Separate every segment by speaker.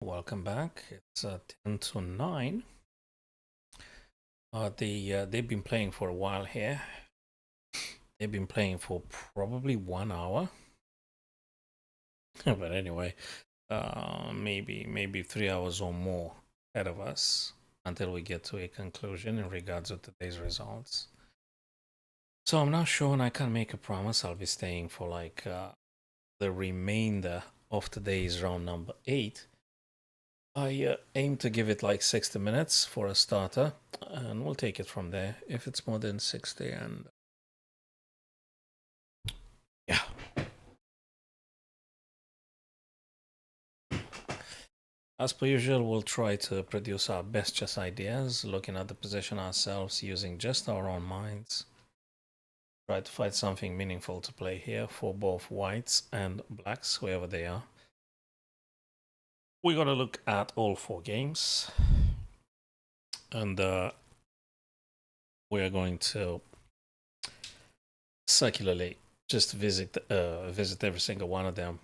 Speaker 1: Welcome back. It's 10 to 9. They've been playing for a while here. They've been playing for probably 1 hour. But anyway, maybe 3 hours or more ahead of us until we get to a conclusion in regards to today's results. So I'm not sure, and I can't make a promise. I'll be staying for like the remainder of today's round number 8. I aim to give it like 60 minutes for a starter, and we'll take it from there. If it's more than 60, and yeah. As per usual, we'll try to produce our best chess ideas, looking at the position ourselves using just our own minds. Try to find something meaningful to play here for both whites and blacks, whoever they are. We're going to look at all 4 games, and we are going to circularly just visit every single one of them,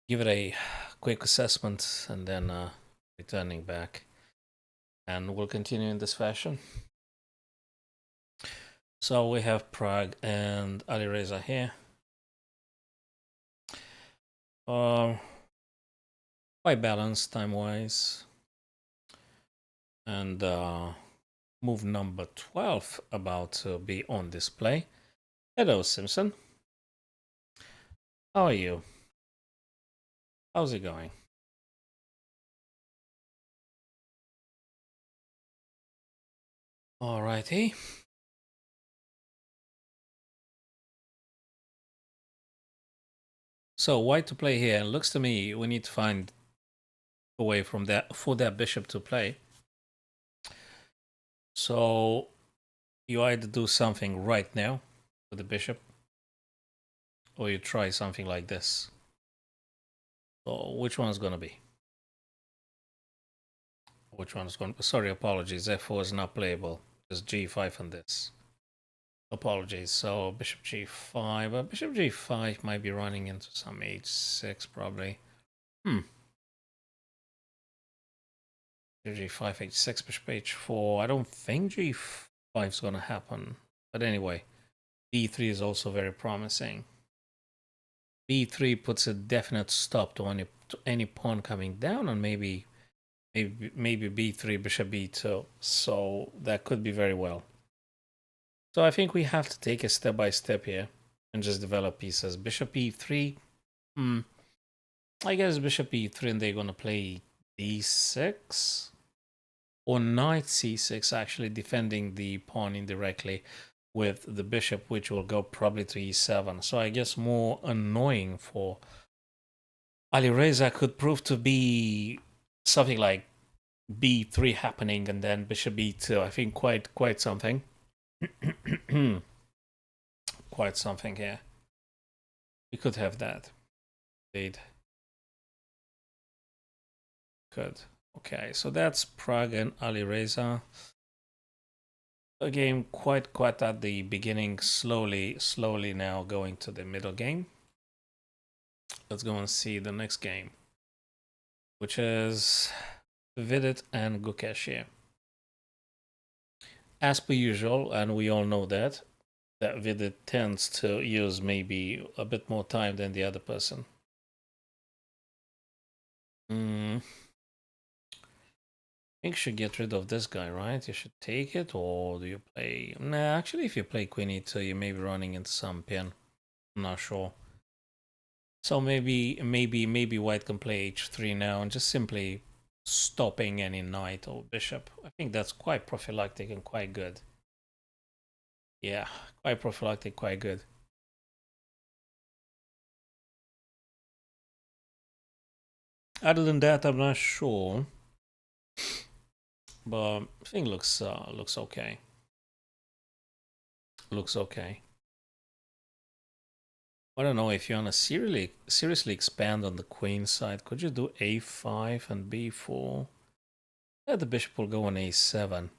Speaker 1: give it a quick assessment, and then returning back, and we'll continue in this fashion. So we have Prag and Alireza here. Quite balanced time-wise. And move number 12 about to be on display. Hello, Simpson. How are you? How's it going? Alrighty. So white to play here. It looks to me we need to find a way from that for that bishop to play. So you either do something right now with the bishop, or you try something like this. So which one's gonna be? Which one's going to... Sorry, apologies. F4 is not playable. Just G5 on this. Apologies. So bishop G5. Bishop G5 might be running into some H6 probably. G5, H6, bishop H4. I don't think G5 is going to happen. But anyway, B3 is also very promising. B3 puts a definite stop to any pawn coming down, and maybe B3, bishop B2. So that could be very well. So I think we have to take it step by step here and just develop pieces. Bishop E3. I guess bishop E3, and they're going to play D6 or knight C6, actually defending the pawn indirectly with the bishop, which will go probably to E7. So I guess more annoying for Alireza could prove to be something like B3 happening and then bishop B2. I think quite something. Quite something here. We could have that. Indeed. Good. Okay, so that's Prag and Alireza. A game quite at the beginning, slowly now going to the middle game. Let's go and see the next game, which is Vidit and Gukesh here. As per usual, and we all know that Vidit tends to use maybe a bit more time than the other person. I think you should get rid of this guy, right? You should take it, or do you play... Nah, actually, if you play Queen E2, you may be running into some pin. I'm not sure. So maybe white can play H3 now and just simply stopping any knight or bishop. I think that's quite prophylactic and quite good. Yeah, quite prophylactic, quite good. Other than that, I'm not sure. But I think looks okay. Looks okay. I don't know if you want to seriously expand on the queen side. Could you do A5 and B4? Yeah, the bishop will go on A7.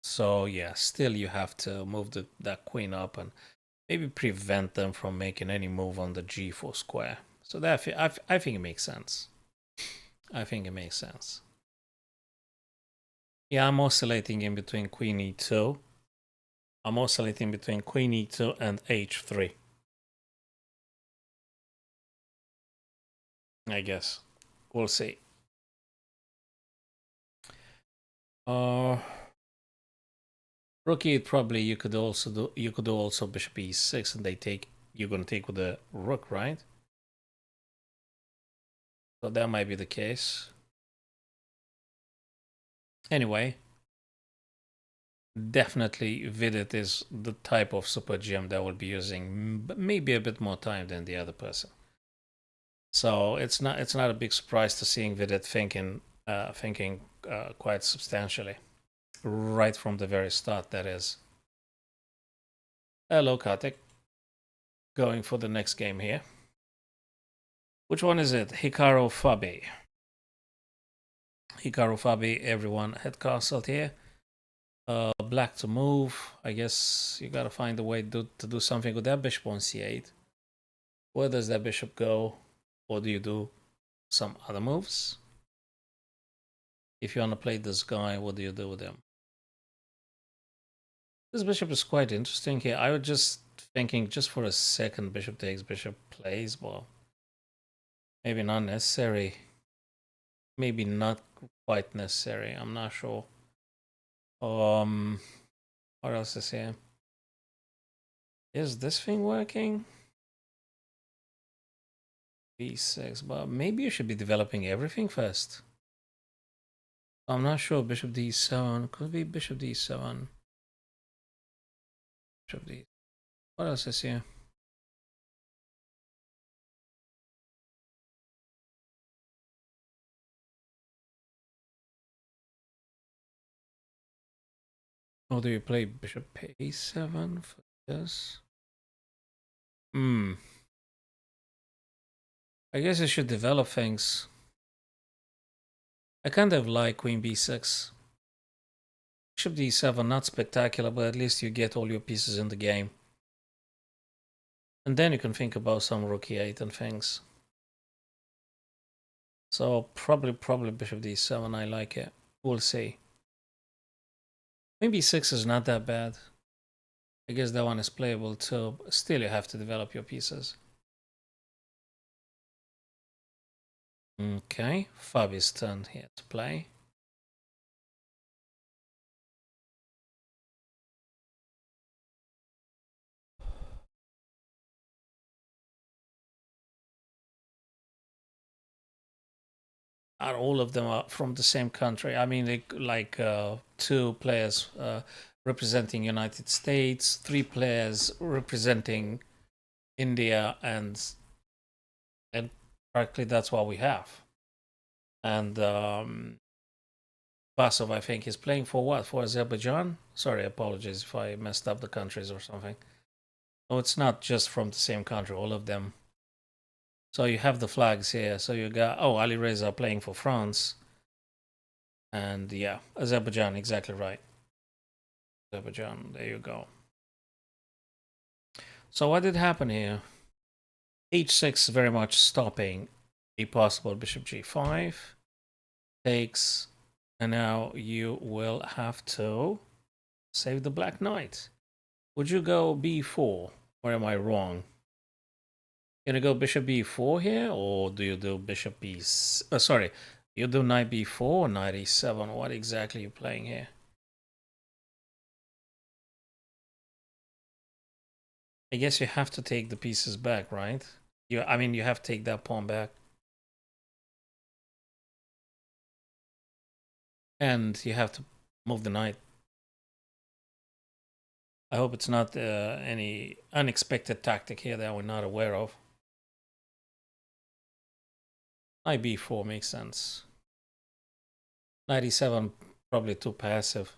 Speaker 1: So yeah, still you have to move that queen up and maybe prevent them from making any move on the G4 square. So that I think it makes sense. I think it makes sense. Yeah, I'm oscillating in between queen e2. I'm oscillating between queen e2 and h3. I guess. We'll see. Rook e8 probably you could do also bishop e6 and you're gonna take with the rook, right? So that might be the case. Anyway, definitely Vidit is the type of super gem that will be using maybe a bit more time than the other person. So it's not a big surprise to seeing Vidit thinking quite substantially right from the very start. That is. Hello, Kartik. Going for the next game here. Which one is it? Hikaru Fabi. Hikaru Fabi. Everyone had castled here. Black to move. I guess you gotta find a way to do something with that bishop on c8. Where does that bishop go? Or do you do some other moves? If you want to play this guy, what do you do with him? This bishop is quite interesting here. I was just thinking, just for a second, bishop takes, bishop plays. Well, maybe not necessary. Maybe not quite necessary. I'm not sure. What else is here? Is this thing working? b6, but maybe you should be developing everything first. I'm not sure. Bishop d7 could be bishop d7. Bishop d. What else is here? Or do you play bishop a7 for this? I guess I should develop things. I kind of like queen b6. Bishop d7, not spectacular, but at least you get all your pieces in the game. And then you can think about some rook e8 and things. So probably bishop d7, I like it. We'll see. Maybe 6 is not that bad. I guess that one is playable too. Still, you have to develop your pieces. Okay, Fabi's turn here to play. Are all of them are from the same country? I mean, like 2 players representing United States, 3 players representing India, and practically that's what we have. And Abasov, I think, is playing for what? For Azerbaijan? Sorry, apologies if I messed up the countries or something. Oh, it's not just from the same country, all of them. So you have the flags here. So you got, oh, Alireza playing for France. And yeah, Azerbaijan, exactly right. Azerbaijan, there you go. So what did happen here? h6 very much stopping a possible bishop g5. Takes, and now you will have to save the black knight. Would you go b4, or am I wrong? Gonna go bishop b4 here, or do you do bishop b? Sorry, you do knight b4 or knight e7? What exactly are you playing here? I guess you have to take the pieces back, right? I mean, you have to take that pawn back, and you have to move the knight. I hope it's not any unexpected tactic here that we're not aware of. Knight b4 makes sense. Knight e7 probably too passive.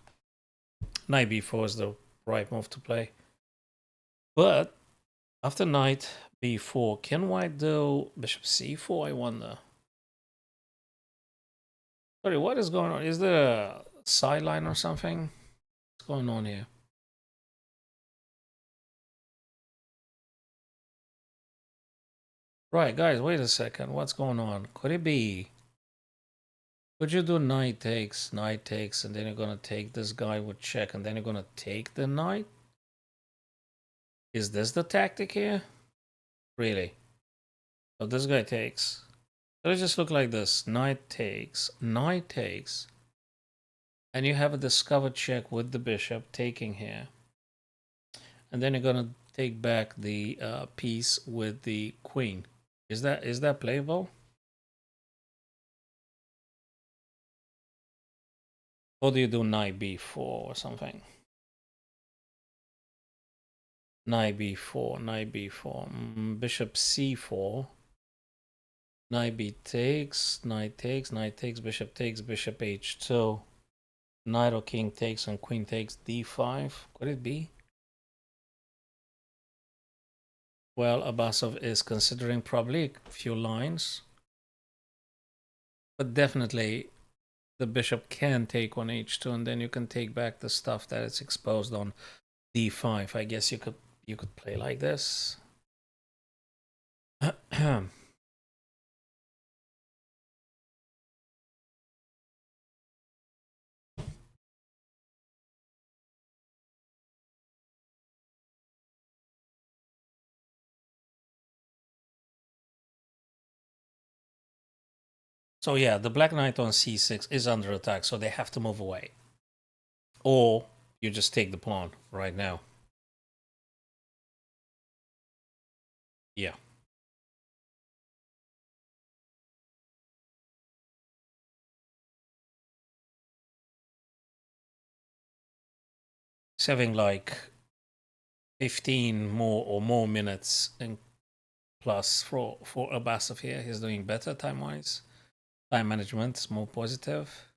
Speaker 1: Knight b4 is the right move to play. But after knight b4, can white do bishop c4, I wonder? Sorry, what is going on? Is there a sideline or something? What's going on here? Right, guys, wait a second. What's going on? Could it be? Could you do knight takes, and then you're gonna take this guy with check, and then you're gonna take the knight? Is this the tactic here? Really? So this guy takes. So it just look like this. Knight takes, and you have a discovered check with the bishop taking here. And then you're gonna take back the piece with the queen. Is that playable? Or do you do knight b4 or something? Knight b4, bishop c4, knight b takes, bishop h2, knight or king takes and queen takes d5. Could it be? Well, Abasov is considering probably a few lines, but definitely the bishop can take on h2, and then you can take back the stuff that is exposed on d5. I guess you could play like this. So yeah, the black knight on c6 is under attack, so they have to move away. Or you just take the pawn right now. Yeah. It's having like 15 more minutes and plus for Abasov here. He's doing better time-wise. Time management is more positive.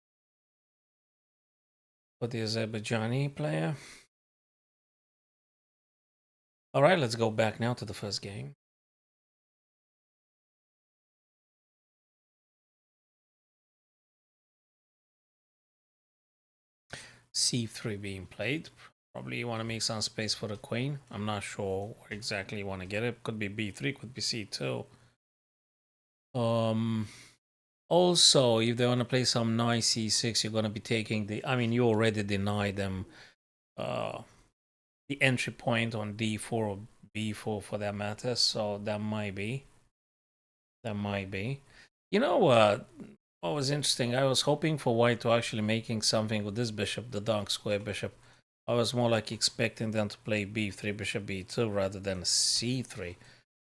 Speaker 1: For the Azerbaijani player. All right, let's go back now to the first game. c3 being played. Probably you want to make some space for the queen. I'm not sure where exactly you want to get it. Could be b3, could be c2. Also, if they want to play some knight c6, you're going to be taking the... I mean, you already denied them the entry point on d4 or b4 for that matter, so that might be. You know what was interesting? I was hoping for white to actually making something with this bishop, the dark square bishop. I was more like expecting them to play b3, bishop b2 rather than c3.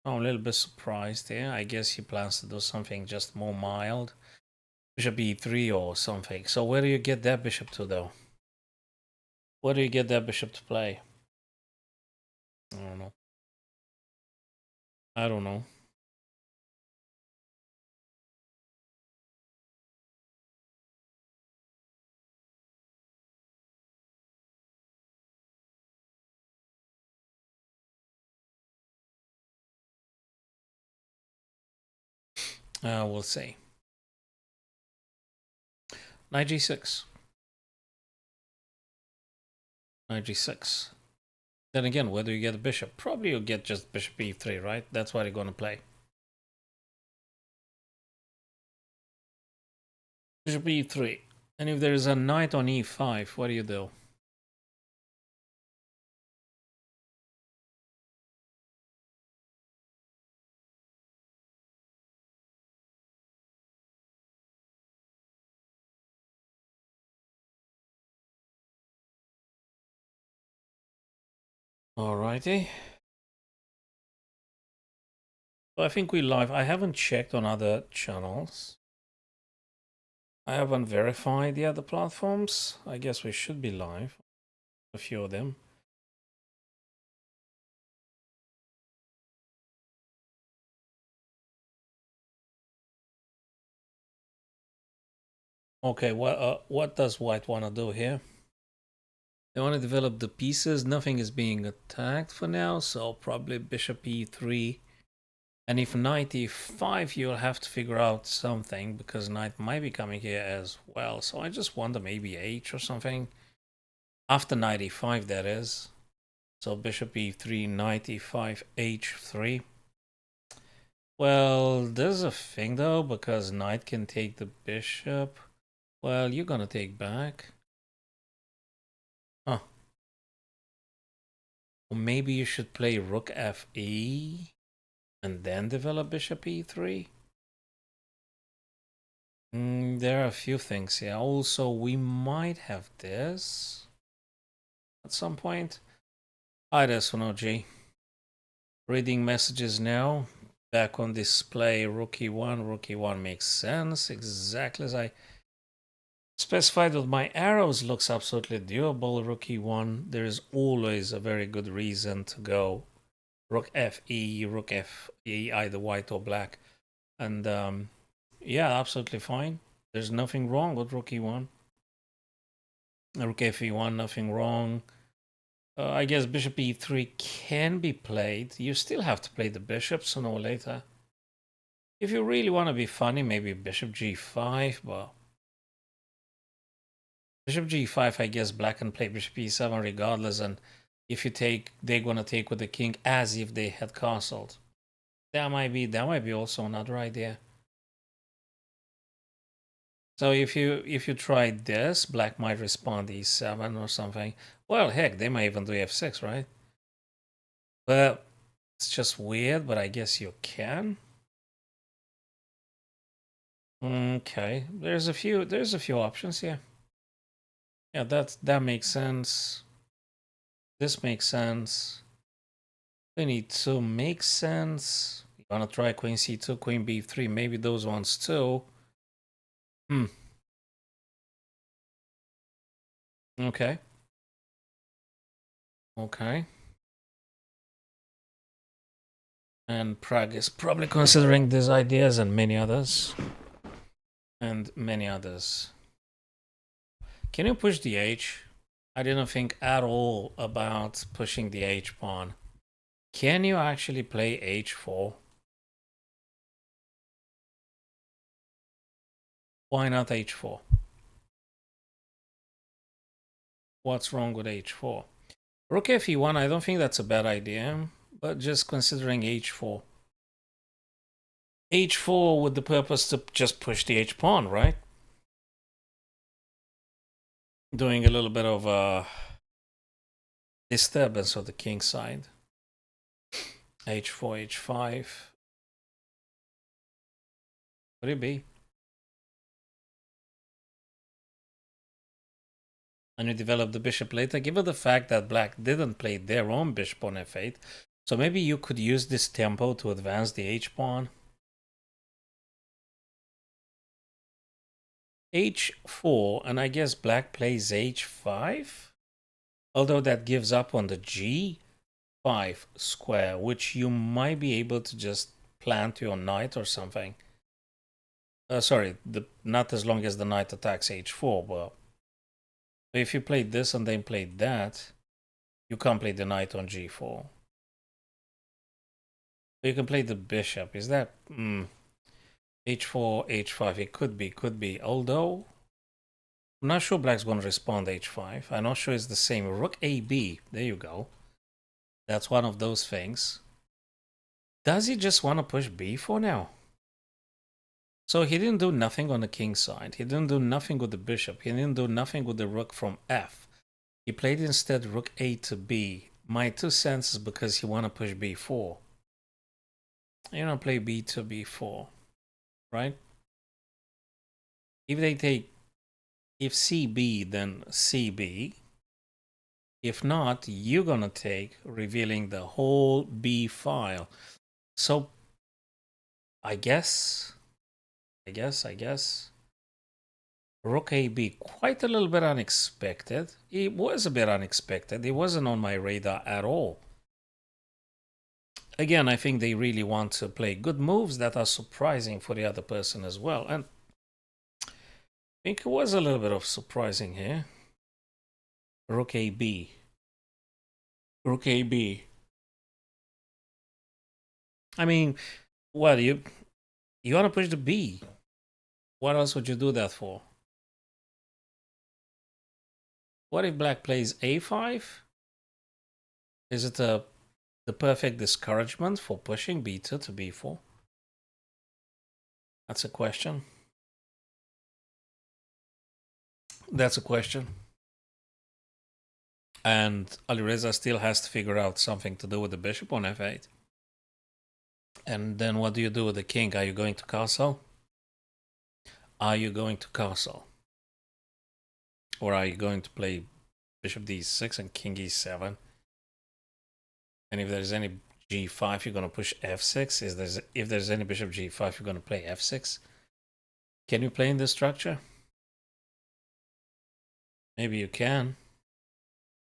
Speaker 1: I'm a little bit surprised here. I guess he plans to do something just more mild. Bishop e3 or something. So where do you get that bishop to, though? Where do you get that bishop to play? I don't know. I don't know. We'll see. Knight g6. Knight g6. Then again, where do you get a bishop? Probably you'll get just bishop e3, right? That's what you're going to play. Bishop e3. And if there is a knight on e5, what do you do? Alrighty. So I think we live. I haven't checked on other channels. I haven't verified the other platforms. I guess we should be live. A few of them. Okay, what does white want to do here? They want to develop the pieces. Nothing is being attacked for now, so probably bishop e3. And if knight e5, you'll have to figure out something, because knight might be coming here as well. So I just wonder, maybe h or something. After knight e5, that is. So bishop e3, knight e5, h3. Well, there's a thing though, because knight can take the bishop. Well, you're gonna take back. Huh. Or maybe you should play rook fe and then develop bishop e3. There are a few things here. Also, we might have this at some point. Hi there, Sonoji. Reading messages now. Back on display, rook e1. Rook e1 makes sense. Exactly as I specified with my arrows. Looks absolutely doable. Rook e1. There is always a very good reason to go rook fe, rook fe, either white or black. And yeah, absolutely fine. There's nothing wrong with rook e1. Rook fe1, nothing wrong. I guess bishop e3 can be played. You still have to play the bishop sooner or later. If you really want to be funny, maybe bishop g5, but bishop g5, I guess black can play bishop e7 regardless, and if you take, they're gonna take with the king as if they had castled. That might be also another idea. So if you try this, black might respond e7 or something. Well, heck, they might even do f6, right? But it's just weird, but I guess you can. Okay, there's a few options here. Yeah, that makes sense. This makes sense. Queen e2 makes sense. You wanna try queen c2, queen b3, maybe those ones too. Okay. Okay. And Prague is probably considering these ideas and many others. And many others. Can you push the h? I didn't think at all about pushing the h pawn. Can you actually play h4? Why not h4? What's wrong with h4? Rook fe1, I don't think that's a bad idea, but just considering h4. h4 with the purpose to just push the h pawn, right? Doing a little bit of disturbance of the king side. h4, h5. Could it be? And you develop the bishop later, given the fact that black didn't play their own bishop on f8. So maybe you could use this tempo to advance the h-pawn. h4, and I guess black plays h5? Although that gives up on the g5 square, which you might be able to just plant your knight or something. Sorry, not as long as the knight attacks h4, but if you played this and then played that, you can't play the knight on g4. You can play the bishop. Is that h4, h5? It could be. Although I'm not sure black's going to respond h5. I'm not sure it's the same. Rook ab. There you go. That's one of those things. Does he just want to push b4 now? So he didn't do nothing on the king side. He didn't do nothing with the bishop. He didn't do nothing with the rook from f. He played instead rook a to b. My 2 cents is because he want to push b4. You don't play b to b4, right? If they take, if cb, then cb. If not, you're gonna take, revealing the whole b file. So I guess rook ab, quite a little bit unexpected. It was a bit unexpected. It wasn't on my radar at all. Again, I think they really want to play good moves that are surprising for the other person as well. And I think it was a little bit of surprising here. Rook AB. Rook AB. I mean, what, you want to push the B? What else would you do that for? What if black plays A5? Is it the perfect discouragement for pushing B2 to B4? That's a question. That's a question. And Alireza still has to figure out something to do with the bishop on f8. And then what do you do with the king? Are you going to castle? Are you going to castle? Or are you going to play bishop d6 and king e7? And if there's any g5, you're going to push f6. If there's any bishop g5, you're going to play f6. Can you play in this structure? Maybe you can.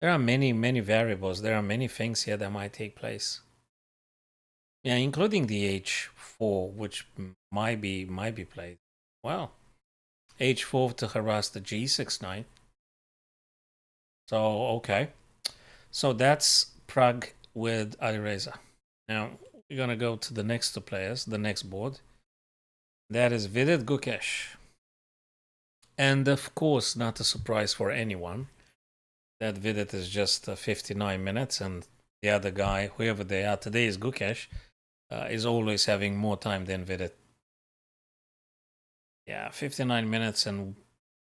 Speaker 1: There are many, many variables. There are many things here that might take place. Yeah, including the h4, which might be played. Well, h4 to harass the g6 knight. So, okay. So that's Prag with Alireza. Now, we're going to go to the next two players, the next board. That is Vidit Gukesh. And of course, not a surprise for anyone, that Vidit is just 59 minutes, and the other guy, whoever they are today, is Gukesh, is always having more time than Vidit. Yeah, 59 minutes and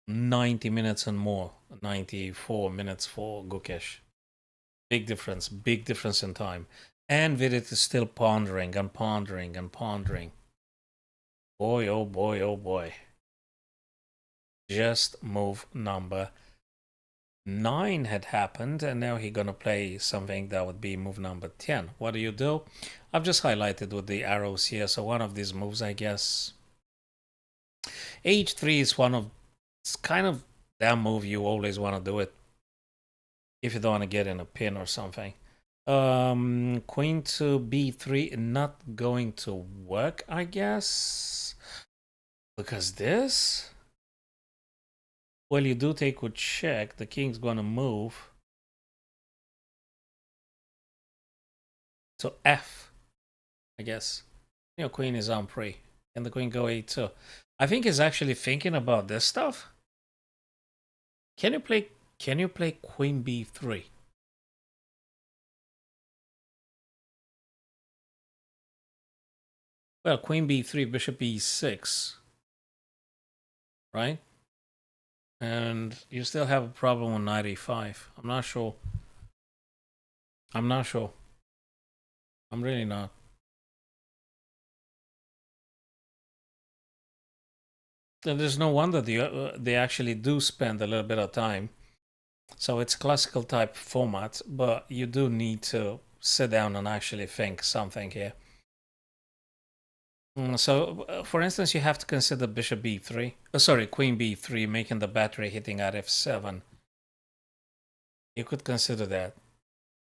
Speaker 1: 90 minutes and more. 94 minutes for Gukesh. Big difference in time. And Vidit is still pondering and pondering and pondering. Boy, oh boy, oh boy. Just move number 9 had happened, and now he's gonna play something that would be move number 10. What do? I've just highlighted with the arrows here, so one of these moves, I guess. H3 is it's kind of that move you always want to do it if you don't want to get in a pin or something. Queen to b3 not going to work, I guess, because this. Well, you do take with check. The king's gonna move to f, I guess. You know, queen is on pre, and the queen go a2. I think he's actually thinking about this stuff. Can you play queen b3? Well, queen b3, bishop e6, right? And you still have a problem on knight e5. I'm not sure. I'm not sure. I'm really not. And there's no wonder they actually do spend a little bit of time. So it's classical type format, but you do need to sit down and actually think something here. So, for instance, you have to consider bishop b3. Sorry, queen b3, making the battery hitting at f7. You could consider that.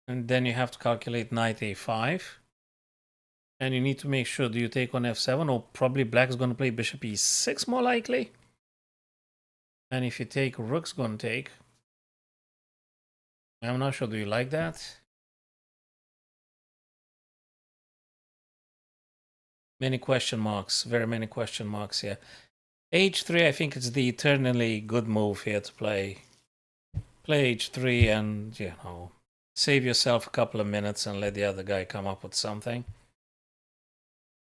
Speaker 1: And then you have to calculate knight a5. And you need to make sure, do you take on f7, or probably black is going to play bishop e6 more likely? And if you take, rook's going to take. I'm not sure, do you like that? Many question marks, very many question marks here. h3, I think it's the eternally good move here to play. Play h3 and, you know, save yourself a couple of minutes and let the other guy come up with something.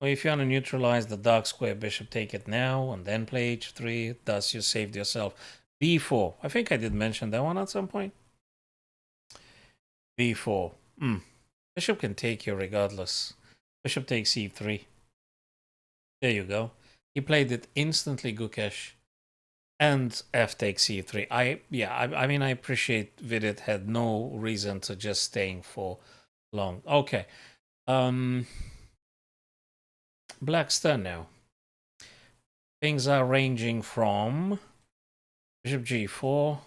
Speaker 1: Or if you want to neutralize the dark square bishop, take it now and then play h3. Thus, you saved yourself. b4. I think I did mention that one at some point. b4. Bishop can take you regardless. Bishop takes e3. There you go. He played it instantly, Gukesh. And f takes e3. I mean, I appreciate Vidit had no reason to just staying for long. Okay. Black's turn now. Things are ranging from bishop g4,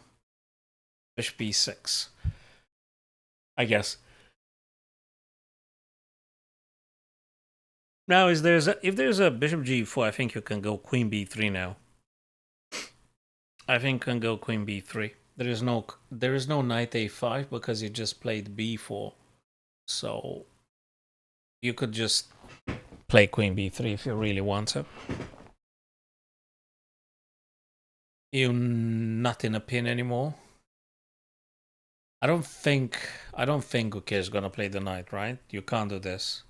Speaker 1: bishop b6, I guess. Now, if there's a bishop g4, I think you can go queen b3 now. I think you can go queen b3. There is no knight a5 because you just played b4. So you could just play queen b3 if you really want to. You're not in a pin anymore. I don't think Gukesh is gonna play the knight, right? You can't do this.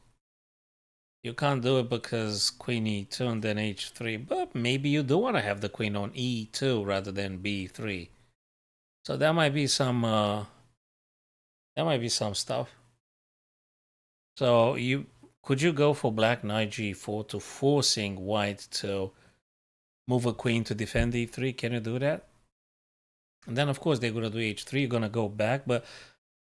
Speaker 1: You can't do it because queen e2 and then h3, but maybe you do want to have the queen on e2 rather than b3. So that might be some stuff. So could you go for black knight g4 to forcing white to move a queen to defend e3? Can you do that? And then of course they're gonna do h3, you're gonna go back, but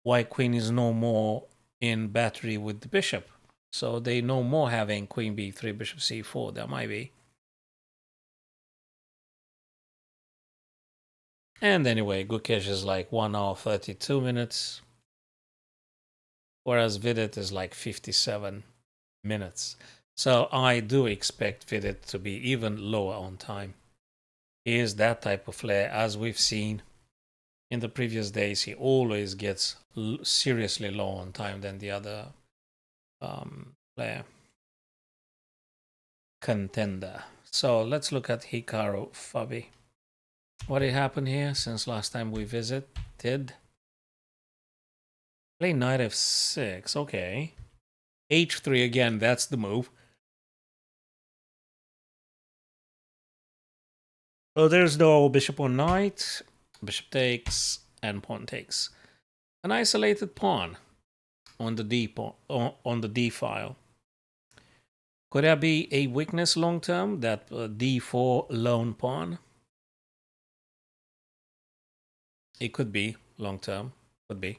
Speaker 1: white queen is no more in battery with the bishop. So they no more having queen b3, bishop c4. That might be. And anyway, Gukesh is like 1 hour 32 minutes, whereas Vidit is like 57 minutes. So I do expect Vidit to be even lower on time. He is that type of player, as we've seen in the previous days. He always gets seriously low on time than the other player contender. So let's look at Hikaru Fabi. What did happen here since last time we visited? Play knight f6. Okay. h3 again. That's the move. Oh, there's no bishop on knight. Bishop takes and pawn takes. An isolated pawn on the D file. Could that be a weakness long term? That D4 lone pawn. It could be long term. Could be.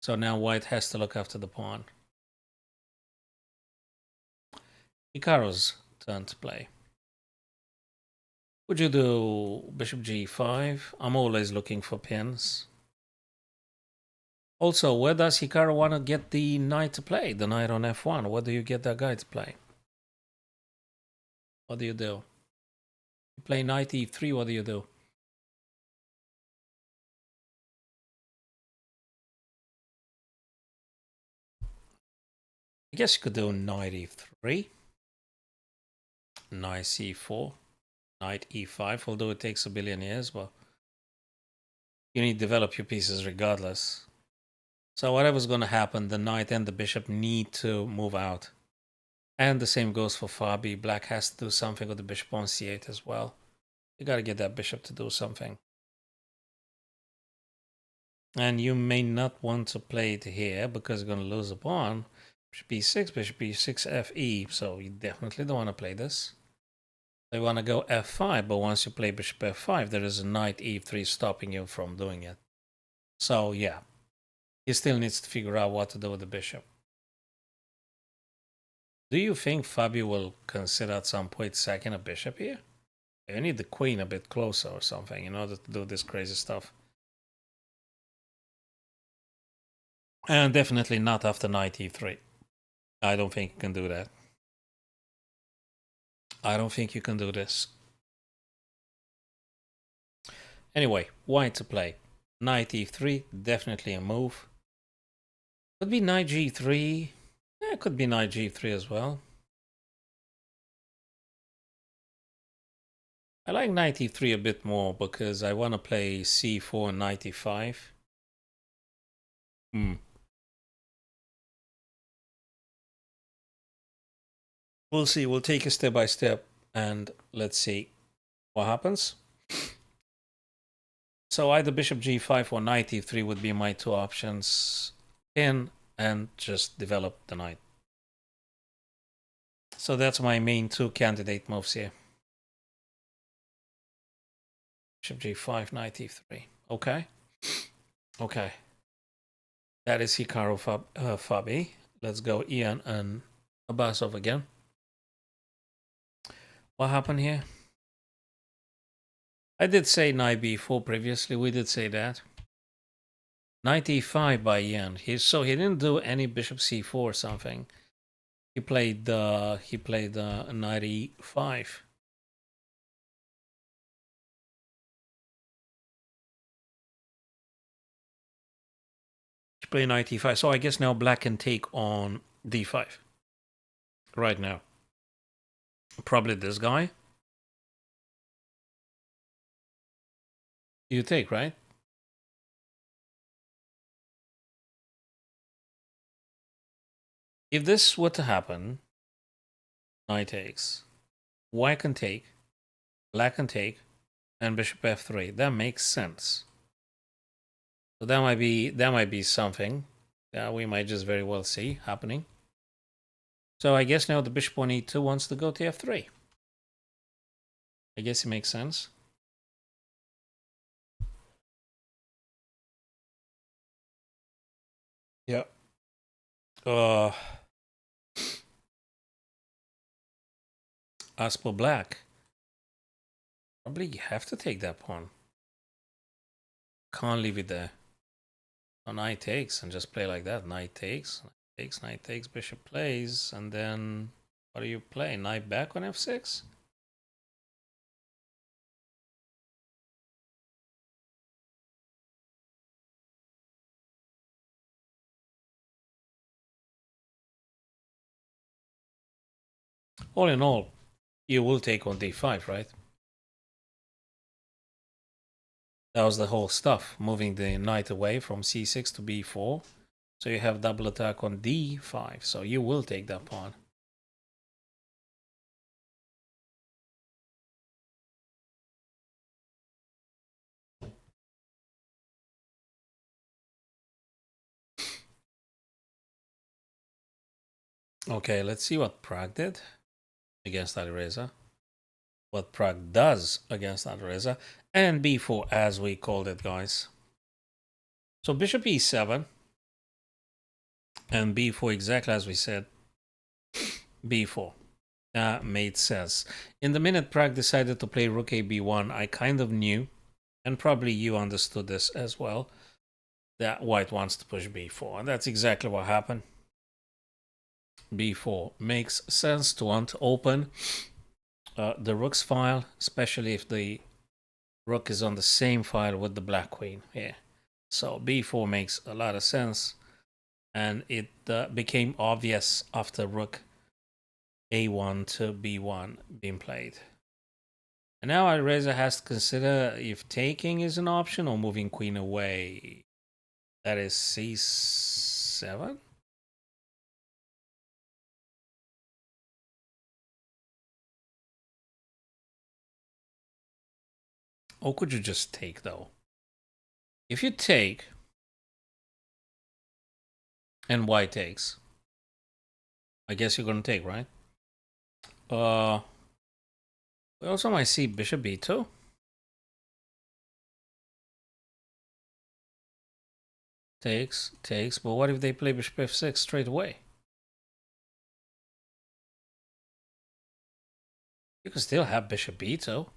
Speaker 1: So now white has to look after the pawn. Hikaru's turn to play. Would you do bishop g5? I'm always looking for pins. Also, where does Hikaru want to get the knight to play? The knight on f1. Where do you get that guy to play? What do? You play knight e3, what do you do? I guess you could do knight e3. Knight c4. Knight e5, although it takes a billion years, but you need to develop your pieces regardless. So whatever's going to happen, the knight and the bishop need to move out. And the same goes for Fabi. Black has to do something with the bishop on c8 as well. You got to get that bishop to do something. And you may not want to play it here because you're going to lose a pawn. Bishop b6, bishop b6, fe. So you definitely don't want to play this. You want to go f5, but once you play bishop f5, there is a knight e3 stopping you from doing it. So yeah, he still needs to figure out what to do with the bishop. Do you think Fabi will consider at some point sacking a bishop here? You need the queen a bit closer or something in order to do this crazy stuff. And definitely not after knight e3. I don't think you can do that. I don't think you can do this. Anyway, white to play. Knight e3, definitely a move. Could be knight g3. Yeah, could be knight g3 as well. I like knight e3 a bit more because I want to play c4 and knight e5. We'll see. We'll take it step by step and let's see what happens. So either bishop g5 or knight e3 would be my two options. In and just develop the knight. So that's my main two candidate moves here. Bishop g5, knight e3. Okay. Okay. That is Hikaru Fabi. Let's go Ian and Abasov again. What happened here? I did say knight b4 previously. We did say that. Knight e5 by Ian. So he didn't do any bishop c4 or something. He played knight e5. He played knight e5. So I guess now black can take on d5. Right now. Probably this guy. You take, right? If this were to happen, knight takes. White can take, black can take, and bishop f3. That makes sense. So that might be something that we might just very well see happening. So I guess now the bishop on e2 wants to go to f3. I guess it makes sense. Yeah. As per black, probably you have to take that pawn. Can't leave it there. So knight takes and just play like that. Knight takes, knight takes, bishop plays, and then what do you play? Knight back on f6? All in all, you will take on d5, right? That was the whole stuff, moving the knight away from c6 to b4. So you have double attack on d5, so you will take that pawn. Okay, let's see what Prag did against Alireza. What Prag does against Alireza. And b4 as we called it, guys. So bishop e7 and b4 exactly as we said. b4. That made sense. In the minute Prag decided to play rook a b1, I kind of knew, and probably you understood this as well, that white wants to push b4. And that's exactly what happened. b4 makes sense to want to open the rook's file, especially if the rook is on the same file with the black queen here. So b4 makes a lot of sense, and it became obvious after rook a1 to b1 being played. And now Alireza has to consider if taking is an option or moving queen away. That is c7? Or could you just take, though? If you take, and white takes, I guess you're going to take, right? We also might see bishop b2. Takes, but what if they play bishop f6 straight away? You can still have bishop b2.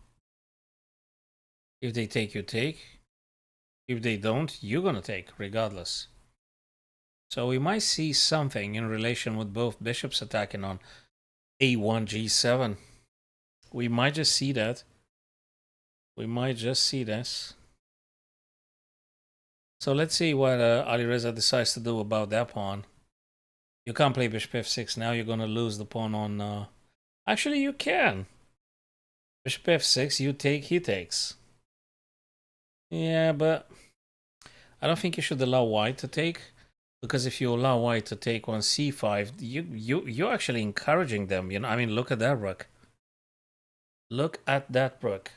Speaker 1: If they take, you take. If they don't, you're going to take, regardless. So we might see something in relation with both bishops attacking on a1, g7. We might just see that. We might just see this. So let's see what Alireza decides to do about that pawn. You can't play bishop f6 now. You're going to lose the pawn on... Actually, you can. Bishop f6, you take, he takes. Yeah, but I don't think you should allow white to take. Because if you allow white to take on c5, you're actually encouraging them. You know, I mean, look at that rook. Look at that rook.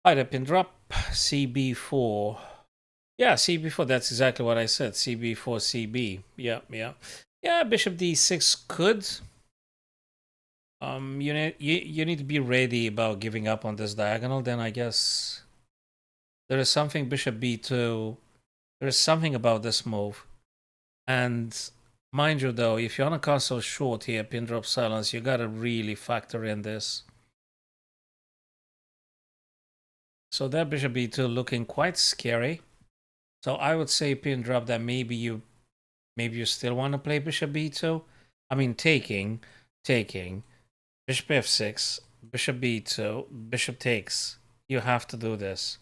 Speaker 1: FIDE pin drop, cb4. Yeah, cb4, that's exactly what I said. cb4, cb. Yeah. Yeah, bishop d6 could. You need to be ready about giving up on this diagonal. Then I guess there is something bishop b2. There is something about this move. And mind you, though, if you're on a castle short here, pin drop silence, you gotta really factor in this. So that bishop b2 looking quite scary. So I would say pin drop that maybe you still want to play bishop b2. I mean taking, bishop f6, bishop b2, bishop takes. You have to do this.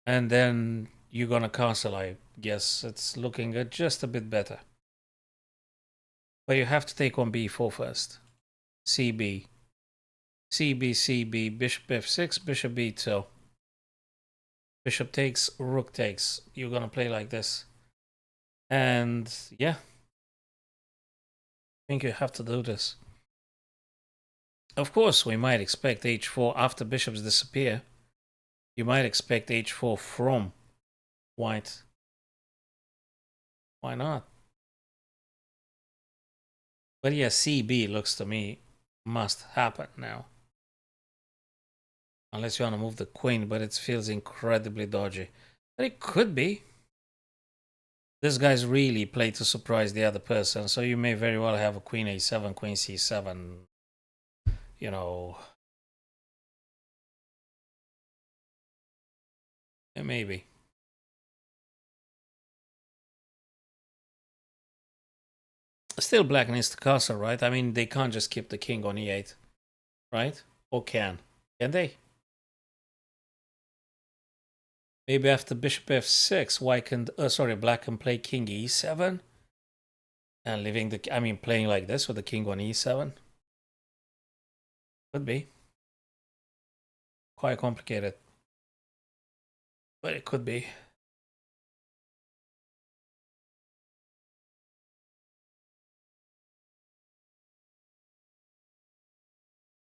Speaker 1: And then you're gonna castle, I guess. It's looking just a bit better. But you have to take on b4 first. cb. cb, bishop f6, bishop b2. Bishop takes, rook takes. You're gonna play like this. And yeah. think you have to do this. Of course, we might expect h4 after bishops disappear. You might expect h4 from white. Why not? But yeah, CB looks to me must happen now. Unless you want to move the queen, but it feels incredibly dodgy. But it could be. This guy's really played to surprise the other person, so you may very well have a queen a7, queen c7, you know. Maybe. Still black needs to castle, right? I mean, they can't just keep the king on e8, right? Or can? Can they? Maybe after bishop f6, white can, black can play king e7 and leaving the, I mean, playing like this with the king on e7. Could be. Quite complicated. But it could be.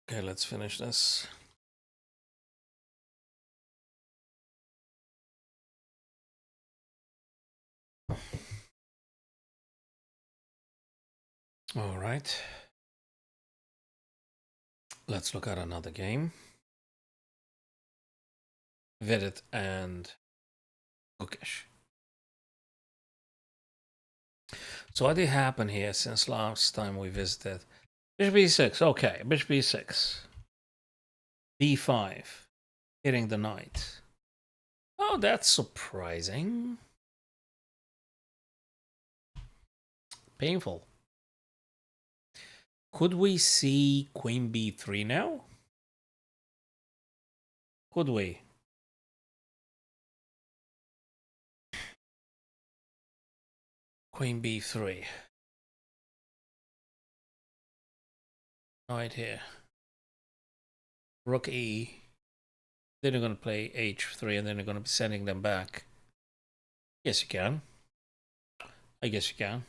Speaker 1: Okay, let's finish this. All right. Let's look at another game. Vidit and Gukesh. So what did happen here since last time we visited? Bishop e6, okay, bishop e6. d5, hitting the knight. Oh, that's surprising. Painful. Could we see queen b3 now? Could we? Queen b3. Right here. Rook e. Then you're going to play h3 and then you're going to be sending them back. Yes, you can. I guess you can.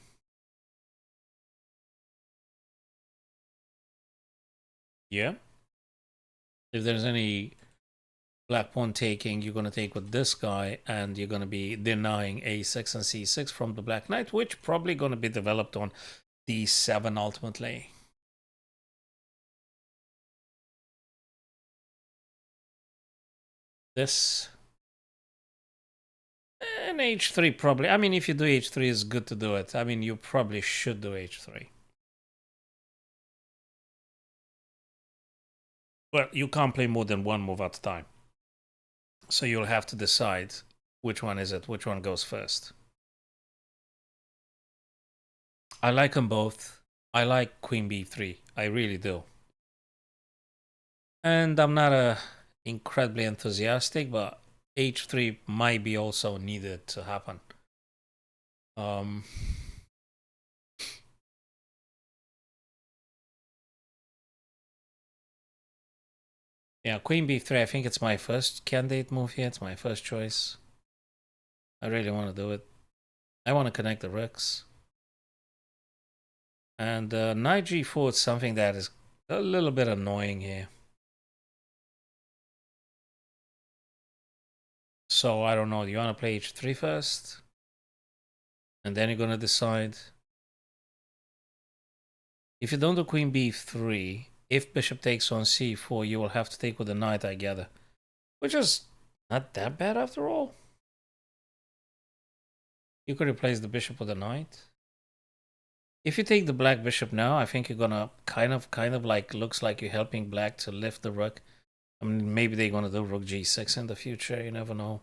Speaker 1: Yeah. If there's any black pawn taking, you're going to take with this guy and you're going to be denying a6 and c6 from the black knight, which probably going to be developed on d7 ultimately. This and h3 probably. I mean, if you do h3, it's good to do it. I mean, you probably should do h3. Well, you can't play more than one move at a time. So you'll have to decide which one is it, which one goes first. I like them both. I like queen b3. I really do. And I'm not incredibly enthusiastic, but h3 might be also needed to happen. Yeah, queen b3, I think it's my first candidate move here. It's my first choice. I really want to do it. I want to connect the rooks. And knight g4 is something that is a little bit annoying here. So I don't know. Do you want to play h3 first? And then you're going to decide. If you don't do queen b3, if bishop takes on c4, you will have to take with the knight, I gather. Which is not that bad after all. You could replace the bishop with a knight. If you take the black bishop now, I think you're gonna kind of like looks like you're helping black to lift the rook. I mean, maybe they're gonna do rook g6 in the future. You never know.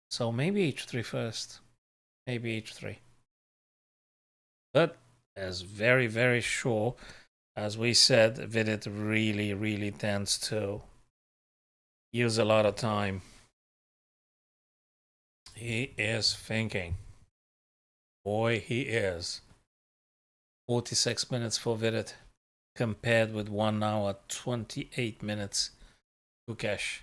Speaker 1: So maybe h3 first. Maybe h3. But as very, very sure, as we said, Vidit really, really tends to use a lot of time. He is thinking. Boy, he is. 46 minutes for Vidit compared with 1 hour 28 minutes Gukesh.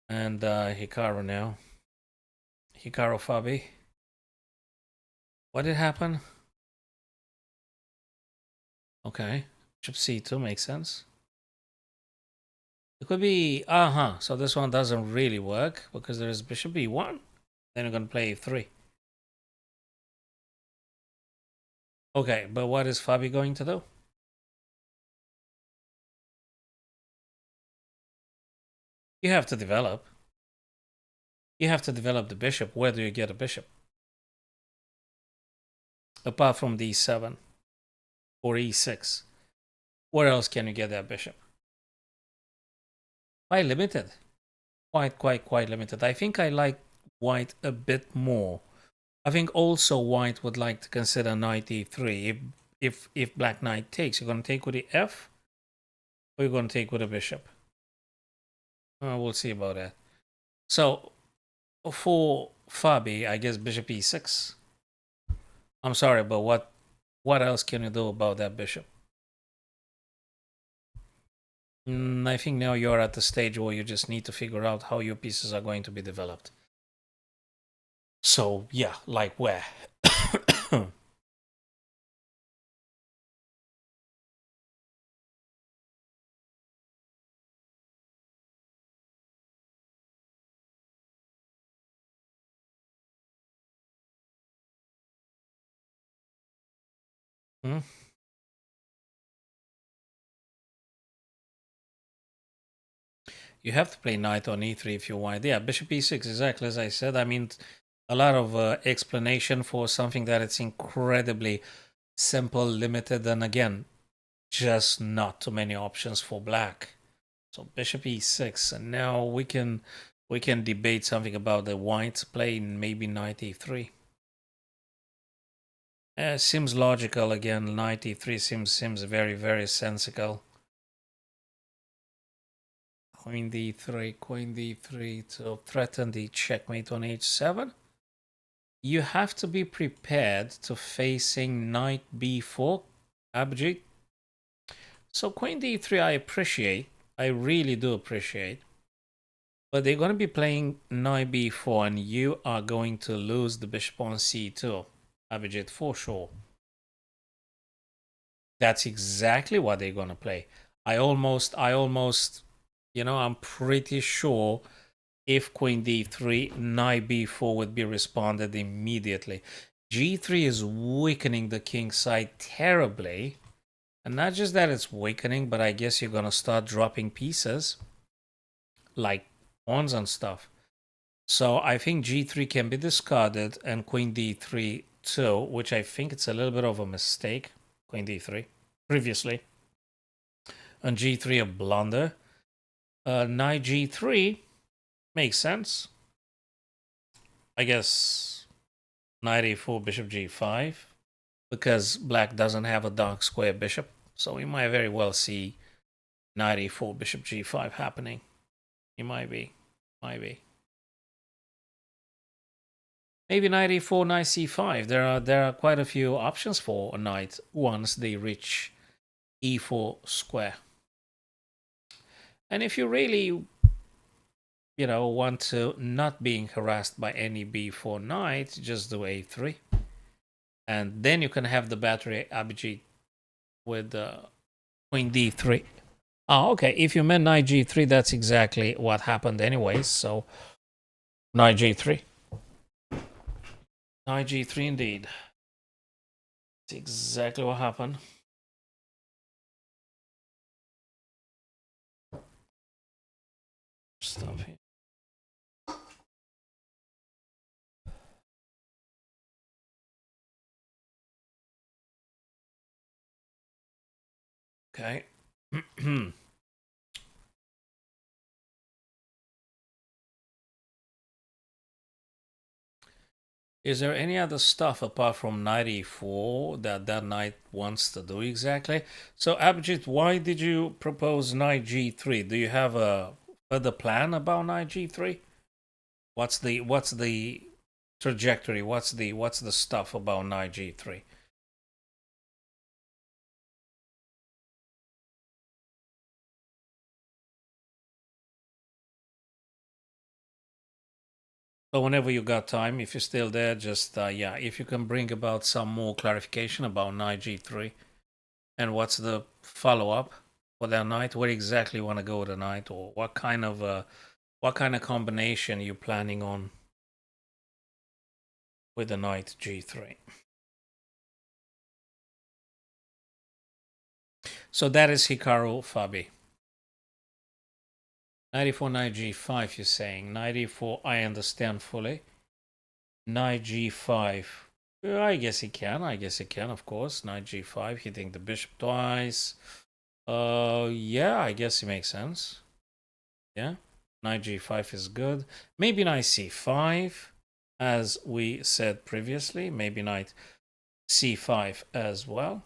Speaker 1: And, Hikaru now. Hikaru Fabi. What did happen? Okay. Bishop c2 makes sense. It could be, so this one doesn't really work because there is bishop e1. Then you're going to play e3. Okay, but what is Fabi going to do? You have to develop. You have to develop the bishop. Where do you get a bishop? Apart from d7 or e6. Where else can you get that bishop? Quite limited. Quite limited. I think I like white a bit more. I think also white would like to consider knight e3. If black knight takes, you're going to take with the f, or you're going to take with a bishop. We'll see about that. So for Fabi, I guess bishop e6. I'm sorry, but what else can you do about that bishop? I think now you're at the stage where you just need to figure out how your pieces are going to be developed. So yeah, like where? Hmm? You have to play knight on e3 if you want. Yeah, bishop e6, exactly as I said. I mean, a lot of explanation for something that it's incredibly simple, limited, and again, just not too many options for black. So bishop e6, and now we can debate something about the whites playing maybe knight e3. Seems logical again. Knight e3 seems very sensical. Queen d3 to threaten the checkmate on h7. You have to be prepared to facing knight b4, Abhijit. So queen d3 I appreciate. I really do appreciate. But they're going to be playing knight b4 and you are going to lose the bishop on c2, Abhijit, for sure. That's exactly what they're going to play. I almost, I'm pretty sure if queen d3, knight b4 would be responded immediately. g3 is weakening the king side terribly. And not just that it's weakening, but I guess you're going to start dropping pieces like pawns and stuff. So I think g3 can be discarded and queen d3 too, which I think it's a little bit of a mistake. Queen d3 previously. And g3 a blunder. Knight g3 makes sense. I guess knight a4, bishop g5, because black doesn't have a dark square bishop. So we might very well see knight a4, bishop g5 happening. It might be. Maybe knight a4, knight c5. There are quite a few options for a knight once they reach e4 square. And if you really, want to not being harassed by any b4 knight, just do a3. And then you can have the battery Abhijit with queen d3. Oh, okay. If you meant knight g3, that's exactly what happened anyways. So knight g3. Knight g3 indeed. That's exactly what happened. Stop here. Okay. Is there any other stuff apart from knight e4 that knight wants to do exactly? So Abhijit, why did you propose knight g3? Do you have a further plan about knight g3? What's the trajectory? What's the stuff about knight g3? So whenever you got time, if you're still there, just, yeah, if you can bring about some more clarification about knight g3 and what's the follow-up for that knight, where exactly you want to go with the knight, or what kind of combination you're planning on with the knight g3. So that is Hikaru, Fabi. Knight e4, knight g5, you're saying. Knight e4, I understand fully. Knight g5. I guess he can. I guess he can, of course. Knight g5, hitting the bishop twice. Yeah, I guess it makes sense. Yeah. Knight g5 is good. Maybe knight c5, as we said previously. Maybe knight c5 as well.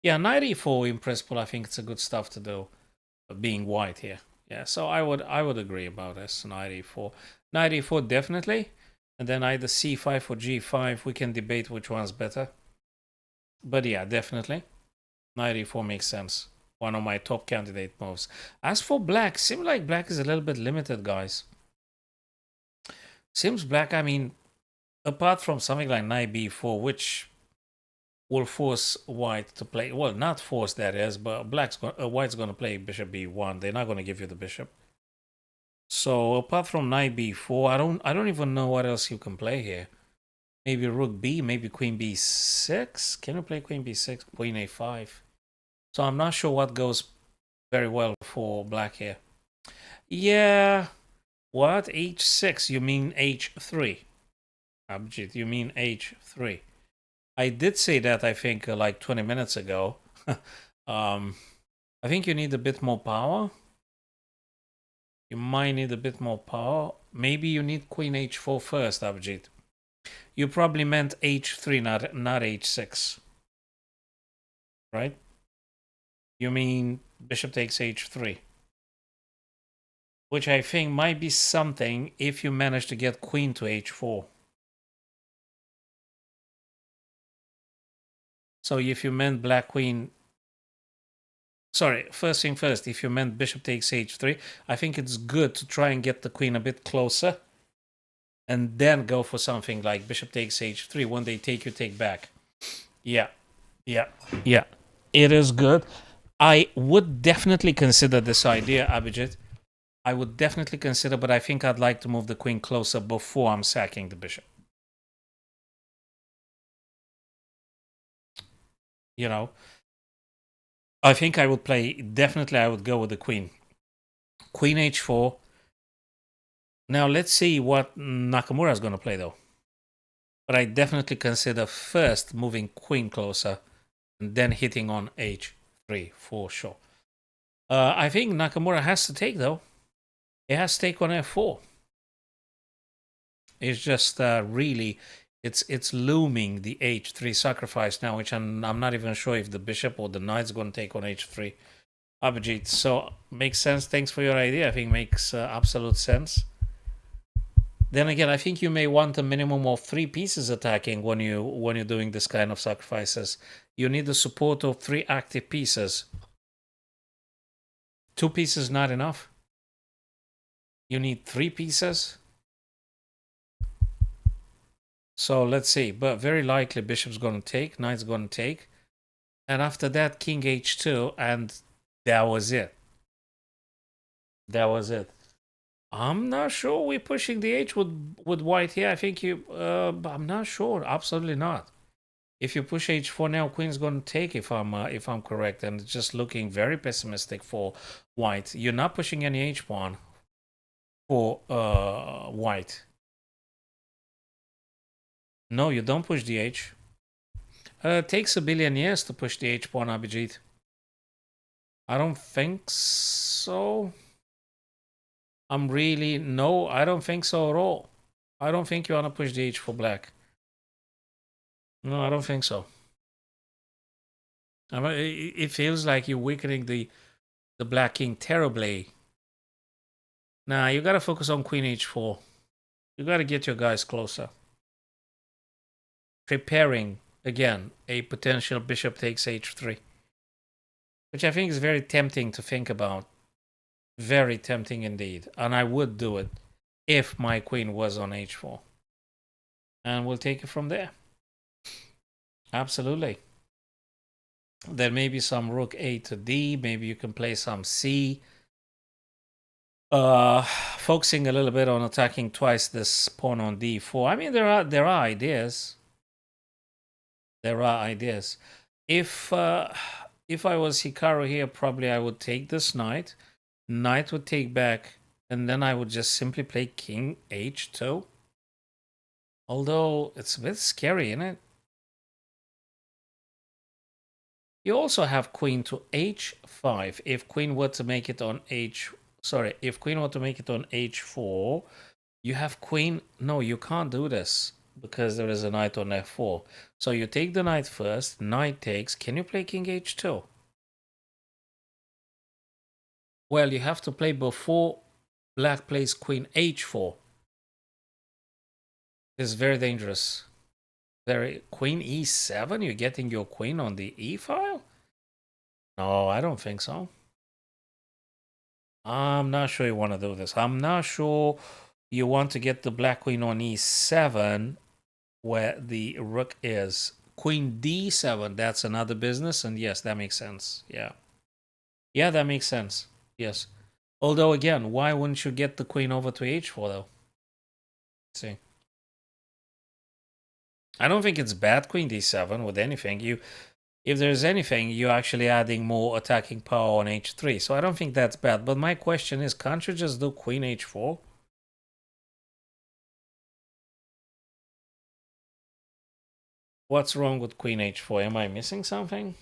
Speaker 1: Yeah, knight e4 in principle, I think it's a good stuff to do, being white here. Yeah, so I would agree about this. Knight e4. Knight e4 definitely. And then either c5 or g5. We can debate which one's better. But yeah, definitely. Knight e4 makes sense. One of my top candidate moves. As for black, seems like black is a little bit limited, guys. Seems black, I mean, apart from something like knight b4, which will force white to play, well, not force that is, but white's going to play bishop b1. They're not going to give you the bishop. So apart from knight b4, I don't even know what else you can play here. Maybe rook b, maybe queen b6. Can you play queen b6, queen a5? So I'm not sure what goes very well for black here. Yeah. What? h6? You mean h3? Abhijit, you mean h3? I did say that, I think, like 20 minutes ago. I think you need a bit more power. You might need a bit more power. Maybe you need queen h4 first, Abhijit. You probably meant h3, not h6. Right? You mean bishop takes h3. Which I think might be something if you manage to get queen to h4. So if you meant black queen... Sorry, first thing first, if you meant bishop takes h3, I think it's good to try and get the queen a bit closer. And then go for something like bishop takes h3. When they take, you take back. Yeah. It is good. I would definitely consider this idea, Abhijit. I would definitely consider, but I think I'd like to move the queen closer before I'm sacking the bishop. You know, I think I would play, definitely I would go with the queen. Queen h4. Now let's see what Nakamura is going to play though. But I definitely consider first moving queen closer and then hitting on h3 for sure. I think Nakamura has to take though. He has to take on f4. It's just really, it's looming, the h3 sacrifice now, which I'm not even sure if the bishop or the knight's going to take on h3. Abhijit, so makes sense. Thanks for your idea. I think makes absolute sense. Then again, I think you may want a minimum of 3 pieces attacking when you're doing this kind of sacrifices. You need the support of 3 active pieces. 2 pieces not enough. You need 3 pieces. So let's see, but very likely bishop's going to take, knight's going to take. And after that, king h2, and that was it. That was it. I'm not sure we're pushing the h with white here. I think you, I'm not sure. Absolutely not. If you push h4 now, queen's going to take, if I'm correct, and it's just looking very pessimistic for white. You're not pushing any h pawn for white. No, you don't push the h. It takes a billion years to push the h pawn, Abhijit. I don't think so. No, I don't think so at all. I don't think you want to push the h for black. No, I don't think so. I mean, it feels like you're weakening the black king terribly. Nah, you gotta focus on queen h4. You gotta get your guys closer. Preparing, again, a potential bishop takes h3. Which I think is very tempting to think about. Very tempting indeed. And I would do it if my queen was on h4. And we'll take it from there. Absolutely. There may be some rook a to d. Maybe you can play some c. Focusing a little bit on attacking twice this pawn on d4. I mean, there are ideas. There are ideas. If I was Hikaru here, probably I would take this knight. Knight would take back, and then I would just simply play king h2. Although it's a bit scary, isn't it? You also have queen to h5. If queen were to make it on if queen were to make it on h4, you have queen. No, you can't do this because there is a knight on f4. So you take the knight first. Knight takes. Can you play king h2? Well, you have to play before black plays queen h4. It's very dangerous. Queen e7? You're getting your queen on the e file? No, I don't think so. I'm not sure you want to do this. I'm not sure you want to get the black queen on e7 where the rook is. Queen d7, that's another business. And yes, that makes sense. Yeah. Yeah, that makes sense. Yes. Although, again, why wouldn't you get the queen over to h4, though? Let's see. I don't think it's bad, queen d7, with anything. If there's anything, you're actually adding more attacking power on h3. So I don't think that's bad. But my question is, can't you just do queen h4? What's wrong with queen h4? Am I missing something?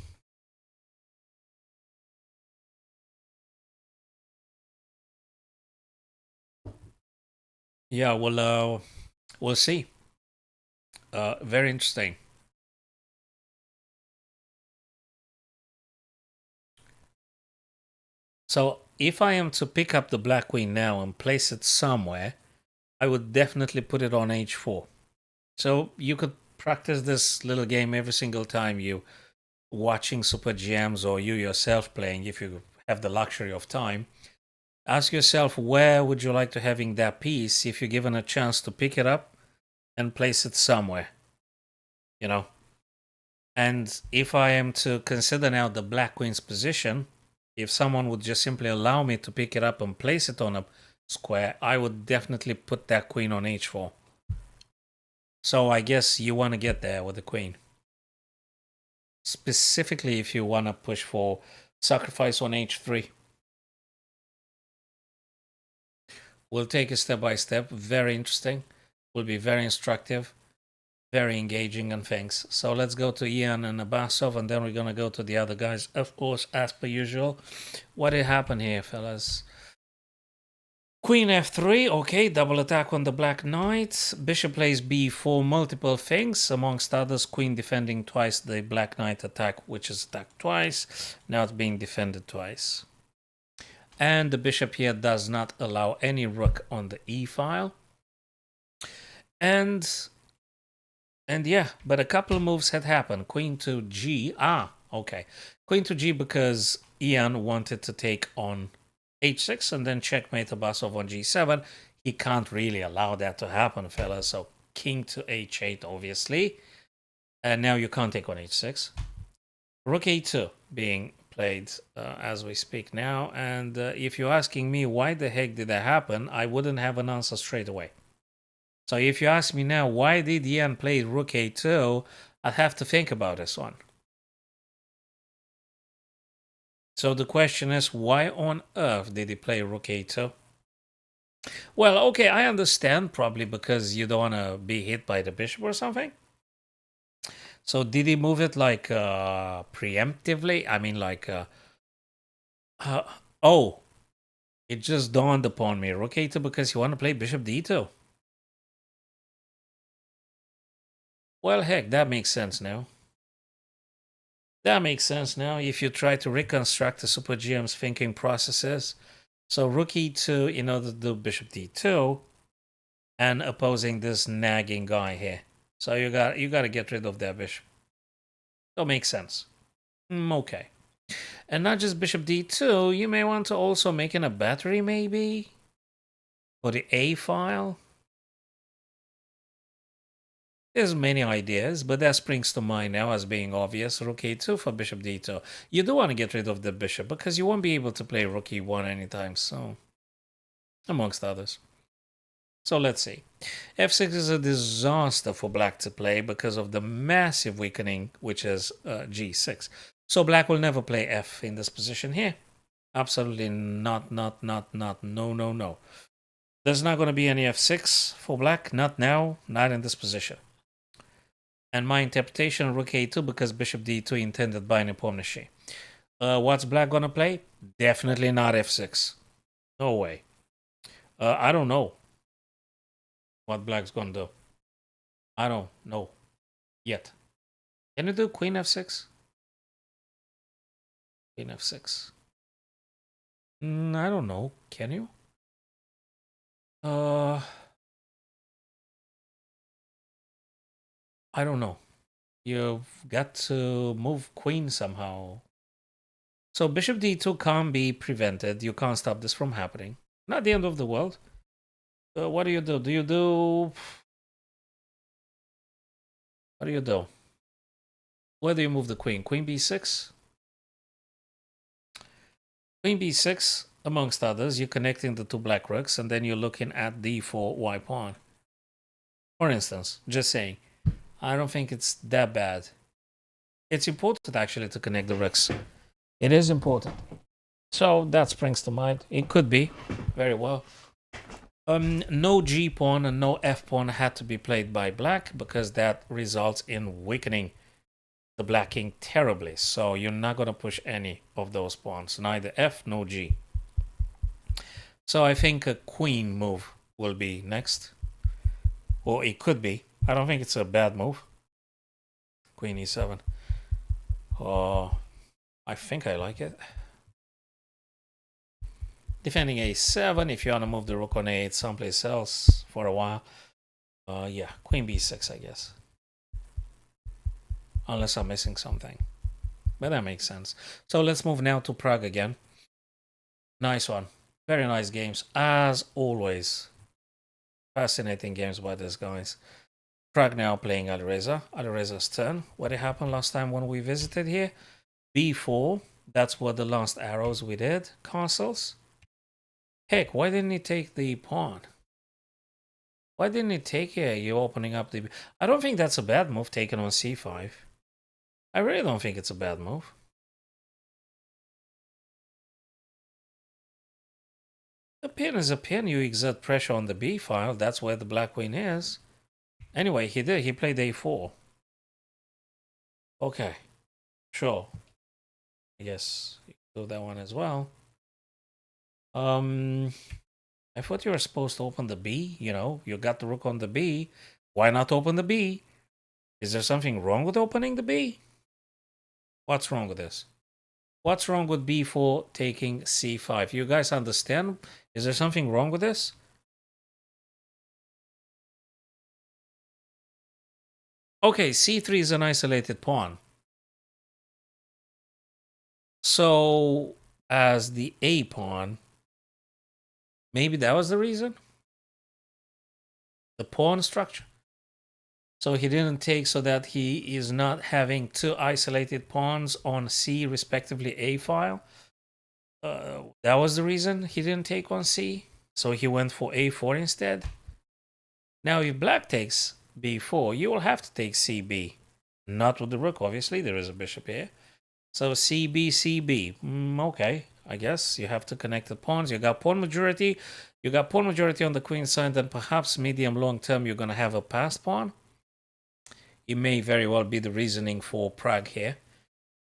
Speaker 1: Yeah, we'll see. Very interesting. So if I am to pick up the black queen now and place it somewhere, I would definitely put it on h4. So you could practice this little game every single time you watching Super GMs or you yourself playing, if you have the luxury of time. Ask yourself, where would you like to having that piece if you're given a chance to pick it up and place it somewhere, you know? And if I am to consider now the black queen's position, if someone would just simply allow me to pick it up and place it on a square, I would definitely put that queen on h4. So I guess you want to get there with the queen. Specifically if you want to push for sacrifice on h3. We'll take it step by step. Very interesting. Will be very instructive. Very engaging and things. So let's go to Ian and Abasov, and then we're going to go to the other guys, of course, as per usual. What did happen here, fellas? Queen f3, okay, double attack on the black knight. Bishop plays b4, multiple things, amongst others, queen defending twice the black knight attack, which is attacked twice. Now it's being defended twice. And the bishop here does not allow any rook on the e file. And yeah, but a couple of moves had happened. Queen to g. Okay. Queen to g because Ian wanted to take on h6 and then checkmate Abasov on g7. He can't really allow that to happen, fellas. So king to h8, obviously. And now you can't take on h6. Rook a2 being played as we speak now. And if you're asking me why the heck did that happen, I wouldn't have an answer straight away. So if you ask me now, why did Ian play rook a2, I'd have to think about this one. So the question is, why on earth did he play rook a2? Well, okay, I understand, probably because you don't want to be hit by the bishop or something. So did he move it like preemptively? I mean, like, oh, it just dawned upon me. Rook a2 because you want to play bishop d2. Well, heck, that makes sense now. That makes sense now if you try to reconstruct the Super GM's thinking processes. So rook e2 in order to do bishop d2 and opposing this nagging guy here. So you got to get rid of that bishop. That makes sense. Okay. And not just bishop d2, you may want to also make in a battery maybe. For the A file, there's many ideas, but that springs to mind now as being obvious. Rook A2 for bishop D2. You do want to get rid of the bishop because you won't be able to play rook E1 anytime soon, amongst others. So let's see. F6 is a disaster for black to play because of the massive weakening, which is G6. So black will never play F in this position here. Absolutely not, no, no, no. There's not going to be any F6 for black, not now, not in this position. And my interpretation, rook A2 because bishop D2 intended by Nepomniachtchi. What's black going to play? Definitely not F6. No way. I don't know what black's going to do. I don't know yet. Can you do queen F6? Queen F6. I don't know. Can you? I don't know. You've got to move queen somehow. So bishop d2 can't be prevented. You can't stop this from happening. Not the end of the world. What do you do? Do you do... What do you do? Where do you move the queen? Queen b6? Queen b6, amongst others, you're connecting the two black rooks, and then you're looking at d4 y pawn. For instance, just saying. I don't think it's that bad. It's important actually to connect the rooks. It is important. So that springs to mind. It could be, very well. No g pawn and no f pawn had to be played by black because that results in weakening the black king terribly. So you're not going to push any of those pawns, neither f nor g. So I think a queen move will be next. Or it could be. I don't think it's a bad move. Queen e7. Oh, I think I like it. Defending a7, if you want to move the rook on a8 someplace else for a while. Yeah, queen b6, I guess. Unless I'm missing something. But that makes sense. So let's move now to Prague again. Nice one. Very nice games, as always. Fascinating games by these guys. Prag now playing Alireza. Alireza's turn. What happened last time when we visited here? b4. That's what the last arrows we did. Castles. Heck, why didn't he take the pawn? Why didn't he take it? You're opening up the... I don't think that's a bad move, taken on c5. I really don't think it's a bad move. A pin is a pin. You exert pressure on the b file. That's where the black queen is. Anyway, he did. He played a4. Okay. Sure. I guess you can do that one as well. I thought you were supposed to open the b. You know, you got the rook on the b. Why not open the b? Is there something wrong with opening the b? What's wrong with this? What's wrong with b4 taking c5? You guys understand? Is there something wrong with this? Okay, c3 is an isolated pawn. So, as the a pawn, maybe that was the reason? The pawn structure? So he didn't take so that he is not having two isolated pawns on c, respectively, a file? That was the reason he didn't take on c? So he went for a4 instead? Now, if black takes b4, you will have to take cb. Not with the rook, obviously. There is a bishop here. So cb, cb. Okay, I guess you have to connect the pawns. You got pawn majority. You got pawn majority on the queen side. Then perhaps medium long term you're going to have a passed pawn. It may very well be the reasoning for Prag here.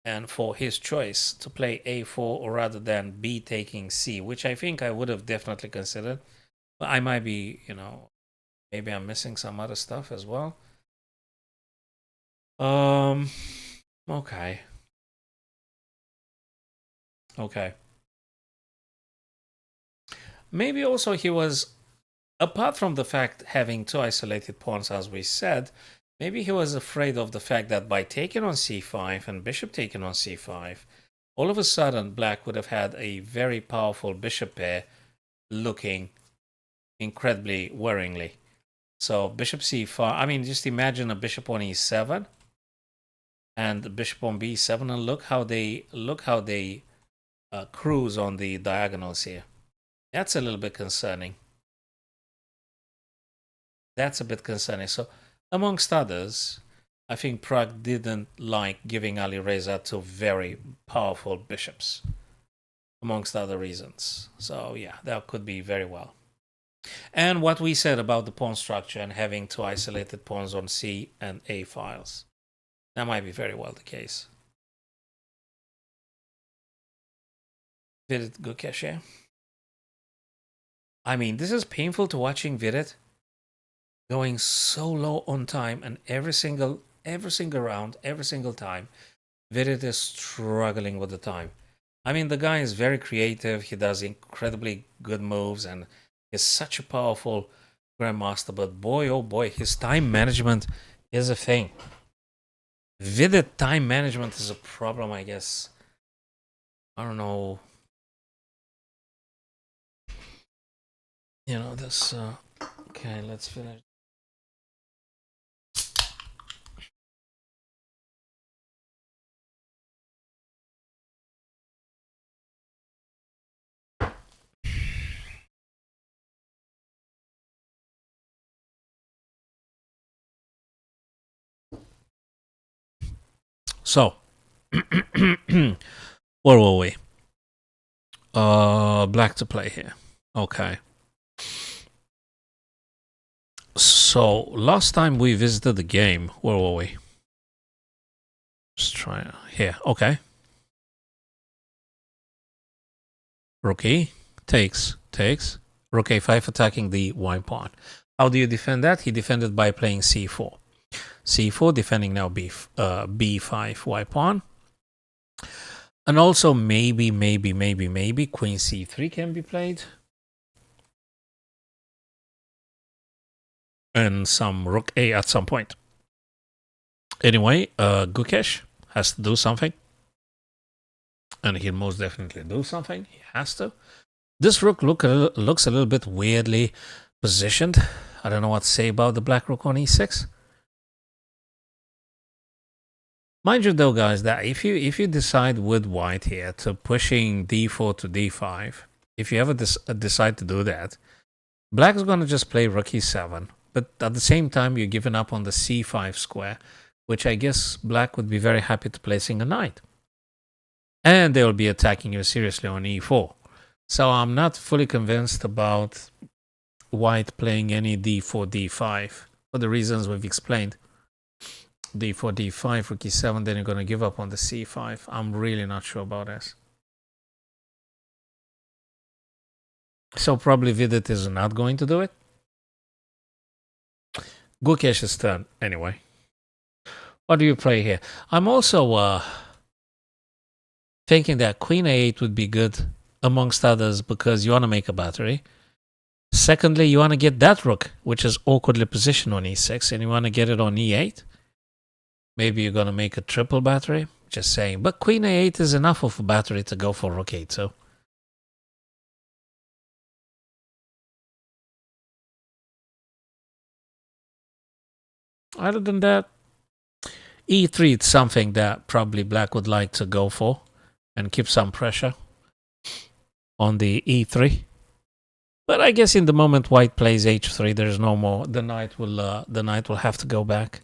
Speaker 1: And for his choice to play a4 rather than b taking c, which I think I would have definitely considered. But I might be, you know, maybe I'm missing some other stuff as well. Okay. Okay. Maybe also he was, apart from the fact having two isolated pawns, as we said, maybe he was afraid of the fact that by taking on c5 and bishop taking on c5, all of a sudden black would have had a very powerful bishop pair looking incredibly worryingly. So bishop c5. I mean, just imagine a bishop on e7 and the bishop on b7, and look how they cruise on the diagonals here. That's a little bit concerning. That's a bit concerning. So, amongst others, I think Prag didn't like giving Alireza to very powerful bishops, amongst other reasons. So, yeah, that could be very well. And what we said about the pawn structure and having two isolated pawns on C and A files, that might be very well the case. Vidit Gukesh. I mean, this is painful to watching Vidit going so low on time, and every single round, every single time, Vidit is struggling with the time. I mean, the guy is very creative. He does incredibly good moves and is such a powerful grandmaster. But boy, oh boy, his time management is a thing. Vidit time management is a problem, I guess. I don't know. You know, this... okay, let's finish. So, where were we? Black to play here. Okay. So, last time we visited the game, where were we? Let's try here. Okay. Rook E takes. Rook A5 attacking the white pawn. How do you defend that? He defended by playing C4. C4 defending now B5 white pawn. And also maybe Queen C3 can be played. And some Rook A at some point. Anyway, Gukesh has to do something. And he'll most definitely do something. He has to. This rook looks a little bit weirdly positioned. I don't know what to say about the black rook on e6. Mind you though, guys, that if you decide with white here to pushing d4 to d5, if you ever decide to do that, black is going to just play rook e7. But at the same time, you're giving up on the c5 square, which I guess black would be very happy to placing a knight. And they will be attacking you seriously on e4. So I'm not fully convinced about white playing any d4, d5 for the reasons we've explained. d4, d5, rook e7, then you're going to give up on the c5. I'm really not sure about this. So probably Vidit is not going to do it. Gukesh's turn, anyway. What do you play here? I'm also thinking that queen a8 would be good, amongst others, because you want to make a battery. Secondly, you want to get that rook, which is awkwardly positioned on e6, and you want to get it on e8. Maybe you're going to make a triple battery. Just saying. But queen a8 is enough of a battery to go for rook a2. Other than that, e3 is something that probably black would like to go for and keep some pressure on the e3. But I guess in the moment white plays h3, there's no more. The knight will have to go back.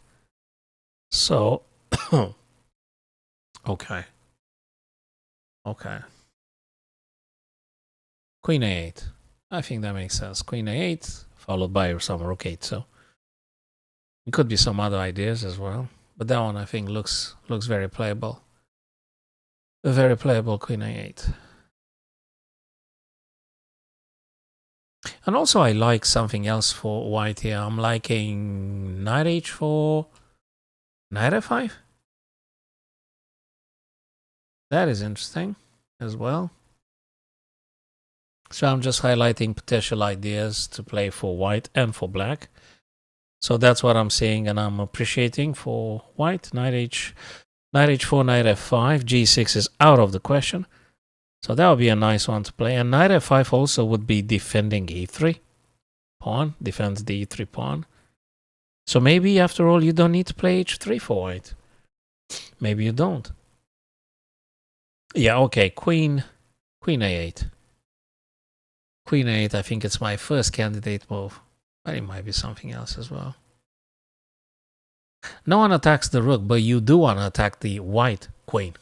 Speaker 1: So okay. Queen a8. I think that makes sense. Queen a8 followed by some rook 8. So it could be some other ideas as well. But that one I think looks very playable. A very playable queen a8. And also I like something else for white here. I'm liking knight h4, knight f5. That is interesting as well. So I'm just highlighting potential ideas to play for white and for black. So that's what I'm seeing and I'm appreciating for white. Knight h4, knight f5, g6 is out of the question. So that would be a nice one to play. And knight f5 also would be defending e3. pawn, defends the e3 pawn. So maybe after all you don't need to play h3 for white. Maybe you don't. Yeah, okay, queen a8. Queen a8, I think it's my first candidate move. But it might be something else as well. No one attacks the rook, but you do want to attack the white queen.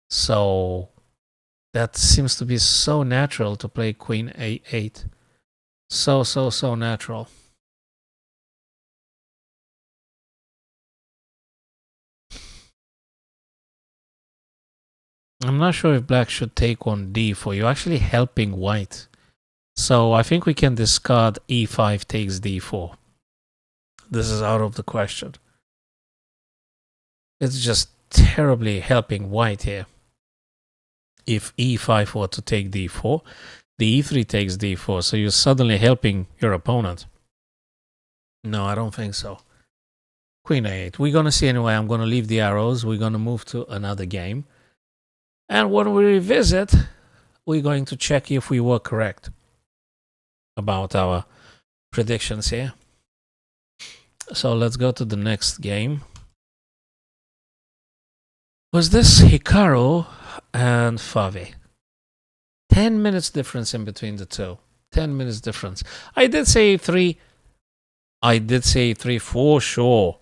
Speaker 1: So that seems to be so natural to play queen a8. So natural. I'm not sure if black should take on d4. You're actually helping white. So I think we can discard e5 takes d4. This is out of the question. It's just terribly helping white here. If e5 were to take d4, the e3 takes d4, so you're suddenly helping your opponent. No, I don't think so. Queen a8. We're going to see anyway. I'm going to leave the arrows. We're going to move to another game. And when we revisit, we're going to check if we were correct about our predictions here. So let's go to the next game. Was this Hikaru and Fabi? 10 minutes difference in between the two. 10 minutes difference. I did say 3. I did say 3 for sure.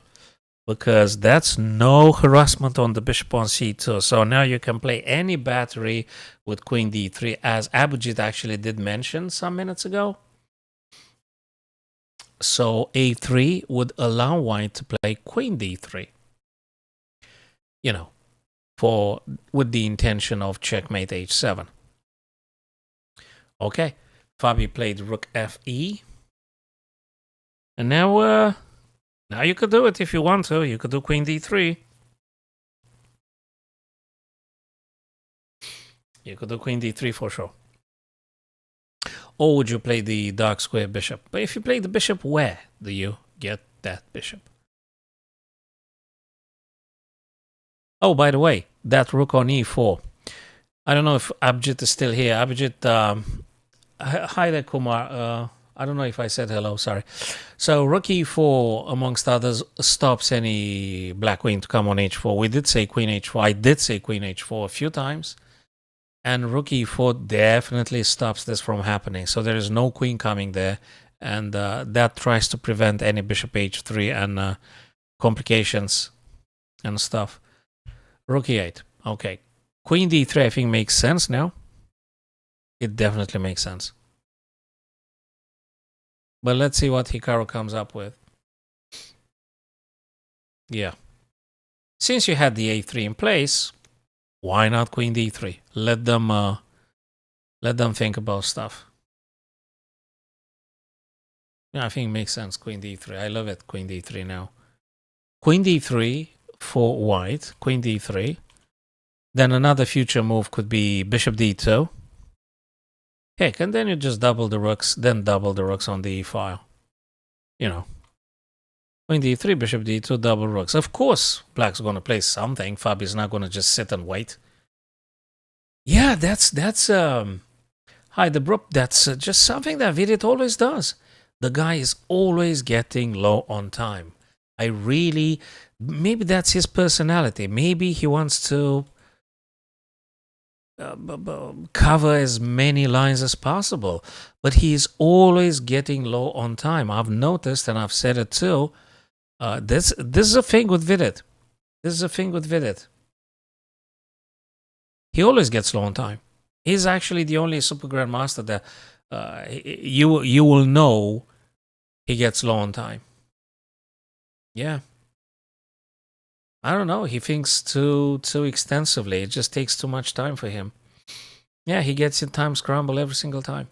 Speaker 1: Because that's no harassment on the bishop on c2. So now you can play any battery with queen d3, as Abhijit actually did mention some minutes ago. So a3 would allow white to play queen d3. You know, with the intention of checkmate h7. Okay, Fabi played rook fe. And now you could do it if you want to. You could do queen d3. You could do queen d3 for sure. Or would you play the dark square bishop? But if you play the bishop, where do you get that bishop? Oh, by the way, that rook on e4. I don't know if Abhijit is still here. Abhijit, hi there, Kumar. I don't know if I said hello, sorry. So rook e4, amongst others, stops any black queen to come on h4. We did say queen h4. I did say queen h4 a few times. And rook e4 definitely stops this from happening. So there is no queen coming there. And that tries to prevent any bishop h3 and complications and stuff. Rook e8. Okay. Queen d3 I think makes sense now. It definitely makes sense. But let's see what Hikaru comes up with. Yeah. Since you had the a3 in place, why not queen d3? Let them think about stuff. Yeah, I think it makes sense. Queen d3. I love it. Queen d3 now. Queen d3 for white. Queen d3. Then another future move could be bishop d2. Heck, and then you just double the rooks, then double the rooks on the e file. You know. Queen d3, bishop d2, double rooks. Of course, black's going to play something. Fabi's not going to just sit and wait. Yeah, that's hi, the Brook. That's just something that Vidit always does. The guy is always getting low on time. Maybe that's his personality. Maybe he wants to cover as many lines as possible, but he's always getting low on time. I've noticed, and I've said it too. This is a thing with Vidit. This is a thing with Vidit. He always gets low on time. He's actually the only super grandmaster that you will know he gets low on time. Yeah. I don't know. He thinks too extensively. It just takes too much time for him. Yeah, he gets in time scramble every single time.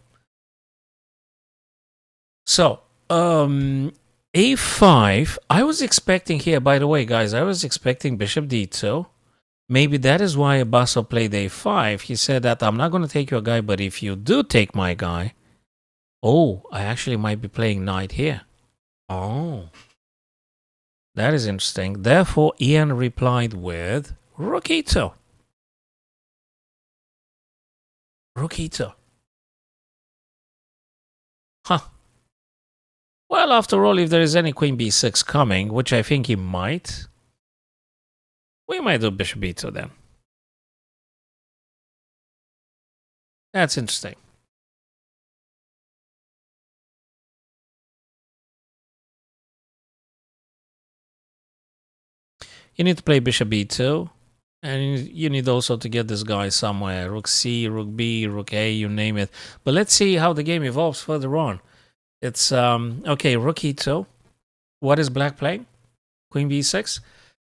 Speaker 1: So, a5. I was expecting here, by the way, guys, I was expecting bishop d2. Maybe that is why Abasov played a5. He said that I'm not going to take your guy, but if you do take my guy, oh, I actually might be playing knight here. Oh. That is interesting. Therefore, Ian replied with rook e2. Rook e2. Huh. Well, after all, if there is any queen b6 coming, which I think he might, we might do bishop b2 then. That's interesting. You need to play bishop b2. And you need also to get this guy somewhere. Rook C, Rook B, Rook A, you name it. But let's see how the game evolves further on. It's, okay, Rook E2. What is black playing? Queen B6.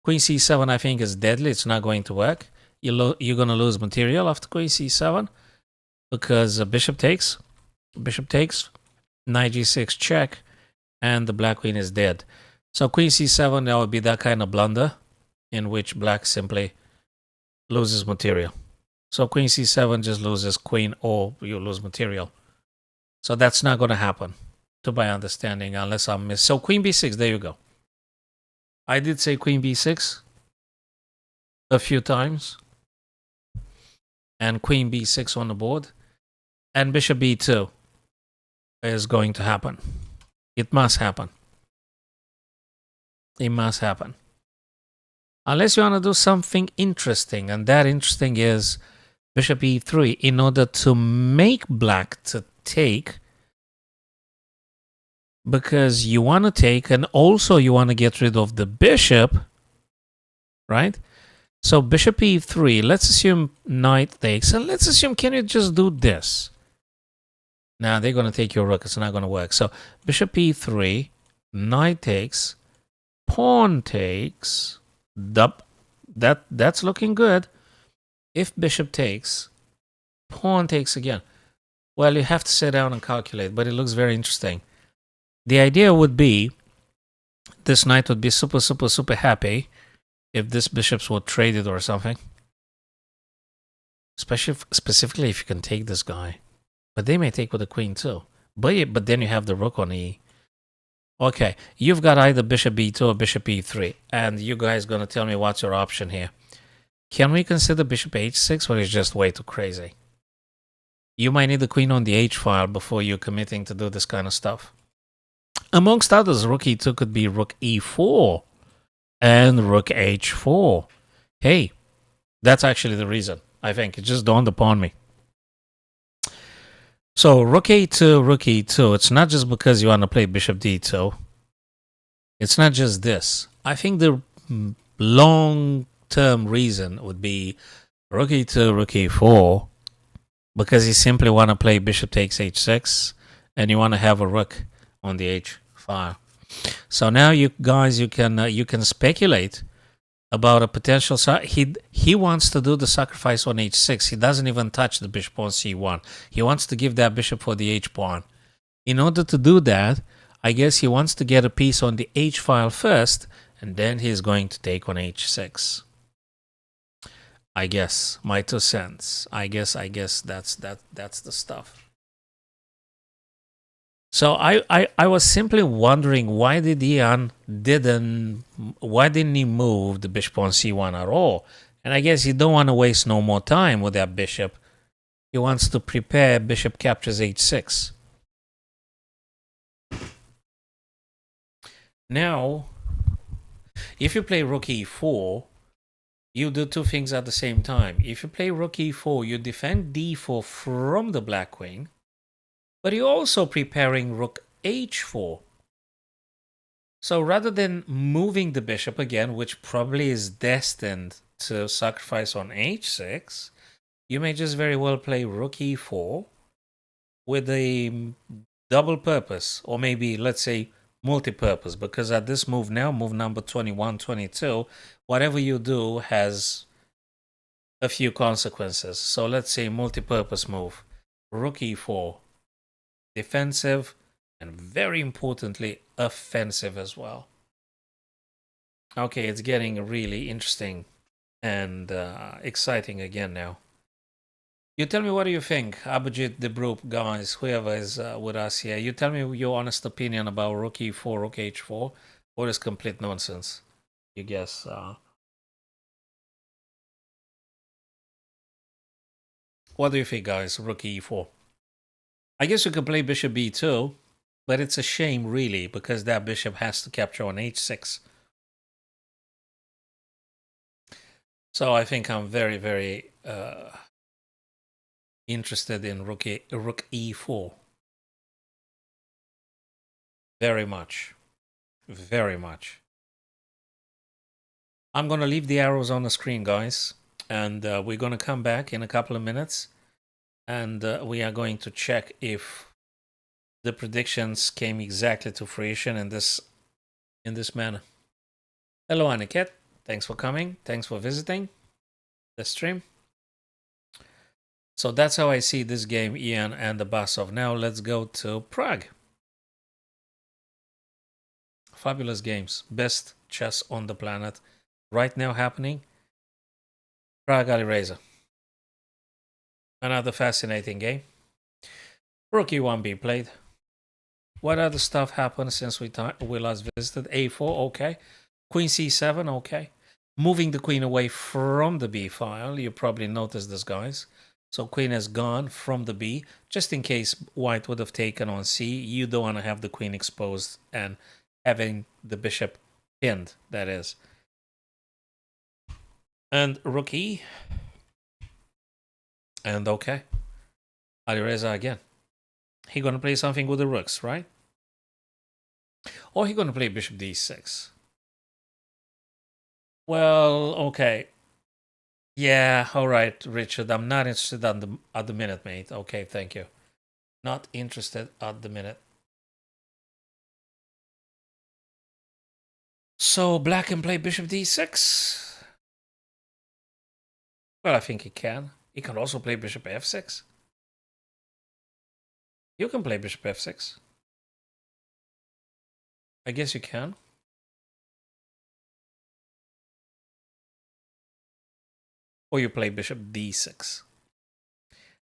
Speaker 1: Queen C7, I think, is deadly. It's not going to work. You're going to lose material after Queen C7 because bishop takes. Bishop takes. Knight G6 check. And the black queen is dead. So Queen C7, that would be that kind of blunder in which black simply loses material. So Queen C7 just loses queen or you lose material. So that's not going to happen, to my understanding, unless I'm miss. So Queen B6, there you go. I did say Queen B6 a few times. And Queen B6 on the board. And Bishop B2 is going to happen. It must happen. It must happen. Unless you want to do something interesting, and that interesting is bishop e3 in order to make black to take, because you want to take and also you want to get rid of the bishop, right? So bishop e3, let's assume knight takes, and let's assume, can you just do this? Now they're going to take your rook, it's not going to work. So bishop e3, knight takes, pawn takes, that's looking good. If bishop takes, pawn takes again. Well, you have to sit down and calculate, but it looks very interesting. The idea would be this knight would be super happy if this bishops were traded or something. Specifically if you can take this guy. But they may take with the queen too. But then you have the rook on e. Okay, you've got either bishop b2 or bishop e3. And you guys going to tell me what's your option here. Can we consider bishop h6 or is just way too crazy? You might need the queen on the h file before you're committing to do this kind of stuff. Amongst others, rook e2 could be rook e4 and rook h4. Hey, that's actually the reason, I think. It just dawned upon me. So rook a2, rook e2, it's not just because you want to play bishop d2. It's not just this. I think the long-term reason would be rook e2, rook e4, because you simply want to play bishop takes h6, and you want to have a rook on the h file. So now you guys, you can speculate about a potential. He wants to do the sacrifice on h6. He doesn't even touch the bishop on c1. He wants to give that bishop for the h pawn. In order to do that, I guess he wants to get a piece on the h file first, and then he's going to take on h6. I guess, my 2 cents. I guess that's the stuff. So I was simply wondering why didn't he move the bishop on c1 at all? And I guess he don't want to waste no more time with that bishop. He wants to prepare bishop captures h6. Now, if you play rook e4, you do two things at the same time. If you play rook e4, you defend d4 from the black queen, but you're also preparing rook h4. So rather than moving the bishop again, which probably is destined to sacrifice on h6, you may just very well play rook e4 with a double purpose, or maybe let's say multi-purpose, because at this move now, move number 21, 22, whatever you do has a few consequences. So let's say multi-purpose move, rook e4, defensive, and very importantly, offensive as well. Okay, it's getting really interesting and exciting again now. You tell me, what do you think? Abhijit, the group, guys, whoever is with us here, you tell me your honest opinion about rook e4, rook h4, or is complete nonsense? You guess. What do you think, guys? Rook e4. I guess you could play bishop b2, But it's a shame, really, because that bishop has to capture on h6. So I think I'm very, very interested in rook e4. Very much. Very much. I'm going to leave the arrows on the screen, guys. And we're going to come back in a couple of minutes. And we are going to check if the predictions came exactly to fruition in this manner. Hello, Aniket. Thanks for coming. Thanks for visiting the stream. So that's how I see this game, Ian and Abasov. Now let's go to Prague. Fabulous games. Best chess on the planet. Right now happening. Prag Alireza. Another fascinating game. Rook e1 being played. What other stuff happened since we last visited? a4, okay. Queen c7, okay. Moving the queen away from the b file. You probably noticed this, guys. So queen has gone from the b. Just in case white would have taken on c, you don't want to have the queen exposed and having the bishop pinned, that is. And rook e. And okay. Alireza again. He gonna play something with the rooks, right? Or he gonna play bishop d6. Well, okay. Yeah, all right, Richard. I'm not interested at the minute, mate. Okay, thank you. Not interested at the minute. So black can play bishop d6. Well, I think he can. He can also play bishop f6. You can play bishop f6. I guess you can. Or you play bishop d6.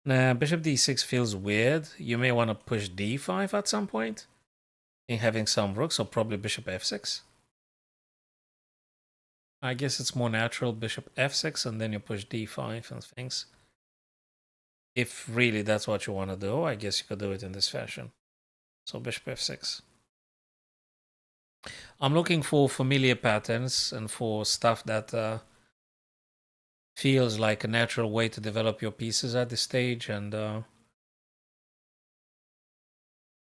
Speaker 1: Nah, bishop d6 feels weird. You may want to push d5 at some point in having some rooks, or probably bishop f6. I guess it's more natural, bishop f6, and then you push d5 and things. If really that's what you want to do, I guess you could do it in this fashion. So bishop f6. I'm looking for familiar patterns and for stuff that feels like a natural way to develop your pieces at this stage, and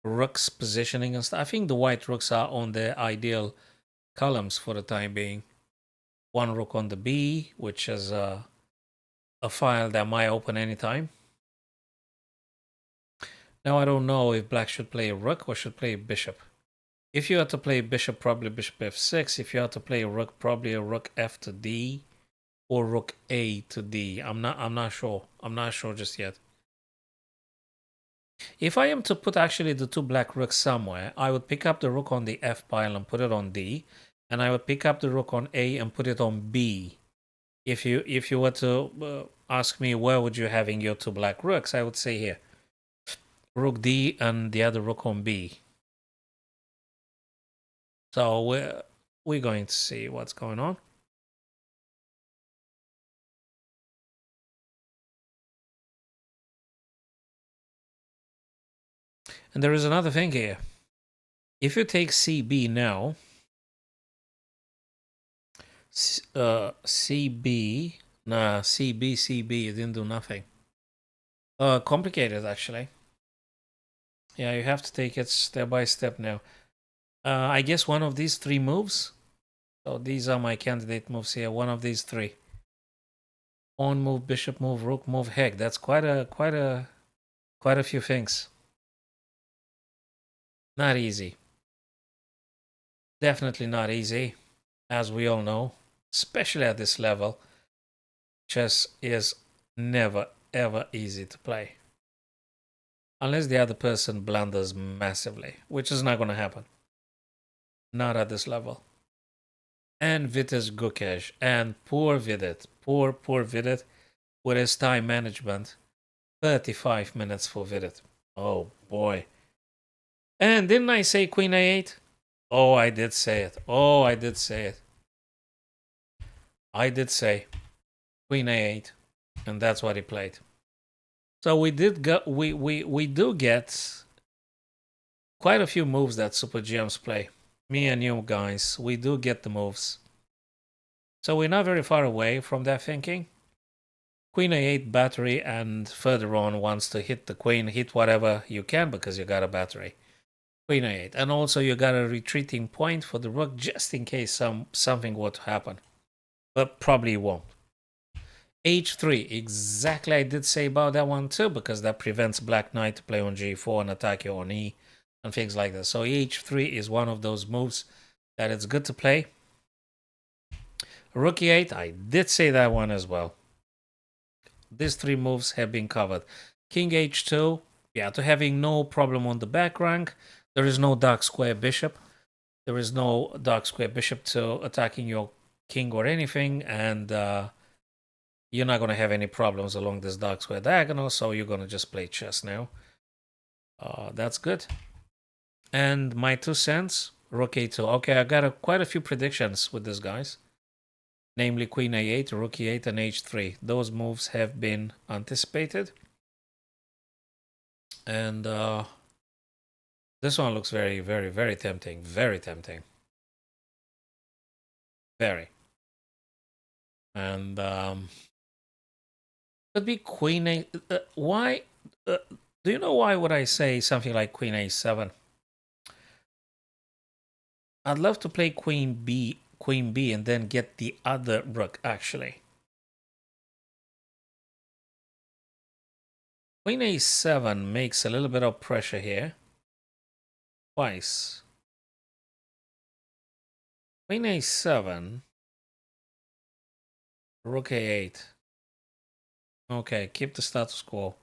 Speaker 1: rooks positioning and stuff. I think the white rooks are on their ideal columns for the time being. One rook on the b, which is a file that might open anytime. Now I don't know if black should play a rook or should play a bishop. If you had to play bishop, probably bishop f6. If you had to play a rook, probably a rook f to d or rook a to d. I'm not sure. I'm not sure just yet. If I am to put actually the two black rooks somewhere, I would pick up the rook on the f pile and put it on d, and I would pick up the rook on a and put it on b. If you were to ask me where would you having your two black rooks, I would say here. Rook d and the other rook on b. So we're going to see what's going on. And there is another thing here. If you take CB now, CB, nah, CB, it didn't do nothing. Complicated, actually. Yeah, you have to take it step by step now. I guess one of these three moves. So these are my candidate moves here. One of these three. Pawn move, bishop move, rook move. Heck, that's quite a few things. Not easy. Definitely not easy, as we all know, especially at this level. Chess is never ever easy to play. Unless the other person blunders massively, which is not going to happen. Not at this level. And Vidit Gukesh, and poor Vidit, poor Vidit, with his time management. 35 minutes for Vidit. Oh boy. And didn't I say Queen A8? Oh, I did say it. Oh, I did say it. I did say Queen A8, and that's what he played. So we did get we do get quite a few moves that Super GMs play. Me and you guys, we do get the moves. So we're not very far away from that thinking. Queen A8 battery, and further on wants to hit the queen, hit whatever you can because you got a battery. Queen A8. And also you got a retreating point for the rook just in case something were to happen. But probably won't. H3, exactly I did say about that one too, because that prevents Black Knight to play on G4 and attack you on E and things like that. So H3 is one of those moves that it's good to play. Rook E8, I did say that one as well. These three moves have been covered. King H2, yeah, to having no problem on the back rank. There is no dark square bishop. There is no dark square bishop to attacking your king or anything, and you're not going to have any problems along this dark square diagonal, so you're going to just play chess now. That's good. And my 2 cents, rook A2. Okay, I got quite a few predictions with this, guys. Namely Queen A8, Rook E8, and H3. Those moves have been anticipated. And this one looks very, very, very tempting. Very tempting. Very. And could be Queen A. Why? Do you know why would I say something like Queen A7? I'd love to play Queen B, and then get the other rook, actually. Queen A7 makes a little bit of pressure here. Twice. Queen A7. Rook A8. Okay, keep the status quo.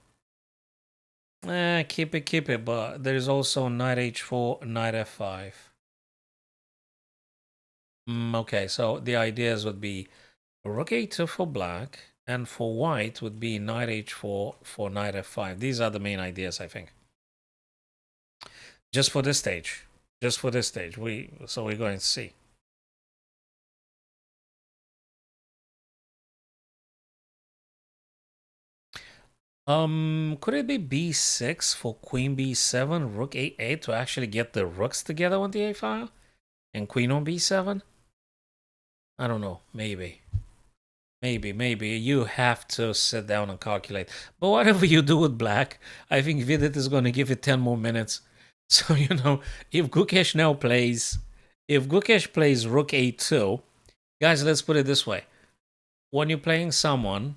Speaker 1: Keep it, but there's also Knight H4, Knight F5. Okay, so the ideas would be Rook A2 for black, and for white would be Knight H4 for Knight F5. These are the main ideas, I think. Just for this stage. Just for this stage. So we're going to see. Could it be B6 for Queen B7, Rook A8 to actually get the rooks together on the A file? And Queen on B7? I don't know. Maybe. Maybe. You have to sit down and calculate. But whatever you do with black, I think Vidit is going to give it 10 more minutes. So, you know, if Gukesh now plays... If Gukesh plays Rook A2... Guys, let's put it this way. When you're playing someone...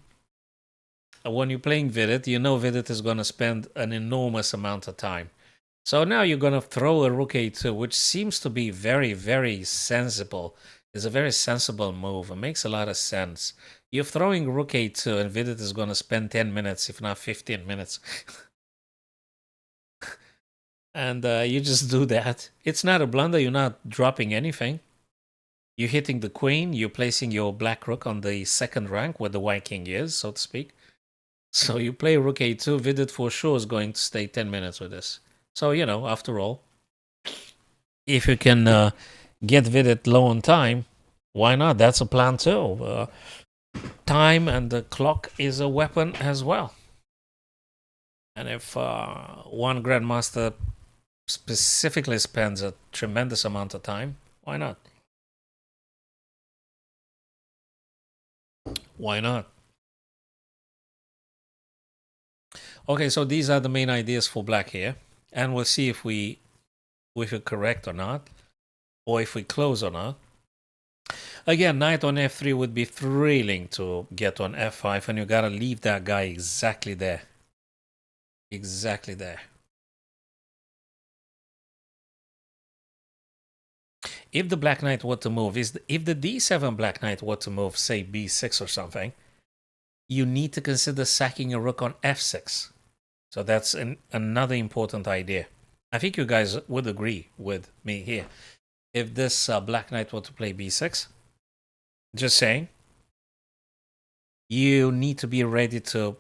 Speaker 1: When you're playing Vidit, you know Vidit is going to spend an enormous amount of time. So now you're going to throw a Rook A2, which seems to be very, very sensible. It's a very sensible move. It makes a lot of sense. You're throwing Rook A2 and Vidit is going to spend 10 minutes, if not 15 minutes. And you just do that. It's not a blunder. You're not dropping anything. You're hitting the queen. You're placing your black rook on the second rank where the white king is, so to speak. So you play Rook A2. Vidit for sure is going to stay 10 minutes with this. So, you know, after all, if you can get Vidit low on time, why not? That's a plan too. Time and the clock is a weapon as well. And if one grandmaster specifically spends a tremendous amount of time, why not? Why not? Okay, so these are the main ideas for black here. And we'll see if we're correct or not, or if we close or not. Again, knight on f3 would be thrilling to get on f5, and you gotta leave that guy exactly there. Exactly there. If the black knight were to move, if the d7 black knight were to move, say b6 or something, you need to consider sacking a rook on f6. So that's another important idea. I think you guys would agree with me here. If this black knight were to play b6, just saying, you need to be ready to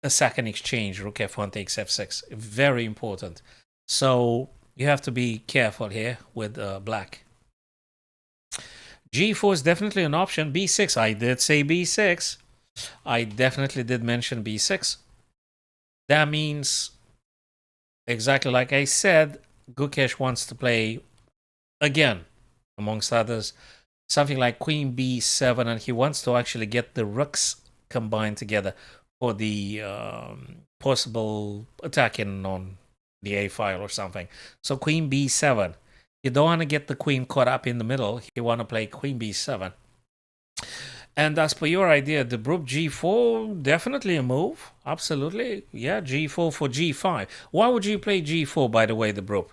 Speaker 1: a second exchange. Rook f1 takes f6. Very important. So you have to be careful here with black. g4 is definitely an option. b6, I did say b6. I definitely did mention b6. That means exactly like I said, Gukesh wants to play, again, amongst others, something like Queen B7, and he wants to actually get the rooks combined together for the possible attacking on the A file or something. So Queen B7. You don't want to get the queen caught up in the middle. You want to play Queen B7. And as per your idea, the group G4, definitely a move. Absolutely. Yeah, G4 for G5. Why would you play G4, by the way, the group?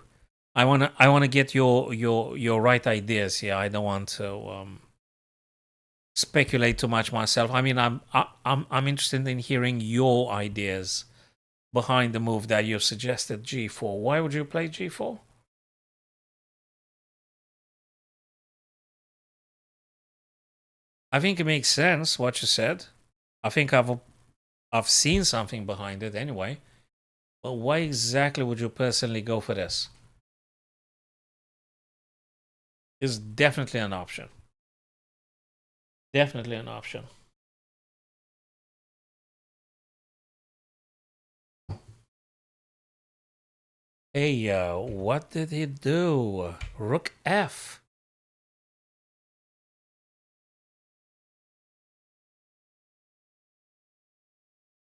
Speaker 1: I wanna get your right ideas here. I don't want to speculate too much myself. I mean, I'm interested in hearing your ideas behind the move that you've suggested, G4. Why would you play G4? I think it makes sense what you said. I think I've seen something behind it anyway. But why exactly would you personally go for this? Is definitely an option. Definitely an option. Hey, what did he do? Rook F.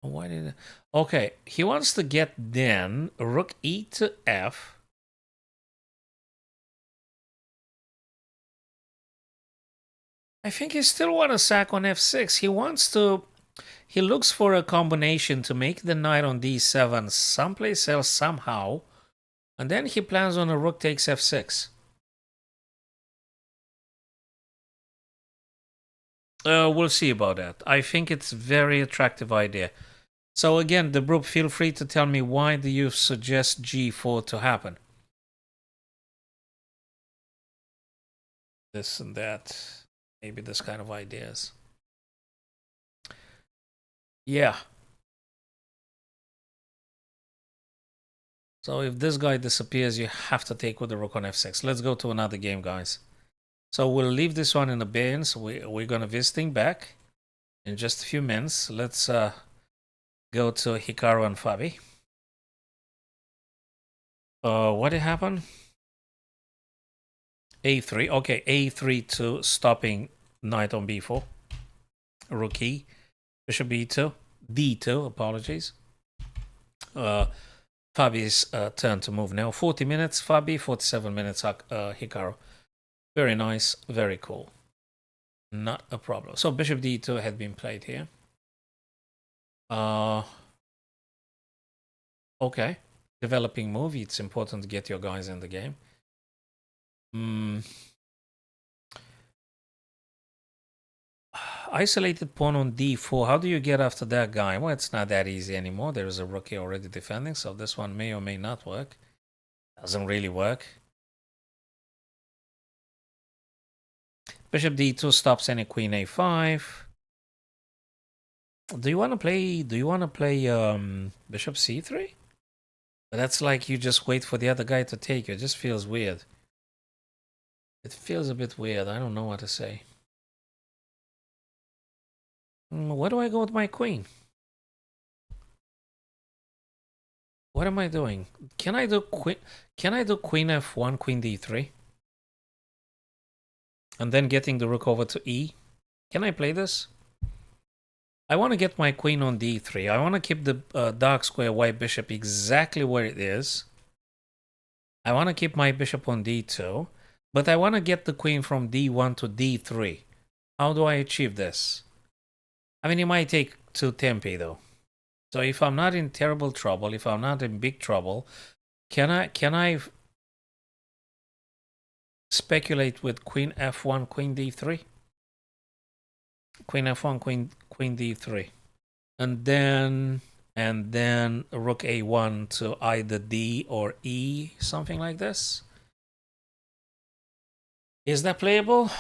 Speaker 1: Why did? Okay, he wants to get then Rook E to F. I think he still wants to sack on F6. He wants to. He looks for a combination to make the knight on D7 someplace else somehow, and then he plans on a rook takes F6. We'll see about that. I think it's a very attractive idea. So again, the group, feel free to tell me why do you suggest G4 to happen? This and that. Maybe this kind of ideas. Yeah. So if this guy disappears, you have to take with the rook on F6. Let's go to another game, guys. So we'll leave this one in the bins. We're going to visiting back in just a few minutes. Let's go to Hikaru and Fabi. What did happen? A3. Okay, A3 to stopping knight on B4. Rook E. Bishop B2. D2, apologies. Fabi's turn to move now. 40 minutes, Fabi. 47 minutes, Hikaru. Very nice, very cool. Not a problem. So Bishop D2 had been played here. Okay. Developing move. It's important to get your guys in the game. Isolated pawn on D4. How do you get after that guy? Well, it's not that easy anymore. There is a rookie already defending, so this one may or may not work. Doesn't really work. Bishop D2 stops any queen A5. Do you want to play Bishop C3? But that's like you just wait for the other guy to take you. It just feels weird. It feels a bit weird. I don't know what to say. Where do I go with my queen? What am I doing? Can I do queen F1, queen D3? And then getting the rook over to E? Can I play this? I want to get my queen on D3. I want to keep the dark square white bishop exactly where it is. I want to keep my bishop on D2. But I want to get the queen from D1 to D3. How do I achieve this? I mean, it might take 2 tempi though. So if I'm not in terrible trouble, if I'm not in big trouble, can I speculate with queen F1, queen D3? Queen F1, queen D3. And then rook A1 to either D or E, something like this. Is that playable?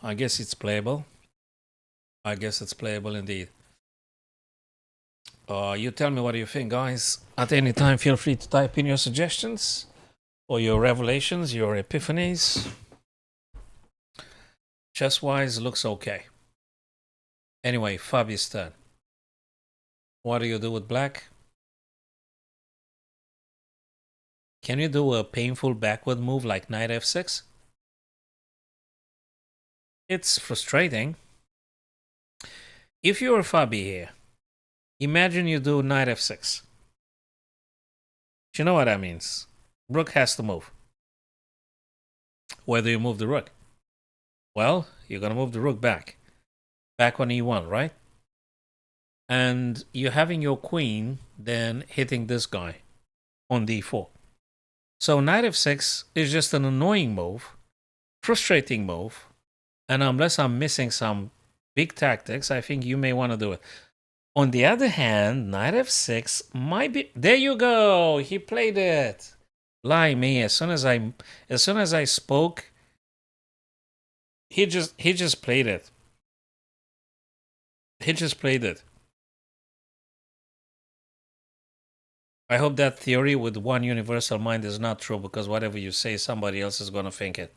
Speaker 1: I guess it's playable. I guess it's playable indeed. You tell me what you think, guys. At any time, feel free to type in your suggestions or your revelations, your epiphanies. Chess-wise, looks okay. Anyway, Fabi's turn. What do you do with black? Can you do a painful backward move like knight f6? It's frustrating. If you're Fabi here, imagine you do knight f6. You know what that means. Rook has to move. Where do you move the rook? Well, you're going to move the rook back. Back on e1, right? And you're having your queen then hitting this guy on d4. So knight f6 is just an annoying move, frustrating move, and unless I'm missing some big tactics, I think you may want to do it. On the other hand, knight f6 might be... There you go! He played it! Lie me, as soon as I spoke, he just played it. He just played it. I hope that theory with one universal mind is not true, because whatever you say, somebody else is going to think it.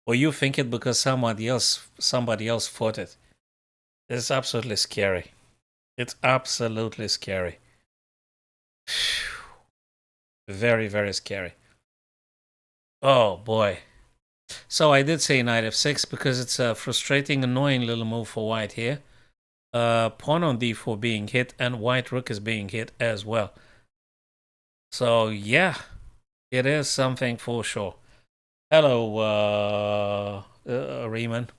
Speaker 1: Or you think it because somebody else thought it. It's absolutely scary. It's absolutely scary. Very, very scary. Oh, boy. So I did say knight f6 because it's a frustrating, annoying little move for white here. Pawn on d4 being hit, and white rook is being hit as well. So, yeah, it is something for sure. Hello, Riemann.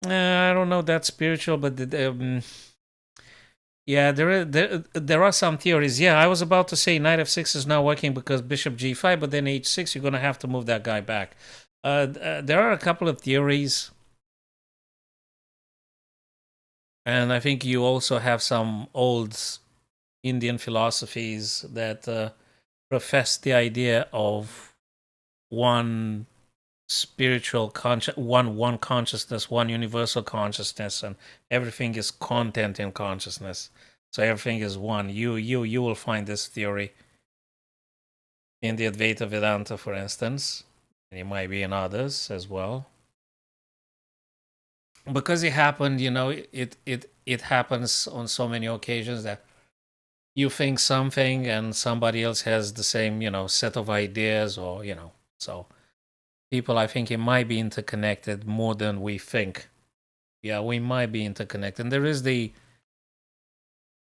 Speaker 1: I don't know that spiritual, but yeah, there are some theories. Yeah, I was about to say knight f6 is not working because bishop g5, but then h6, you're going to have to move that guy back. There are a couple of theories. And I think you also have some old Indian philosophies that profess the idea of one spiritual one consciousness, one universal consciousness, and everything is content in consciousness. So everything is one. You will find this theory in the Advaita Vedanta, for instance, and it might be in others as well. Because it happened, you know, it happens on so many occasions that you think something and somebody else has the same, you know, set of ideas, or, you know, so people, I think it might be interconnected more than we think. Yeah, we might be interconnected. And there is the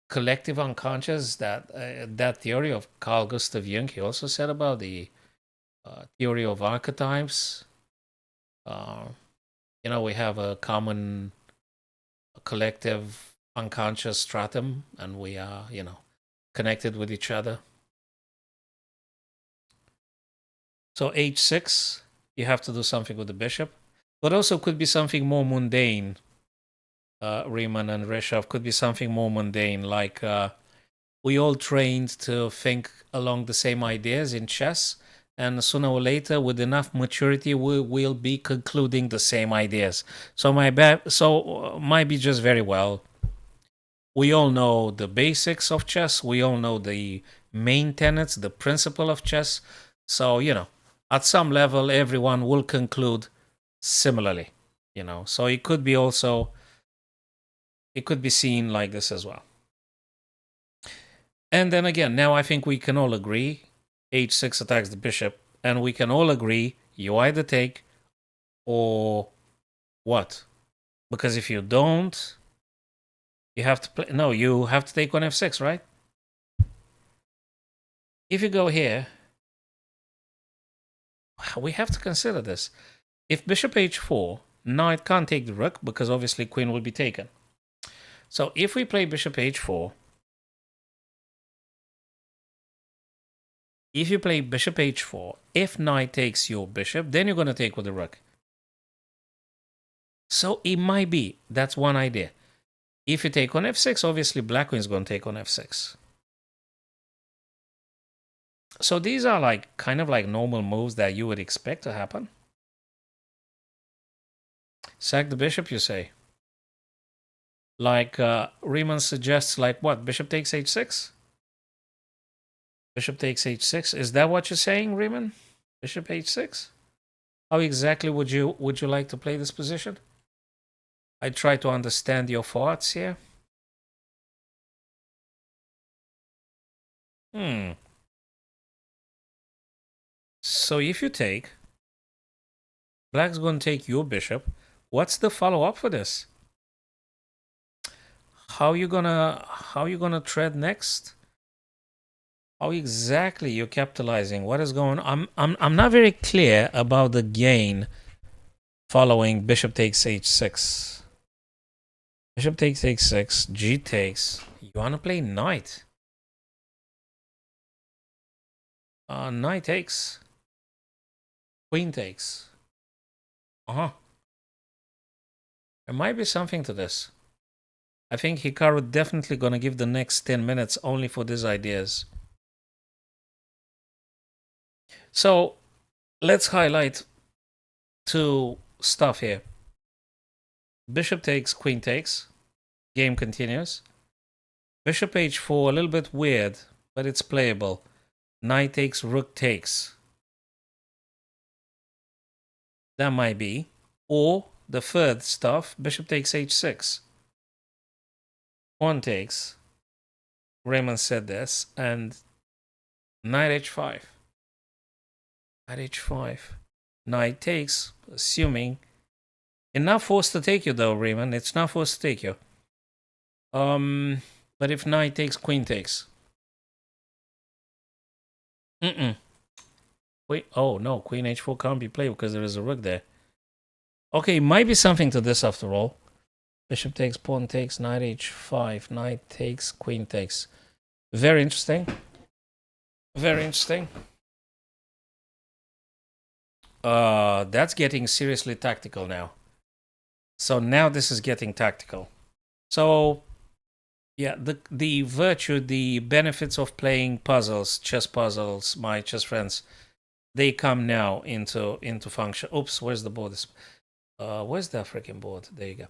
Speaker 1: collective unconscious, that theory of Carl Gustav Jung. He also said about the theory of archetypes. You know, we have a common collective unconscious stratum, and we are, you know, connected with each other. So h6, you have to do something with the bishop, but also could be something more mundane. Riemann and Reshov could be something more mundane, like we all trained to think along the same ideas in chess, and sooner or later, with enough maturity, we will be concluding the same ideas. So might be just very well. We all know the basics of chess. We all know the main tenets, the principle of chess. So, you know, at some level, everyone will conclude similarly, you know. So it could be also, it could be seen like this as well. And then again, now I think we can all agree h6 attacks the bishop, and we can all agree you either take or what? Because if you don't, you have to play. No, you have to take on f6, right? If you go here, we have to consider this. If bishop h4, knight can't take the rook because obviously queen will be taken. So if we play bishop h4, if you play bishop h4, if knight takes your bishop, then you're going to take with the rook. So it might be, that's one idea. If you take on f6, obviously black queen is going to take on f6. So these are like kind of like normal moves that you would expect to happen. Sack the bishop, you say? Like Riemann suggests, like what? Bishop takes h6? Bishop takes h6. Is that what you're saying, Riemann? Bishop h6? How exactly would you like to play this position? I try to understand your thoughts here. So if you take, black's going to take your bishop. What's the follow-up for this? How you gonna tread next? How exactly you're capitalizing? What is going on? I'm not very clear about the gain following bishop takes h6. Bishop takes h6, g takes. You wanna play knight? Knight takes. Queen takes. There might be something to this. I think Hikaru definitely gonna give the next 10 minutes only for these ideas. So let's highlight two stuff here. Bishop takes, queen takes. Game continues. Bishop h4, a little bit weird, but it's playable. Knight takes, rook takes. That might be. Or the third stuff, bishop takes h6. Pawn takes. Raymond said this. And knight h5. Knight h5. Knight takes, assuming. It's not forced to take you though, Raymond. It's not forced to take you. But if knight takes, queen takes. Wait, oh no, queen h4 can't be played because there is a rook there. Okay, might be something to this after all. Bishop takes, pawn takes, knight h5, knight takes, queen takes. Very interesting. Very interesting. That's getting seriously tactical now. So now this is getting tactical. So yeah, the virtue, the benefits of playing puzzles, chess puzzles, my chess friends, they come now into function. Oops, where's the board? Where's that freaking board? There you go.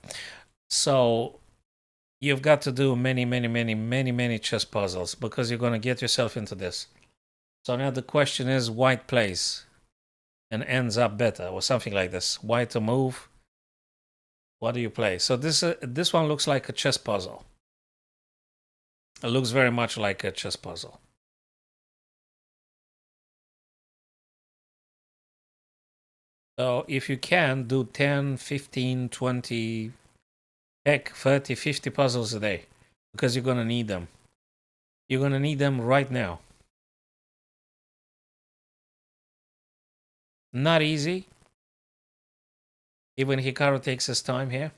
Speaker 1: So you've got to do many chess puzzles because you're going to get yourself into this. So now the question is, white plays and ends up better or something like this. White to move. What do you play? So this one looks like a chess puzzle. It looks very much like a chess puzzle. So if you can, do 10, 15, 20, heck, 30, 50 puzzles a day because you're going to need them. You're going to need them right now. Not easy. Even Hikaru takes his time here.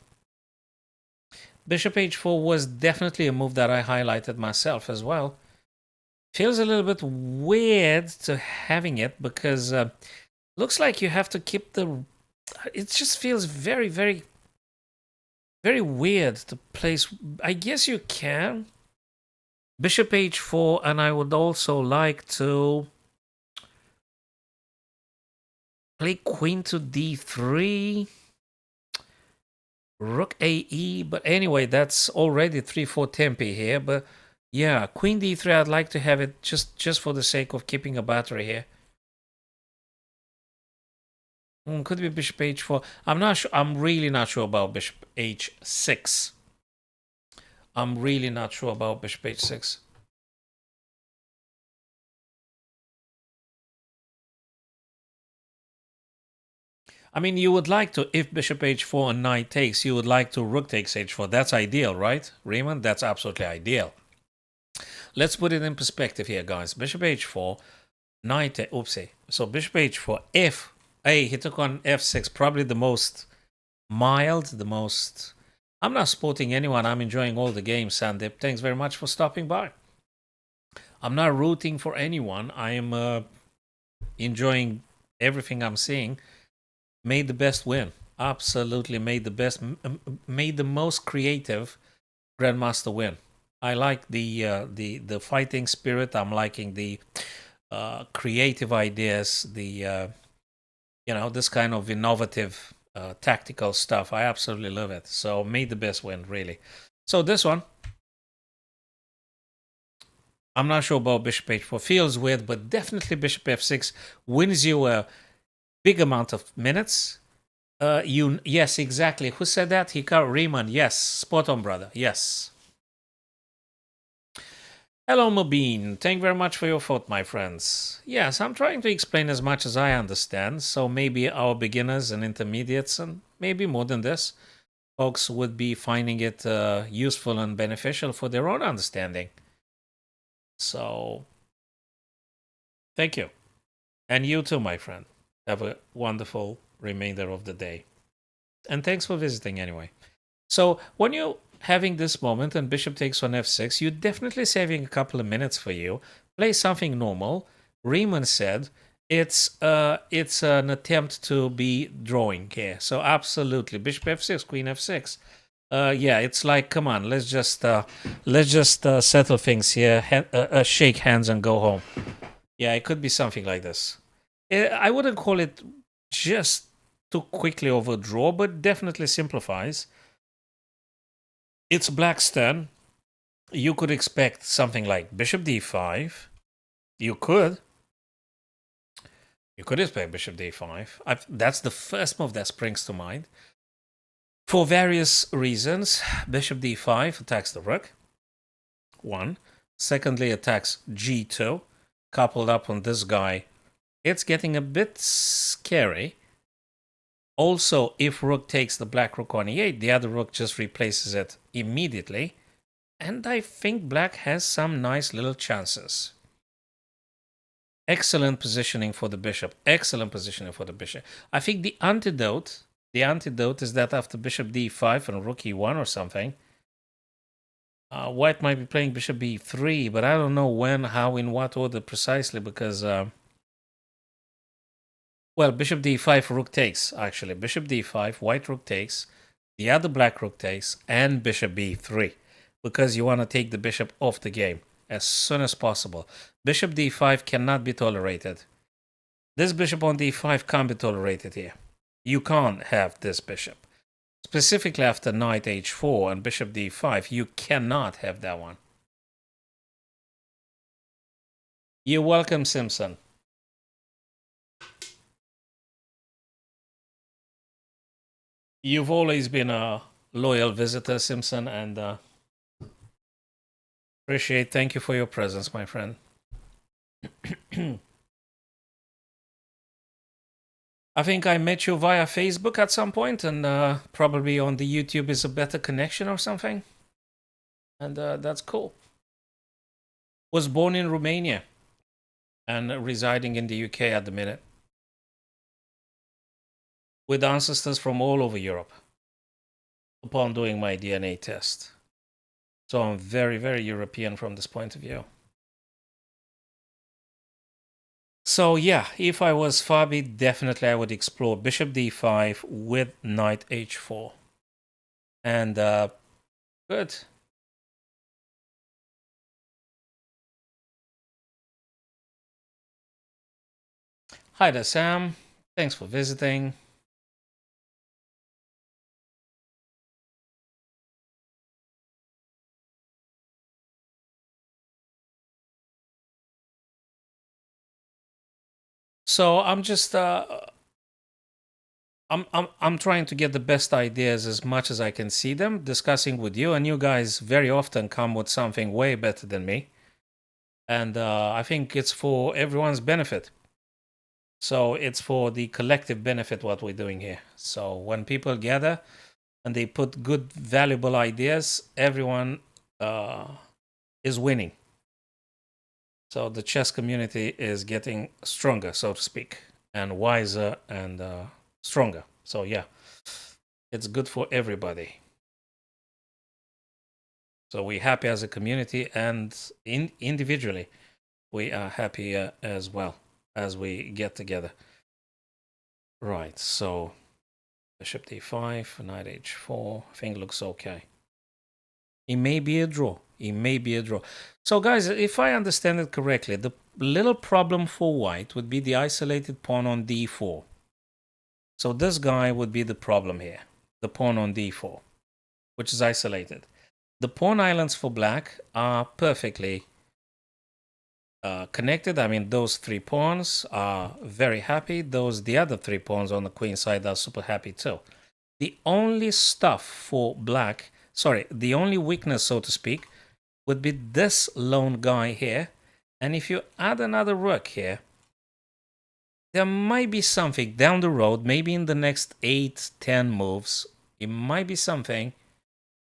Speaker 1: Bishop h4 was definitely a move that I highlighted myself as well. Feels a little bit weird to having it because looks like you have to keep the... It just feels very weird to place... I guess you can. Bishop h4, and I would also like to play queen to d3. Rook AE, but anyway, that's already 3-4 tempi here. But yeah, queen d3, I'd like to have it just for the sake of keeping a battery here. Could be bishop h4. I'm not sure. I'm really not sure about bishop h6. I'm really not sure about bishop h6. I mean, you would like to, if bishop h4 and knight takes, you would like to rook takes h4. That's ideal, right, Raymond? That's absolutely ideal. Let's put it in perspective here, guys. Bishop h4, knight, oopsie. So bishop h4, if, hey, he took on f6, probably the most mild, the most... I'm not supporting anyone. I'm enjoying all the games, Sandip. Thanks very much for stopping by. I'm not rooting for anyone. I am enjoying everything I'm seeing. Made the best win. Absolutely made the best, made the most creative grandmaster win. I like the fighting spirit. I'm liking the creative ideas. The this kind of innovative tactical stuff. I absolutely love it. So made the best win, really. So this one, I'm not sure about bishop h4. Feels weird, but definitely bishop f6 wins you a big amount of minutes. Yes, exactly. Who said that? Hikaru Riemann. Yes, spot on, brother. Yes. Hello, Mobeen. Thank you very much for your thought, my friends. Yes, I'm trying to explain as much as I understand, so maybe our beginners and intermediates, and maybe more than this, folks would be finding it useful and beneficial for their own understanding. So, thank you. And you too, my friend. Have a wonderful remainder of the day. And thanks for visiting anyway. So, when you're having this moment and bishop takes on f6, you're definitely saving a couple of minutes for you. Play something normal. Riemann said it's an attempt to be drawing here. So, absolutely. Bishop f6, queen f6. Yeah, it's like, come on, let's just settle things here, shake hands and go home. Yeah, it could be something like this. I wouldn't call it just too quickly overdraw, but definitely simplifies. It's black's turn. You could expect something like bishop d5. You could expect bishop d5. That's the first move that springs to mind. For various reasons, bishop d5 attacks the rook. One. Secondly, attacks g2. Coupled up on this guy, it's getting a bit scary. Also, if rook takes the black rook on e8, the other rook just replaces it immediately. And I think black has some nice little chances. Excellent positioning for the bishop. Excellent positioning for the bishop. I think the antidote is that after bishop d5 and rook e1 or something, white might be playing bishop b3, but I don't know when, how, in what order precisely, because well, bishop d5, rook takes, actually. Bishop d5, white rook takes, the other black rook takes, and bishop b3, because you want to take the bishop off the game as soon as possible. Bishop d5 cannot be tolerated. This bishop on d5 can't be tolerated here. You can't have this bishop. Specifically after knight h4 and bishop d5, you cannot have that one. You're welcome, Simpson. You've always been a loyal visitor, Simpson, and thank you for your presence, my friend. I think I met you via Facebook at some point, and probably on the YouTube is a better connection or something. And that's cool. Was born in Romania and residing in the UK at the minute, with ancestors from all over Europe upon doing my DNA test. So I'm very, very European from this point of view. So yeah, if I was Fabi, definitely I would explore bishop d5 with knight h4. And good. Hi there, Sam. Thanks for visiting. So I'm just I'm trying to get the best ideas as much as I can see them, discussing with you, and you guys very often come with something way better than me. And I think it's for everyone's benefit. So it's for the collective benefit what we're doing here. So when people gather and they put good, valuable ideas, everyone is winning. So the chess community is getting stronger, so to speak, and wiser and stronger. So yeah, it's good for everybody. So we're happy as a community, and individually, we are happy as well as we get together. Right, so bishop d5, knight h4, I think looks okay. It may be a draw. It may be a draw. So guys, if I understand it correctly, the little problem for white would be the isolated pawn on d4. So this guy would be the problem here, the pawn on d4, which is isolated. The pawn islands for black are perfectly connected. I mean, those 3 pawns are very happy. The other 3 pawns on the queen side are super happy too. The only stuff for black, sorry, the only weakness, so to speak, would be this lone guy here. And if you add another rook here, there might be something down the road, maybe in the next 8, 10 moves, it might be something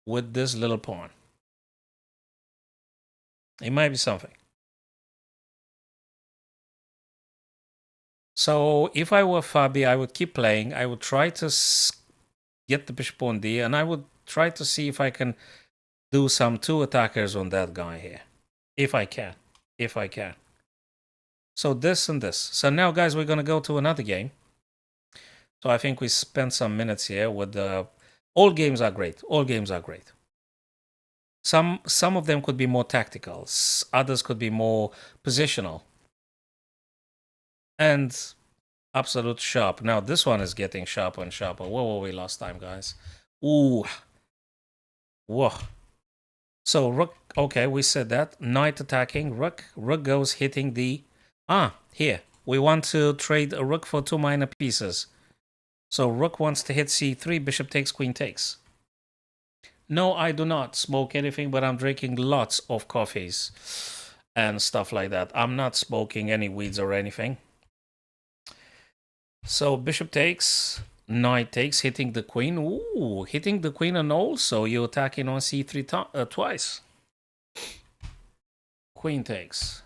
Speaker 1: with this little pawn. It might be something. So if I were Fabi, I would keep playing. I would try to get the bishop on D, and I would try to see if I can do some 2 attackers on that guy here. If I can. If I can. So this and this. So now, guys, we're going to go to another game. So I think we spent some minutes here with the... All games are great. All games are great. Some of them could be more tactical. Others could be more positional. And absolute sharp. Now, this one is getting sharper and sharper. Where were we last time, guys? Ooh. Whoa. So, rook... Okay, we said that. Knight attacking. Rook. Rook goes hitting the... here. We want to trade a rook for 2 minor pieces. So rook wants to hit c3, bishop takes, queen takes. No, I do not smoke anything, but I'm drinking lots of coffees and stuff like that. I'm not smoking any weeds or anything. So bishop takes, knight takes, hitting the queen. Ooh, hitting the queen, and also you're attacking on c3 twice. Queen takes.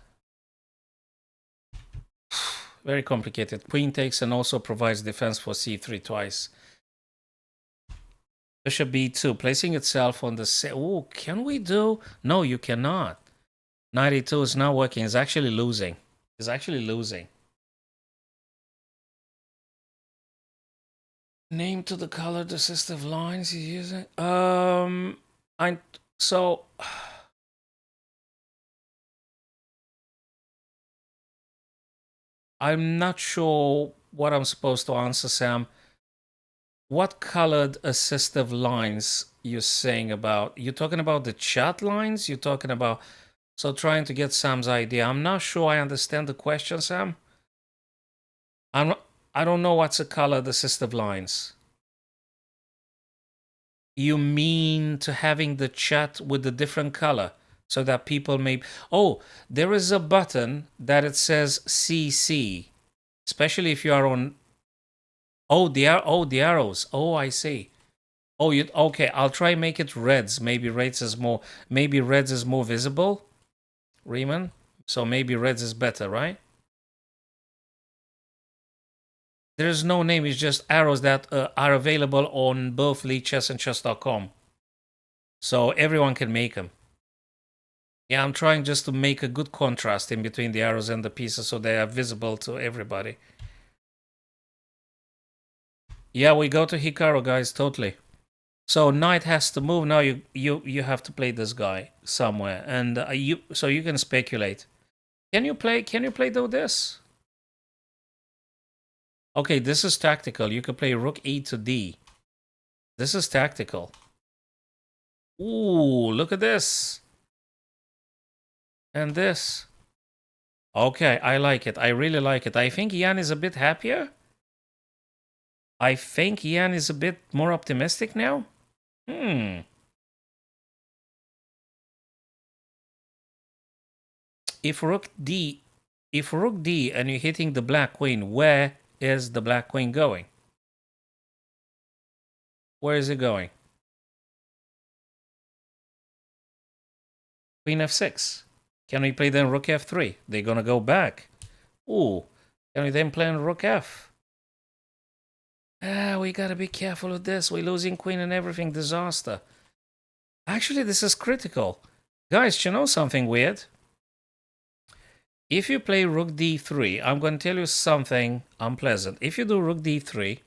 Speaker 1: Very complicated. Queen takes and also provides defense for c3 twice. Bishop b2, placing itself on the... Oh, can we do... No, you cannot. Knight e2 is not working. It's actually losing. It's actually losing. Name to the color decisive lines he's using. So... I'm not sure what I'm supposed to answer, Sam. What colored assistive lines you're saying about? You're talking about the chat lines? You're talking about... So trying to get Sam's idea. I'm not sure I understand the question, Sam. I don't know what's a colored assistive lines. You mean to having the chat with a different color so that people may... Oh, there is a button that it says CC, especially if you are on... Oh, the arrows. Oh, I see. Oh, okay? I'll try make it reds. Maybe reds is more visible, Riemann. So maybe reds is better, right? There is no name. It's just arrows that are available on both LeeChess and chess.com. So everyone can make them. Yeah, I'm trying just to make a good contrast in between the arrows and the pieces so they are visible to everybody. Yeah, we go to Hikaru, guys, totally. So knight has to move. Now you have to play this guy somewhere, and so you can speculate. Can you play though this? Okay, this is tactical. You can play rook e to d. This is tactical. Ooh, look at this. And this. Okay, I like it. I really like it. I think Jan is a bit happier. I think Jan is a bit more optimistic now. If rook d and you're hitting the black queen, where is the black queen going? Where is it going? Queen f6. Can we play then rook f3? They're gonna go back. Ooh, can we then play on rook f? We gotta be careful with this. We're losing queen and everything. Disaster. Actually, this is critical. Guys, you know something weird? If you play rook d3, I'm going to tell you something unpleasant. If you do rook d3,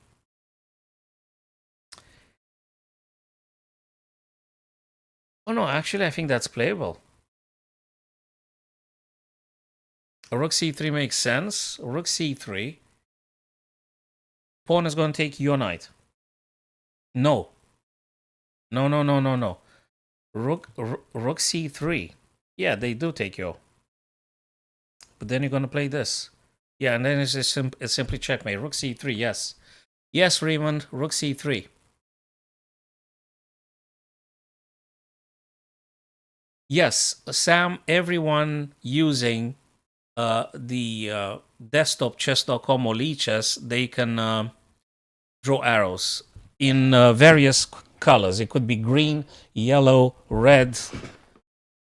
Speaker 1: oh no, actually I think that's playable. Rook c3 makes sense. Rook c3. Pawn is going to take your knight. No. No. Rook c3. Yeah, they do take your. but then you're going to play this. Yeah, and then it's simply checkmate. Rook c3, yes. Yes, Raymond, rook c3. Yes, Sam, everyone using the desktop chess.com or Lichess, they can draw arrows in various colors. It could be green, yellow, red,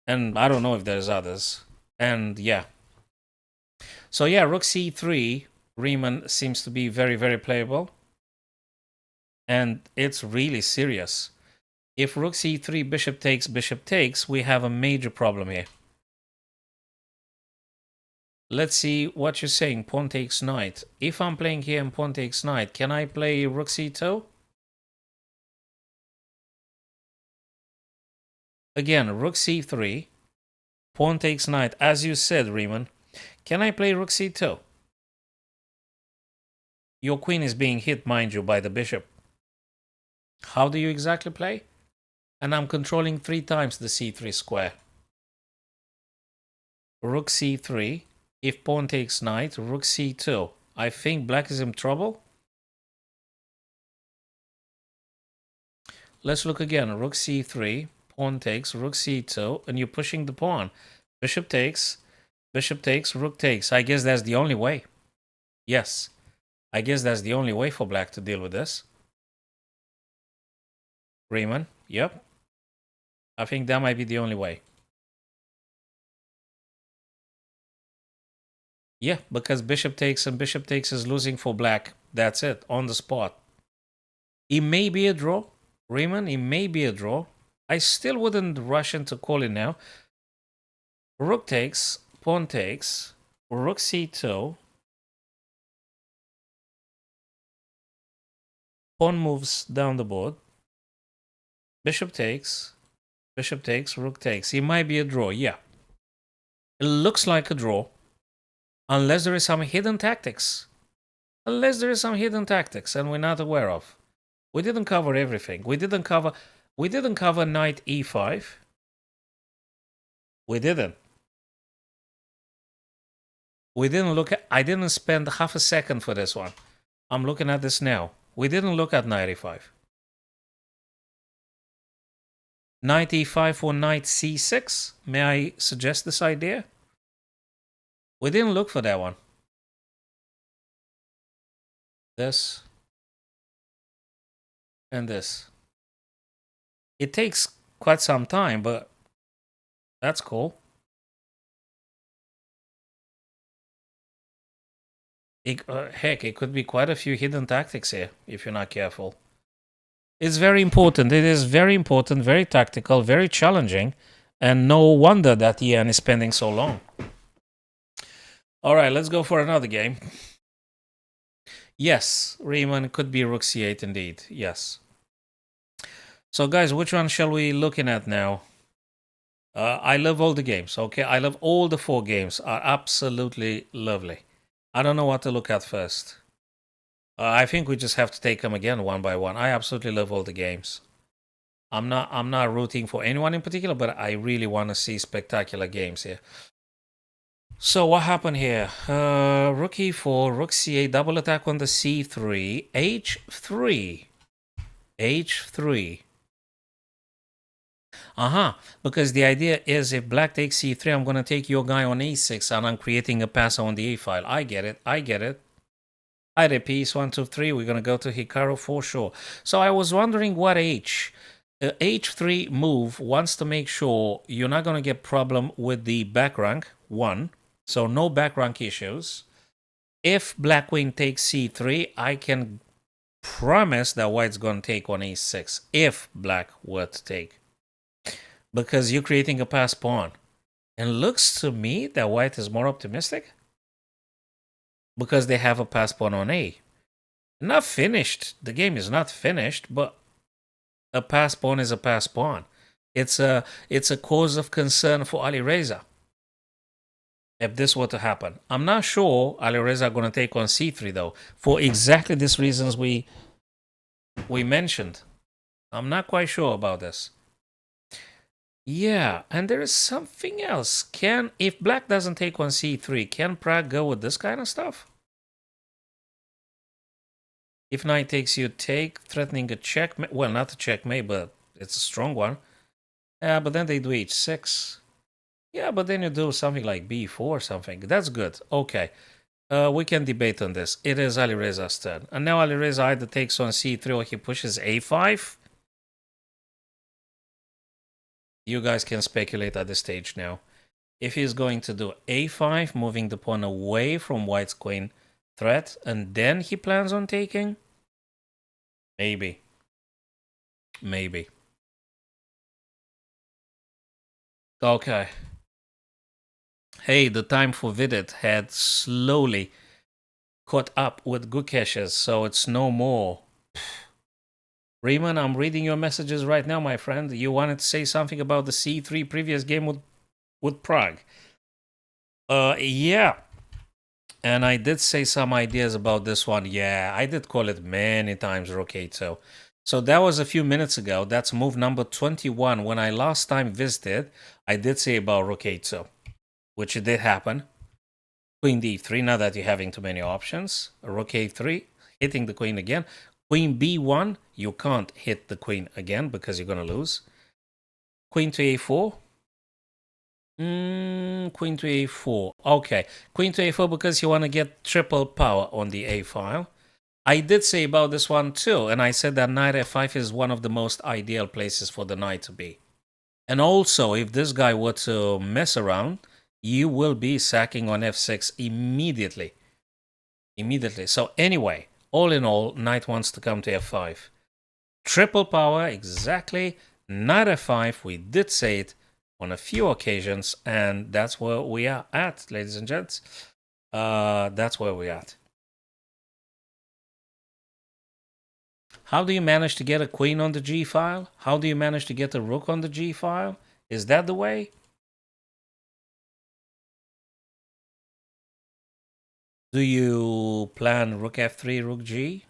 Speaker 1: and I don't know if there's others. And yeah. So yeah, rook c3, Riemann seems to be very, very playable. And it's really serious. If rook c3, bishop takes, we have a major problem here. Let's see what you're saying. Pawn takes knight. If I'm playing here and pawn takes knight, can I play rook c2? Again, rook c3, pawn takes knight. As you said, Riemann, can I play rook c2? Your queen is being hit, mind you, by the bishop. How do you exactly play? And I'm controlling 3 times the c3 square. Rook c3. If pawn takes knight, rook c2. I think black is in trouble. Let's look again. Rook c3, pawn takes, rook c2, and you're pushing the pawn. Bishop takes, rook takes. I guess that's the only way. Yes, I guess that's the only way for black to deal with this. Riemann, yep. I think that might be the only way. Yeah, because bishop takes and bishop takes is losing for black. That's it, on the spot. It may be a draw. Riemann, it may be a draw. I still wouldn't rush into calling now. Rook takes, pawn takes, rook c2. Pawn moves down the board. Bishop takes, rook takes. It might be a draw, yeah. It looks like a draw. Unless there is some hidden tactics. Unless there is some hidden tactics and we're not aware of. We didn't cover everything. We didn't cover knight e5. We didn't. We didn't look at, I didn't spend half a second for this one. I'm looking at this now. We didn't look at knight e5. Knight e5 or knight c6? May I suggest this idea? We didn't look for that one. This. And this. It takes quite some time, but that's cool. Heck, it could be quite a few hidden tactics here if you're not careful. It's very important. It is very important, very tactical, very challenging, and no wonder that Ian is spending so long. All right, let's go for another game. Yes, Riemann could be rook c8 indeed. Yes. So guys, which one shall we looking at now? I love all the games, okay? I love all the 4 games. Are absolutely lovely. I don't know what to look at first. I think we just have to take them again one by one. I absolutely love all the games. I'm not rooting for anyone in particular, but I really want to see spectacular games here. So what happened here? Rook e4, rook c8, double attack on the c3, h3, h3. Because the idea is if black takes c3, I'm going to take your guy on e6, and I'm creating a pass on the a file. I get it. FIDE piece 1, 2, 3. We're going to go to Hikaru for sure. So I was wondering what h3 move wants to make sure you're not going to get problem with the back rank 1. So no back rank issues. If black queen takes c3, I can promise that white's going to take on e6 if black were to take. Because you're creating a pass pawn. And looks to me that white is more optimistic. Because they have a pass pawn on A. Not finished. The game is not finished, but a pass pawn is a pass pawn. It's a cause of concern for Alireza. If this were to happen. I'm not sure Alireza are going to take on c3 though. For exactly these reasons we mentioned. I'm not quite sure about this. Yeah, and there is something else. If black doesn't take on c3, can Prag go with this kind of stuff? If knight takes, you take, threatening a checkmate. Well, not a checkmate, but it's a strong one. Yeah, but then they do h6. Yeah, but then you do something like b4 or something. That's good. Okay. We can debate on this. It is Alireza's turn. And now Alireza either takes on c3 or he pushes a5. You guys can speculate at this stage now. If he's going to do a5, moving the pawn away from white's queen threat, and then he plans on taking? Maybe. Maybe. Okay. Hey, the time for Vidit had slowly caught up with Gukesh's, so it's no more. Riemann, I'm reading your messages right now, my friend. You wanted to say something about the c3 previous game with Prague. Yeah. And I did say some ideas about this one. Yeah, I did call it many times Rook 8. So that was a few minutes ago. That's move number 21. When I last time visited, I did say about Rook 8, which it did happen. Queen d3, now that you're having too many options. Rook a3, hitting the queen again. Queen b1, you can't hit the queen again because you're going to lose. Queen to a4. Queen to a4. Okay, queen to a4 because you want to get triple power on the a file. I did say about this one too, and I said that knight f5 is one of the most ideal places for the knight to be. And also, if this guy were to mess around, you will be sacking on f6 immediately. So anyway, all in all, knight wants to come to f5. Triple power, exactly. Knight f5, we did say it on a few occasions, and that's where we are at, ladies and gents. That's where we're at. How do you manage to get a queen on the g file? How do you manage to get a rook on the g file? Is that the way? Do you plan rook f3, rook g?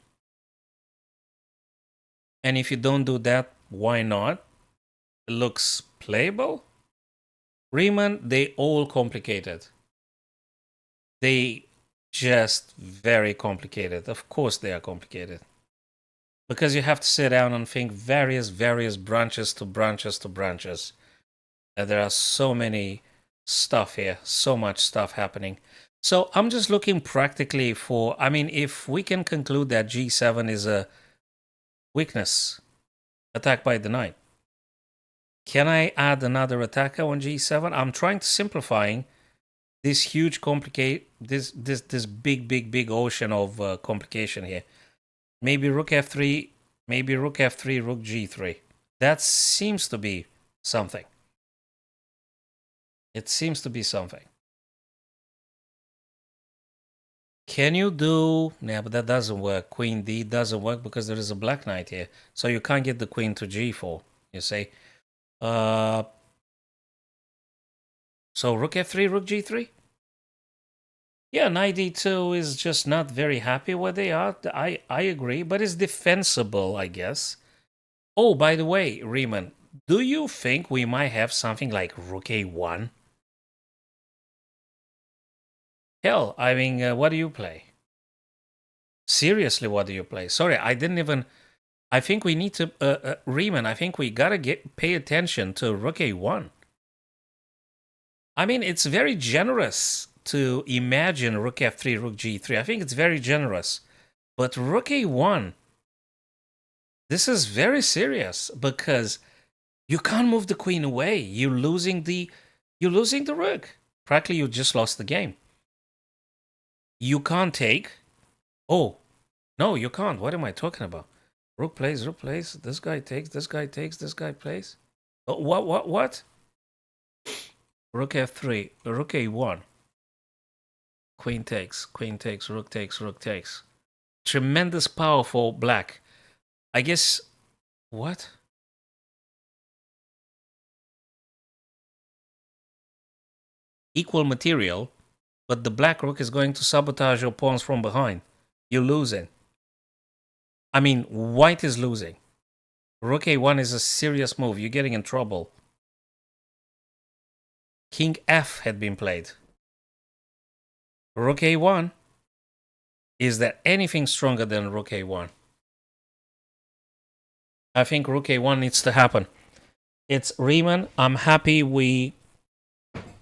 Speaker 1: And if you don't do that, why not? It looks playable. Riemann, they all complicated. They just very complicated. Of course they are complicated. Because you have to sit down and think various branches to branches to branches. And there are so many stuff here, so much stuff happening. So I'm just looking practically for, I mean, if we can conclude that g7 is a weakness, attack by the knight. Can I add another attacker on g7? I'm trying to simplifying this huge this big ocean of complication here. Maybe rook f3, maybe rook f3, rook g3. That seems to be something. It seems to be something. Can you do... Yeah, but that doesn't work. Queen d doesn't work because there is a black knight here. So you can't get the queen to g4, you see. So rook f3, rook g3? Yeah, knight d2 is just not very happy where they are. I agree, but it's defensible, I guess. Oh, by the way, Riemann, do you think we might have something like rook a1? Hell, I mean, what do you play? Seriously, what do you play? Sorry, I didn't even... I think we need to... Riemann, I think we gotta pay attention to rook a1. I mean, it's very generous to imagine rook f3, rook g3. I think it's very generous. But rook a1, this is very serious because you can't move the queen away. You're losing the rook. Practically, you just lost the game. You can't take. Oh, no, you can't. What am I talking about? Rook plays, rook plays. This guy takes, this guy takes, this guy plays. Oh, what? Rook f3, rook a1. Queen takes, rook takes, rook takes. Tremendous power for black. I guess... What? Equal material, but the black rook is going to sabotage your pawns from behind. You're losing. I mean, white is losing. Rook a1 is a serious move. You're getting in trouble. King F had been played. Rook A1. Is there anything stronger than Rook A1? I think Rook A1 needs to happen. It's Riemann. I'm happy we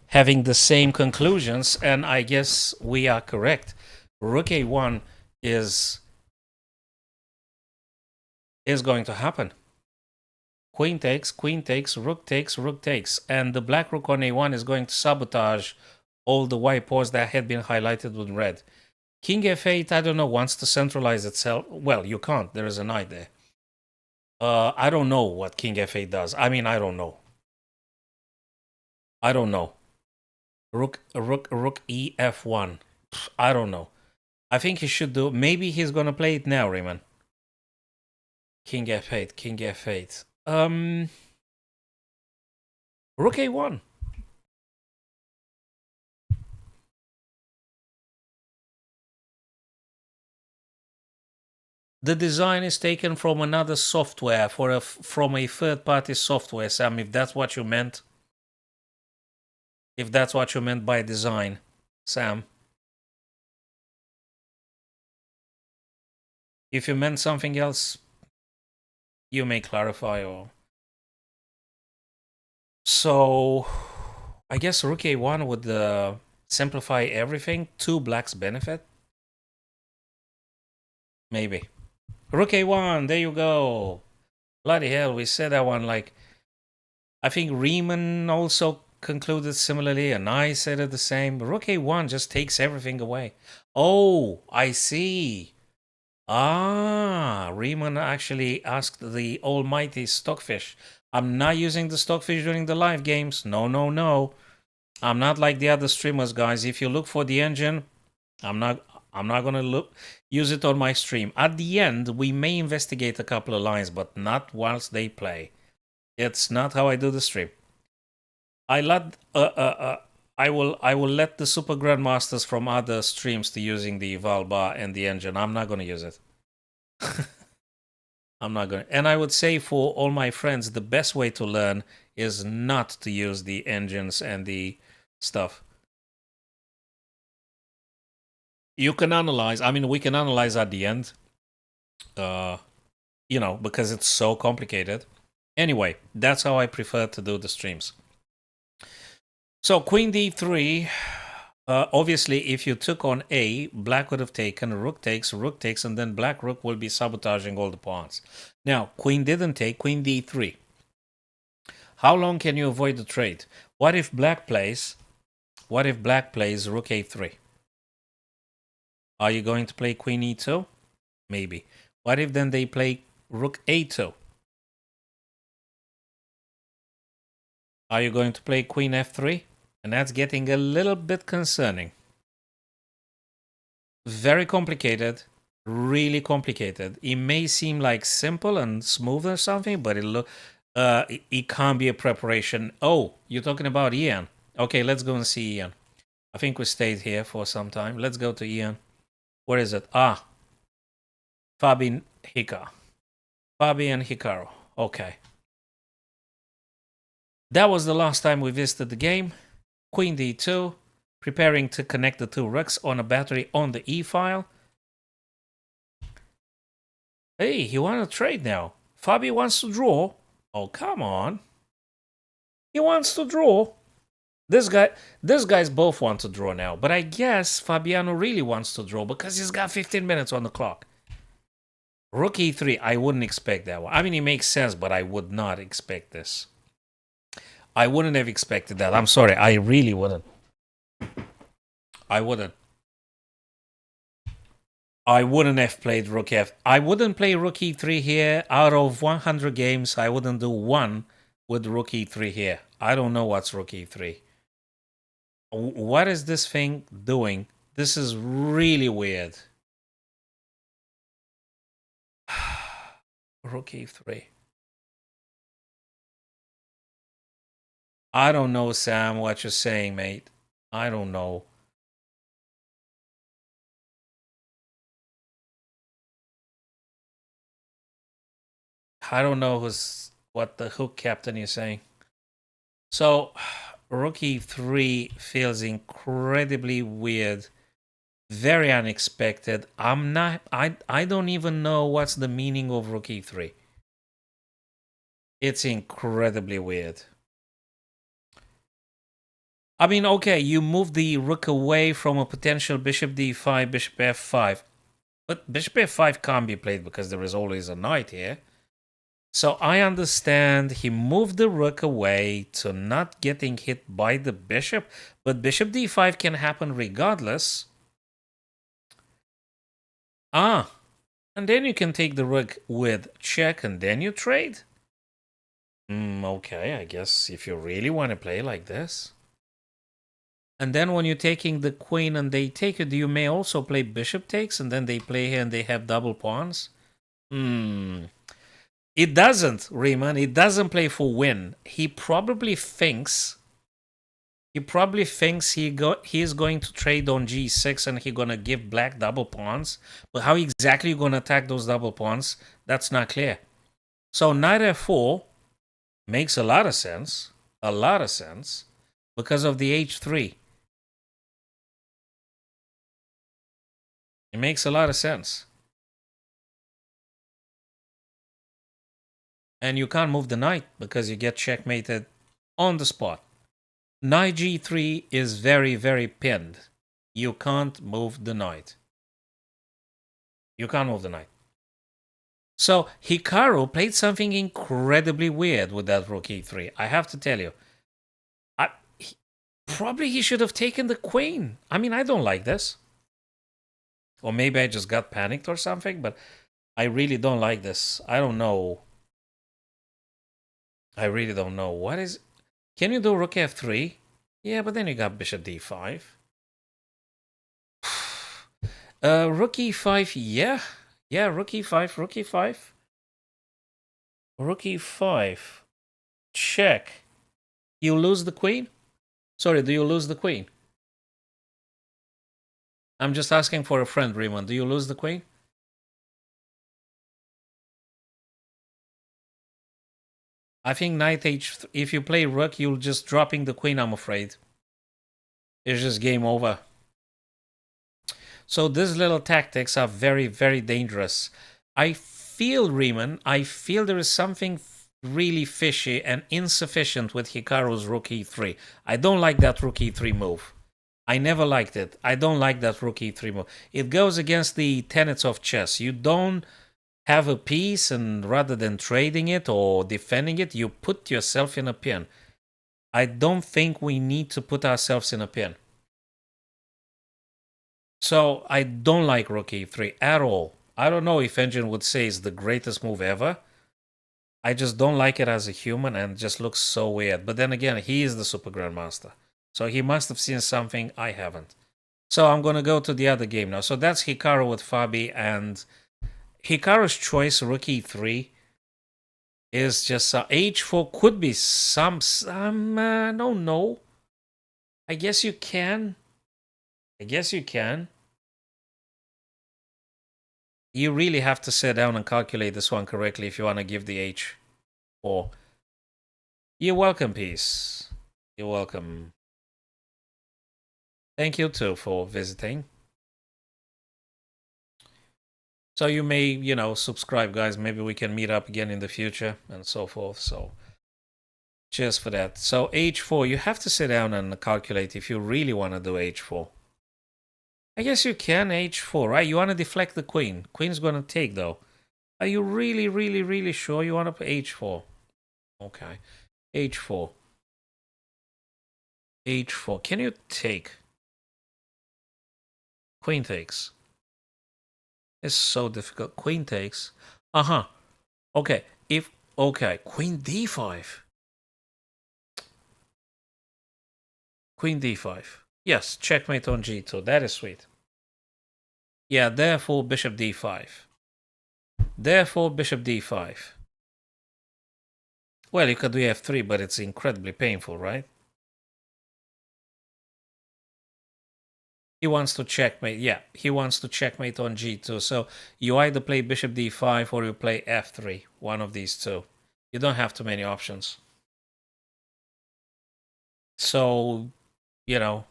Speaker 1: having the same conclusions, and I guess we are correct. Rook A1 is going to happen. Queen takes, rook takes, and the black rook on A1 is going to sabotage all the white pawns that had been highlighted with red. King F8, I don't know, wants to centralize itself. Well, you can't. There is a knight there. I don't know what King F8 does. I mean, I don't know. I don't know. Rook E F1. I don't know. I think he should do. Maybe he's gonna play it now, Riemann. King F8. King F8. Rook A1. The design is taken from another software, from a third-party software, Sam, if that's what you meant. If that's what you meant by design, Sam. If you meant something else, you may clarify. Or so, I guess Rook A1 would simplify everything to black's benefit. Maybe. Rook A1, there you go. Bloody hell, we said that one like... I think Riemann also concluded similarly, and I said it the same. Rook A1 just takes everything away. Oh, I see. Ah, Riemann actually asked the almighty Stockfish. I'm not using the Stockfish during the live games. No, no, no. I'm not like the other streamers, guys. If you look for the engine, I'm not gonna use it on my stream. At the end, we may investigate a couple of lines, but not whilst they play. It's not how I do the stream. I will let the super grandmasters from other streams to using the Valbar and the engine. I'm not gonna use it. I'm not gonna. And I would say for all my friends, the best way to learn is not to use the engines and the stuff. You can analyze. I mean, we can analyze at the end. You know, because it's so complicated. Anyway, that's how I prefer to do the streams. So Queen D3. Obviously, if you took on A, black would have taken rook takes, and then black rook will be sabotaging all the pawns. Now, queen didn't take, queen D3. How long can you avoid the trade? What if black plays? What if black plays rook A3? Are you going to play queen E2? Maybe. What if then they play rook A2? Are you going to play queen F3? And that's getting a little bit concerning. Very complicated. Really complicated. It may seem like simple and smooth or something, but it can't be a preparation. Oh, you're talking about Ian. Okay, let's go and see Ian. I think we stayed here for some time. Let's go to Ian. Where is it? Ah, Fabian Hikaru. Fabian Hikaru. Okay. That was the last time we visited the game. Queen D2, preparing to connect the two rooks on a battery on the E file. Hey, he wants to trade now. Fabi wants to draw. Oh, come on. He wants to draw. These guys both want to draw now, but I guess Fabiano really wants to draw because he's got 15 minutes on the clock. Rook E3, I wouldn't expect that one. I mean, it makes sense, but I would not expect this. I wouldn't have expected that. I'm sorry. I really wouldn't. I wouldn't. I wouldn't have played Rook F. I wouldn't play Rook E3 here. Out of 100 games, I wouldn't do one with Rook E3 here. I don't know what's Rook E3. What is this thing doing? This is really weird. Rook E3. I don't know, Sam, what you're saying, mate. I don't know. I don't know what the hook captain is saying. So, rook e3 feels incredibly weird, very unexpected. I don't even know what's the meaning of rook e3. It's incredibly weird. I mean, okay, you move the rook away from a potential bishop d5, bishop f5. But bishop f5 can't be played because there is always a knight here. So I understand he moved the rook away to not getting hit by the bishop. But bishop d5 can happen regardless. Ah, and then you can take the rook with check and then you trade? Okay, I guess if you really want to play like this. And then when you're taking the queen and they take it, you may also play bishop takes and then they play here and they have double pawns. It doesn't, Riemann. It doesn't play for win. He probably thinks he's going to trade on g6 and he's gonna give black double pawns. But how exactly you're gonna attack those double pawns? That's not clear. So knight f4 makes a lot of sense. A lot of sense. Because of the h3. It makes a lot of sense. And you can't move the knight because you get checkmated on the spot. Knight g3 is very, very pinned. You can't move the knight. You can't move the knight. So Hikaru played something incredibly weird with that rook e3. I have to tell you. Probably he should have taken the queen. I mean, I don't like this. Or maybe I just got panicked or something, but I really don't like this. I don't know. I really don't know. What is... Can you do rook f3? Yeah, but then you got bishop d5. Rook e5, yeah. Yeah, rook e5, rook e5. Rook e5. Check. You lose the queen? Sorry, do you lose the queen? I'm just asking for a friend, Riemann. Do you lose the queen? I think knight h3, if you play rook, you'll just dropping the queen, I'm afraid. It's just game over. So these little tactics are very, very dangerous. I feel, Riemann, I feel there is something really fishy and insufficient with Hikaru's rook e3. I don't like that rook e3 move. I never liked it. I don't like that rook e3 move. It goes against the tenets of chess. You don't have a piece and rather than trading it or defending it, you put yourself in a pin. I don't think we need to put ourselves in a pin. So I don't like rook e3 at all. I don't know if Engine would say it's the greatest move ever. I just don't like it as a human and just looks so weird. But then again, he is the Super Grandmaster. So he must have seen something I haven't. So I'm going to go to the other game now. So that's Hikaru with Fabi, and Hikaru's choice, rook e3, is just h4 could be some I don't know. I guess you can. I guess you can. You really have to sit down and calculate this one correctly if you want to give the h4. You're welcome, peace. You're welcome. Thank you too for visiting. So you may, you know, subscribe, guys. Maybe we can meet up again in the future and so forth. So cheers for that. So h4, you have to sit down and calculate if you really want to do h4. I guess you can h4, right? You want to deflect the queen. Queen's going to take, though. Are you really, really, really sure you want to play h4? Okay. h4. h4. Can you take? Queen takes. It's so difficult. Queen takes. Uh-huh. Okay. Okay. Queen d5. Queen d5. Yes, checkmate on g2. That is sweet. Yeah, therefore bishop d5. Therefore bishop d5. Well, you could do f3, but it's incredibly painful, right? He wants to checkmate. Yeah, he wants to checkmate on g2. So you either play bishop d5 or you play f3. One of these two. You don't have too many options. So, you know,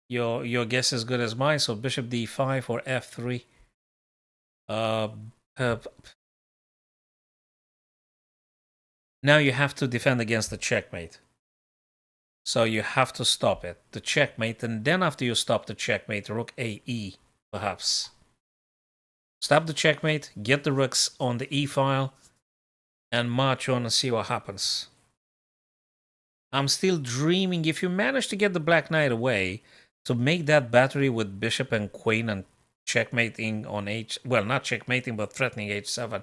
Speaker 1: your guess is good as mine. So bishop d5 or f3. Uh, uh, now you have to defend against the checkmate. So you have to stop it, the checkmate, and then after you stop the checkmate, rook ae, perhaps. Stop the checkmate, get the rooks on the e file, and march on and see what happens. I'm still dreaming, if you manage to get the black knight away, to make that battery with bishop and queen and checkmating on h, well, not checkmating, but threatening h7.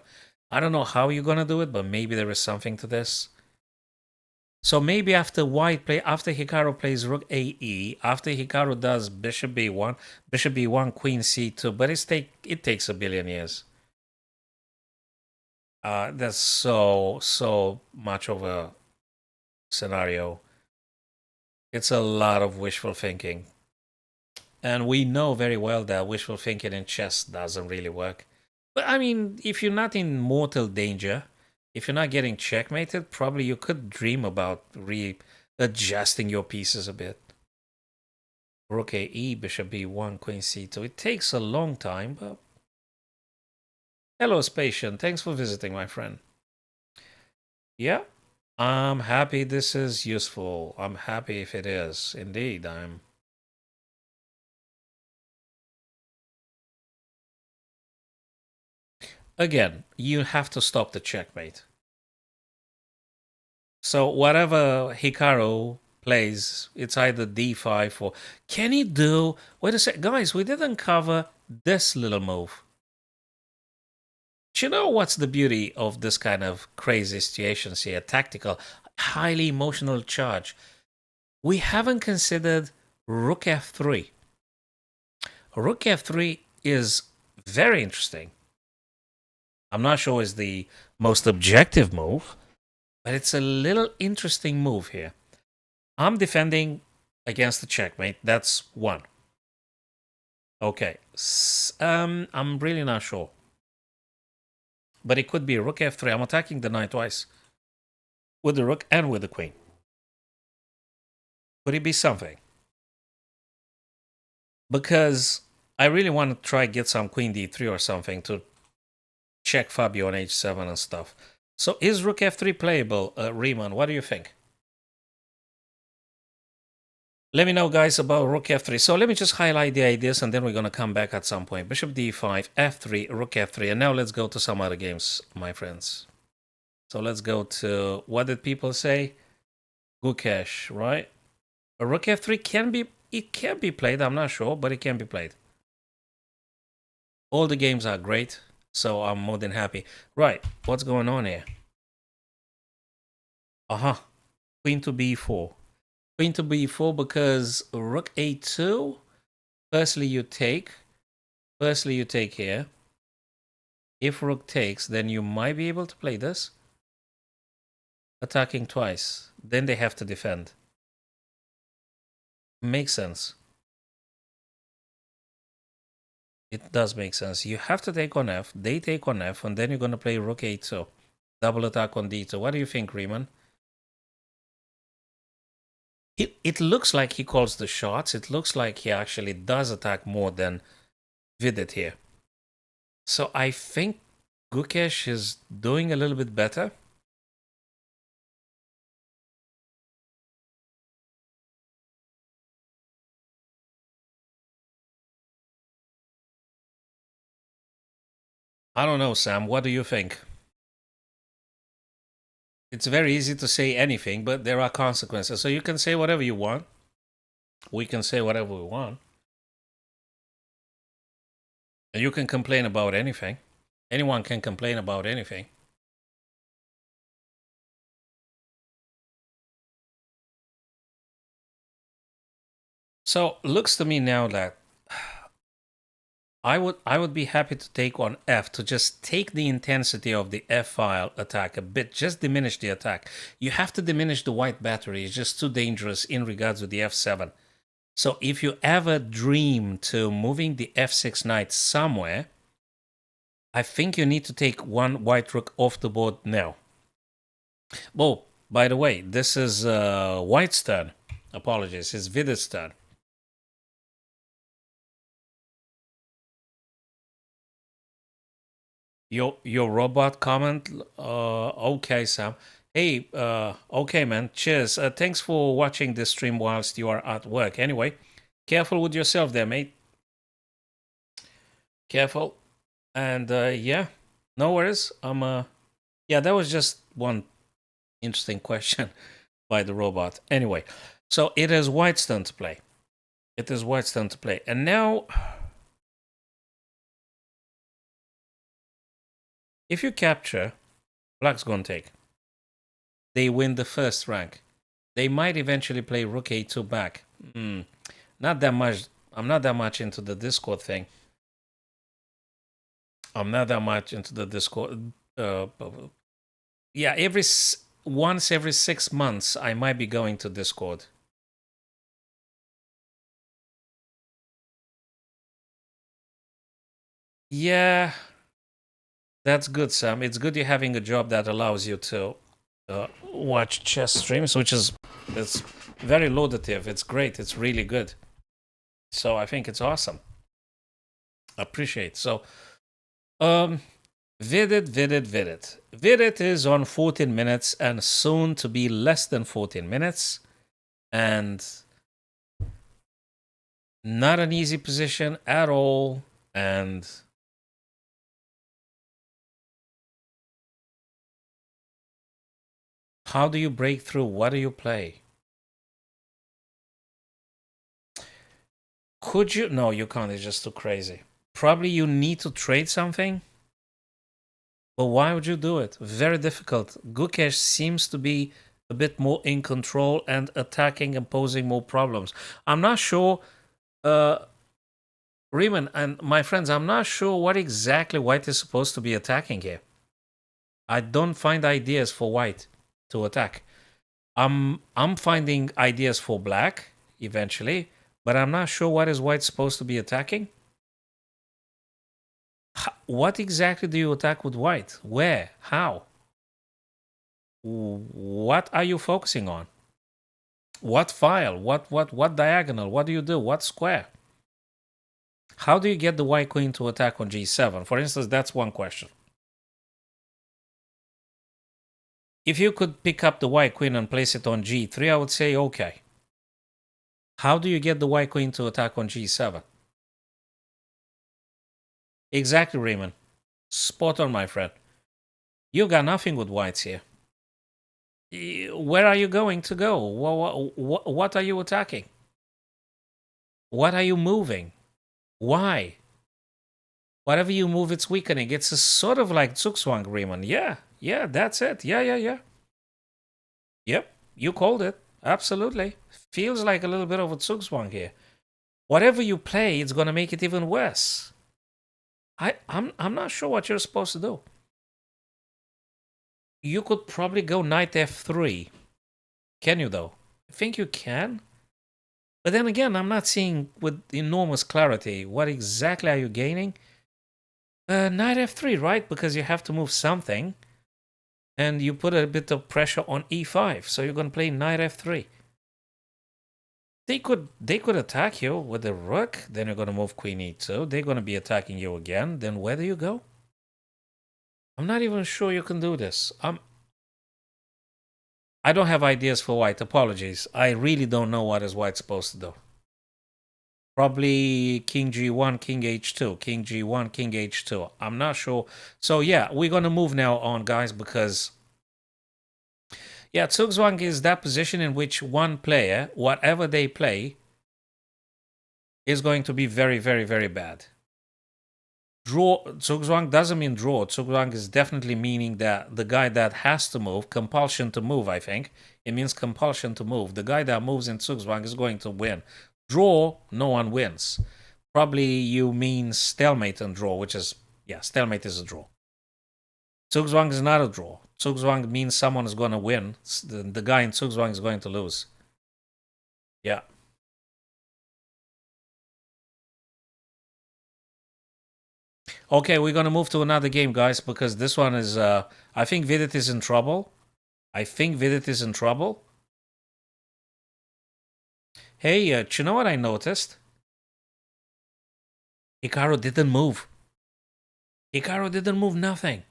Speaker 1: I don't know how you're gonna do it, but maybe there is something to this. So maybe after after Hikaru plays rook ae, after Hikaru does bishop b1, queen c2, but it takes a billion years. That's so much of a scenario. It's a lot of wishful thinking. And we know very well that wishful thinking in chess doesn't really work. But I mean, if you're not in mortal danger, if you're not getting checkmated, probably you could dream about readjusting your pieces a bit. Rook ae, bishop b1, queen c2. It takes a long time, but... Hello, Spatian. Thanks for visiting, my friend. Yeah, I'm happy this is useful. I'm happy if it is. Indeed, I'm... Again, you have to stop the checkmate. So whatever Hikaru plays, it's either d5 or... Can he do... Wait a sec, guys, we didn't cover this little move. Do you know what's the beauty of this kind of crazy situations here? Tactical, highly emotional charge. We haven't considered rook f3. Rook f3 is very interesting. I'm not sure it's the most objective move, but it's a little interesting move here. I'm defending against the checkmate. That's one. Okay. I'm really not sure. But it could be rook f3. I'm attacking the knight twice. With the rook and with the queen. Could it be something? Because I really want to try get some queen d3 or something to check Fabio on h7 and stuff. So is rook f3 playable, Riemann? What do you think? Let me know, guys, about rook f3. So let me just highlight the ideas, and then we're going to come back at some point. Bishop d5, f3, rook f3. And now let's go to some other games, my friends. So let's go to, what did people say? Gukesh, right? A rook f3 can be played. I'm not sure, but it can be played. All the games are great, so I'm more than happy. Right, what's going on here? Queen to b4. Queen to b4 because rook a2. Firstly, you take here. If rook takes, then you might be able to play this. Attacking twice. Then they have to defend. Makes sense. It does make sense. You have to take on f. They take on f, and then you're going to play rook a2. Double attack on d2. What do you think, Riemann? It looks like he calls the shots. It looks like he actually does attack more than Vidit here. So I think Gukesh is doing a little bit better. I don't know, Sam. What do you think? It's very easy to say anything, but there are consequences. So you can say whatever you want. We can say whatever we want. And you can complain about anything. Anyone can complain about anything. So looks to me now that I would be happy to take on F, to just take the intensity of the F file attack a bit, just diminish the attack. You have to diminish the white battery. It's just too dangerous in regards to the F7. So if you ever dream to moving the F6 knight somewhere, I think you need to take one white rook off the board now. Oh, by the way, this is White's turn. Apologies. It's Vidit's turn. Your robot comment. Okay, Sam. Hey, okay, man. Cheers. Thanks for watching this stream whilst you are at work. Anyway, careful with yourself there, mate. Careful. And yeah, no worries. Yeah, that was just one interesting question by the robot. Anyway, so it is White's turn to play. It is White's turn to play. And now, if you capture, Black's gonna take. They win the first rank. They might eventually play Rook A2 back. Not that much. I'm not that much into the Discord thing. I'm not that much into the Discord. Yeah, once every 6 months, I might be going to Discord. Yeah, that's good, Sam. It's good you're having a job that allows you to watch chess streams, which is it's very laudative. It's great. It's really good. So I think it's awesome. Appreciate. So, Vidit. Vidit is on 14 minutes and soon to be less than 14 minutes, and not an easy position at all. And how do you break through? What do you play? Could you? No, you can't. It's just too crazy. Probably you need to trade something. But why would you do it? Very difficult. Gukesh seems to be a bit more in control and attacking and posing more problems. I'm not sure, Riemann and my friends, I'm not sure what exactly White is supposed to be attacking here. I don't find ideas for White to attack. I'm finding ideas for Black eventually, but I'm not sure what is White supposed to be attacking. What exactly do you attack with White? Where? How? What are you focusing on? What file? What diagonal? What do you do? What square? How do you get the White Queen to attack on G7? For instance, that's one question. If you could pick up the White Queen and place it on G3, I would say okay. How do you get the White Queen to attack on G7? Exactly, Raymond. Spot on, my friend. You got nothing with Whites here. Where are you going to go? What are you attacking? What are you moving? Why? Whatever you move, it's weakening. It's a sort of like Zugzwang, Riemann. Yeah, that's it. Yeah. Yep, you called it. Absolutely. Feels like a little bit of a Zugzwang here. Whatever you play, it's going to make it even worse. I'm not sure what you're supposed to do. You could probably go knight f3. Can you, though? I think you can. But then again, I'm not seeing with enormous clarity what exactly are you gaining. Knight f3, right? Because you have to move something. And you put a bit of pressure on e5. So you're going to play knight f3. They could attack you with the rook. Then you're going to move queen e2. They're going to be attacking you again. Then where do you go? I'm not even sure you can do this. I don't have ideas for White. Apologies. I really don't know what is White supposed to do. Probably king g1, king h2, king g1, king h2. I'm not sure. So yeah, we're going to move now on, guys, because yeah, Zugzwang is that position in which one player, whatever they play, is going to be very, very, very bad. Draw, Zugzwang doesn't mean draw. Zugzwang is definitely meaning that the guy that has to move, compulsion to move, I think. It means compulsion to move. The guy that moves in Zugzwang is going to win. Draw, no one wins. Probably you mean stalemate and draw, which is, yeah, stalemate is a draw. Zugzwang is not a draw. Zugzwang means someone is going to win. The guy in Zugzwang is going to lose. Yeah. Okay, we're going to move to another game, guys, because this one is, I think Vidit is in trouble. Hey, do you know what I noticed? Hikaru didn't move. Hikaru didn't move nothing.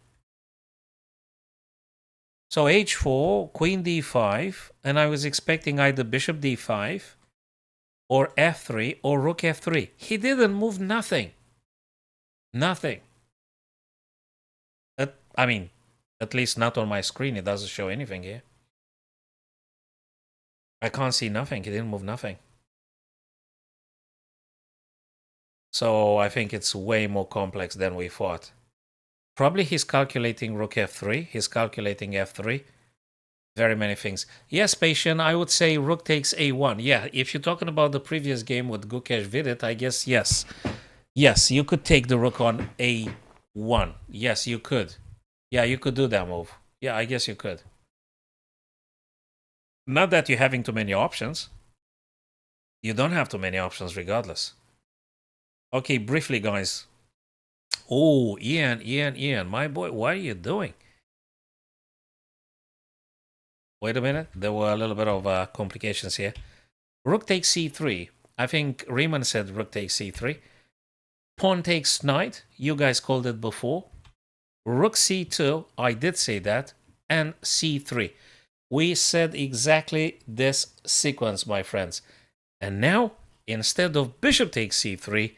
Speaker 1: So h4, queen d5, and I was expecting either bishop d5 or f3 or rook f3. He didn't move nothing. Nothing. I mean, at least not on my screen. It doesn't show anything here. I can't see nothing. He didn't move nothing. So I think it's way more complex than we thought. Probably he's calculating rook f3. He's calculating f3. Very many things. Yes, Patient, I would say rook takes a1. Yeah, if you're talking about the previous game with Gukesh Vidit, I guess yes. Yes, you could take the rook on a1. Yes, you could. Yeah, you could do that move. Yeah, I guess you could. Not that you're having too many options. You don't have too many options regardless. Okay, briefly, guys. Oh, Ian, my boy, what are you doing? Wait a minute. There were a little bit of complications here. Rook takes c3. I think Riemann said rook takes c3. Pawn takes knight. You guys called it before. Rook c2. I did say that. And c3. We said exactly this sequence, my friends. And now, instead of bishop takes c3,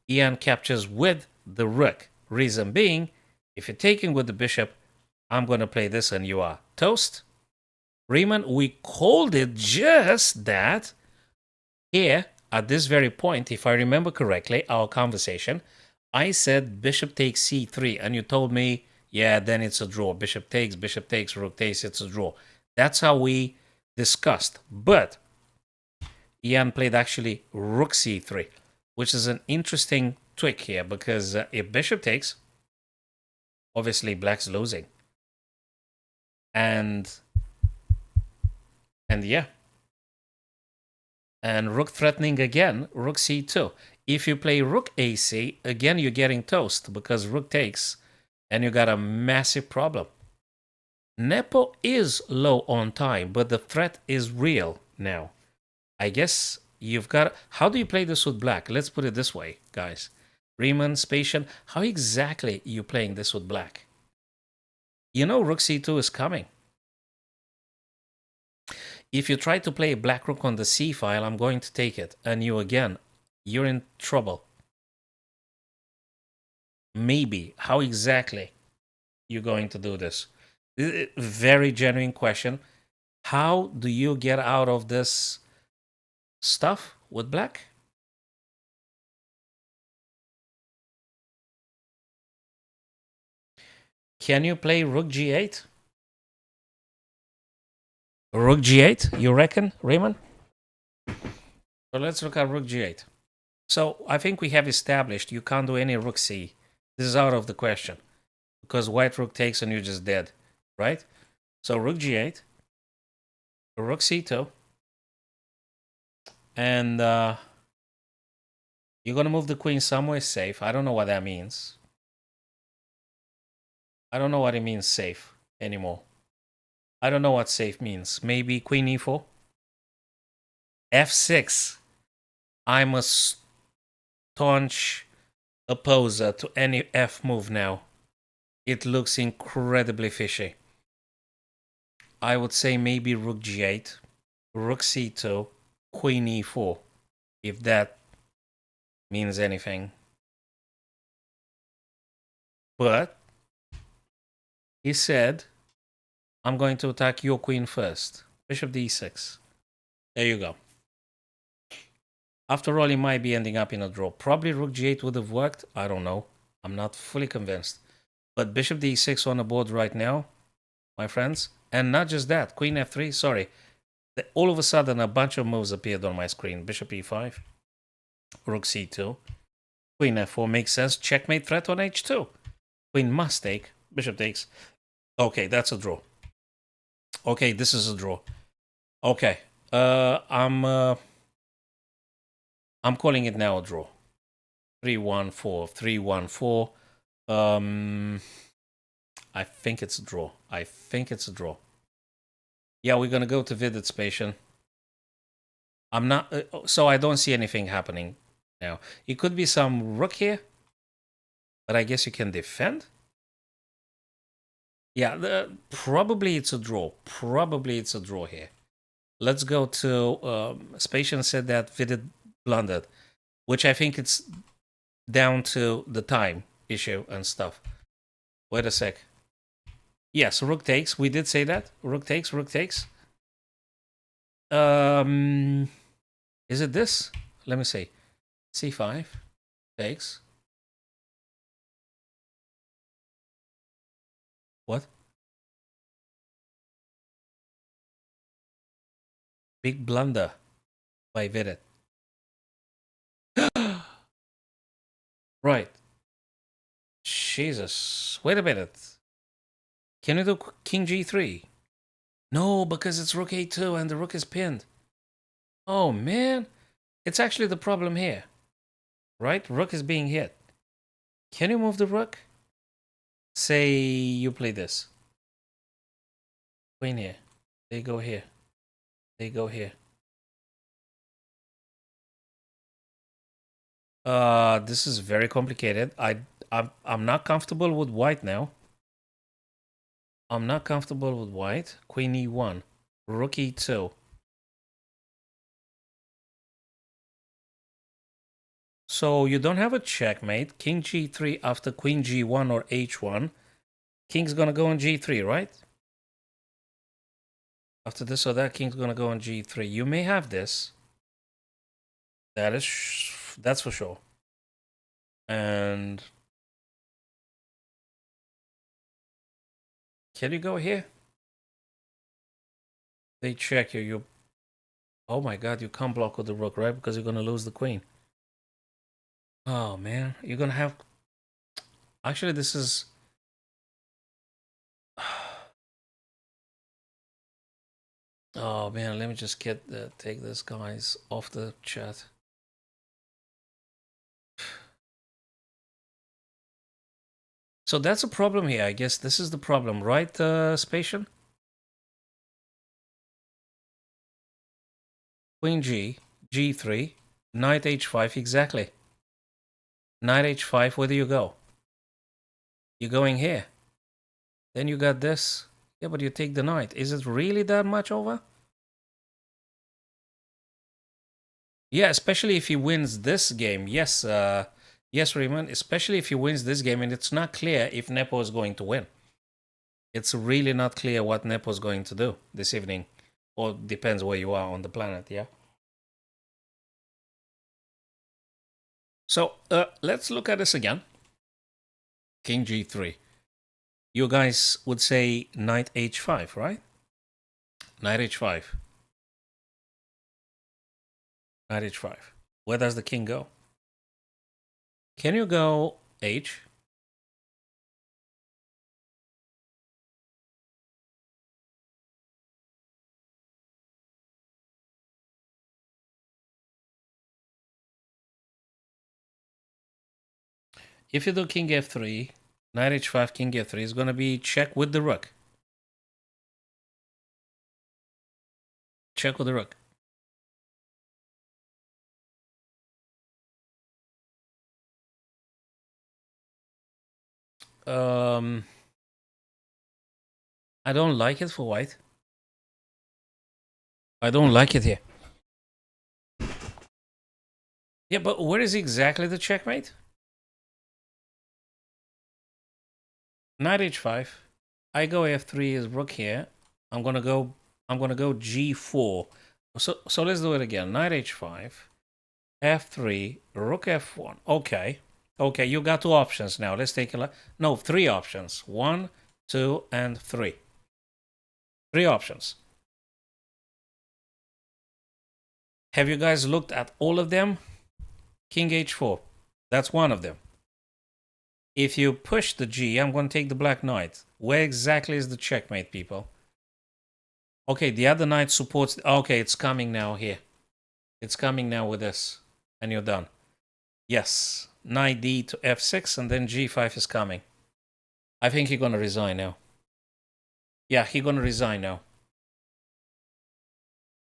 Speaker 1: Ian captures with the rook. Reason being, if you're taking with the bishop, I'm going to play this and you are toast. Riemann, we called it just that. Here, at this very point, if I remember correctly, our conversation, I said bishop takes c3, and you told me, yeah, then it's a draw. Bishop takes, rook takes, it's a draw. That's how we discussed. But Ian played actually rook c3, which is an interesting trick here, because if bishop takes, obviously black's losing. And yeah. And rook threatening again, rook c2. If you play rook ac, again you're getting toast because rook takes and you got a massive problem. Nepo is low on time, but the threat is real now. I guess you've got... How do you play this with black? Let's put it this way, guys. Riemann, Spatian, how exactly are you playing this with black? You know rook c2 is coming. If you try to play a black rook on the c file, I'm going to take it. And you again, you're in trouble. Maybe. How exactly you're going to do this? Very genuine question. How do you get out of this stuff with black? Can you play rook g8? Rook g8, you reckon, Raymond? So let's look at rook g8. So I think we have established you can't do any rook c. This is out of the question. Because white rook takes and you're just dead, right? So rook g8, rook c2, and you're going to move the queen somewhere safe. I don't know what that means. I don't know what it means safe anymore. I don't know what safe means. Maybe queen e4? f6. I'm a staunch opposer to any f move now. It looks incredibly fishy. I would say maybe rook g8, rook c2, queen e4, if that means anything. But he said, I'm going to attack your queen first. Bishop d6. There you go. After all, he might be ending up in a draw. Probably rook g8 would have worked. I don't know. I'm not fully convinced. But bishop d6 on the board right now, my friends. And not just that. Queen f3, sorry. All of a sudden, a bunch of moves appeared on my screen. Bishop e5, rook c2, queen f4 makes sense. Checkmate threat on h2. Queen must take. Bishop takes. Okay, that's a draw. Okay, this is a draw. Okay, I'm calling it now a draw. 3-1-4, 3-1-4. I think it's a draw. I think it's a draw. Yeah, we're gonna go to Vidit's patient. I'm not, so I don't see anything happening now. It could be some rook here, but I guess you can defend. Yeah, probably it's a draw. Probably it's a draw here. Let's go to, Spatian said that Vidit blundered, which I think it's down to the time issue and stuff. Wait a sec. Yes, rook takes. We did say that. Rook takes, rook takes. Is it this? Let me see. C5 takes. What? Big blunder by Vidit. Right. Jesus. Wait a minute. Can you do king g3? No, because it's rook a2 and the rook is pinned. Oh, man. It's actually the problem here. Right? Rook is being hit. Can you move the rook? Say you play this. Queen here. They go here. They go here. This is very complicated. I'm not comfortable with white now. I'm not comfortable with white. Queen e1. Rook e2. So you don't have a checkmate. King g3 after queen g1 or h1. King's gonna go on g3, right? After this or that, king's gonna go on g3. You may have this. That's for sure. And can you go here? They check you. You. Oh my God! You can't block with the rook, right? Because you're gonna lose the queen. Oh man, you're gonna have. Actually, this is. Oh man, let me just take this guys off the chat. So that's a problem here. I guess this is the problem, right, Spatian? Queen G, G3, Knight H5, exactly. Knight H5, where do you go? You're going here. Then you got this. Yeah, but you take the knight. Is it really that much over? Yeah, especially if he wins this game. Yes, yes, Raymond. Especially if he wins this game, and it's not clear if Nepo is going to win. It's really not clear what Nepo is going to do this evening. Or depends where you are on the planet, yeah? So, let's look at this again. King G3. You guys would say Knight H5, right? Knight H5. Knight H5. Where does the king go? Can you go H? If you do king F3, Knight H5, king F3 is going to be check with the rook. Check with the rook. I don't like it for white. I don't like it here. Yeah, but where is exactly the checkmate? Knight H5. I go F3 is rook here. I'm gonna go G4. So let's do it again. Knight H5, F3, Rook F1. Okay. Okay, you got two options now. Let's take a look. No, three options. 1, 2, and 3. Three options. Have you guys looked at all of them? King H4. That's one of them. If you push the G, I'm going to take the black knight. Where exactly is the checkmate, people? Okay, the other knight supports... Okay, it's coming now here. It's coming now with this. And you're done. Yes. Knight D to F6 and then G5 is coming. I think he's going to resign now. Yeah, he's going to resign now.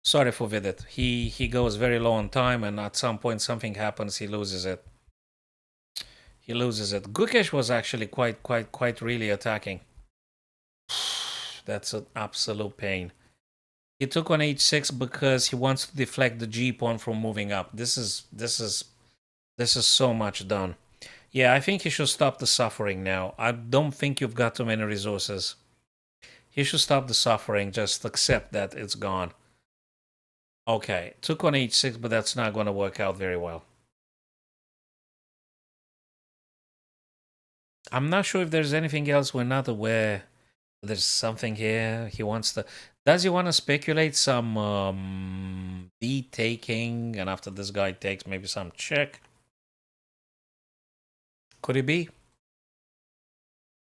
Speaker 1: Sorry for Vidit. He goes very low on time, and at some point something happens. He loses it. He loses it. Gukesh was actually quite really attacking. That's an absolute pain. He took on h6 because he wants to deflect the g pawn from moving up. This is so much done. Yeah, I think he should stop the suffering now. I don't think you've got too many resources. He should stop the suffering. Just accept that it's gone. Okay, took on h6, but that's not going to work out very well. I'm not sure if there's anything else we're not aware. There's something here. He wants to... Does he want to speculate some d taking, and after this guy takes, maybe some check? Could it be?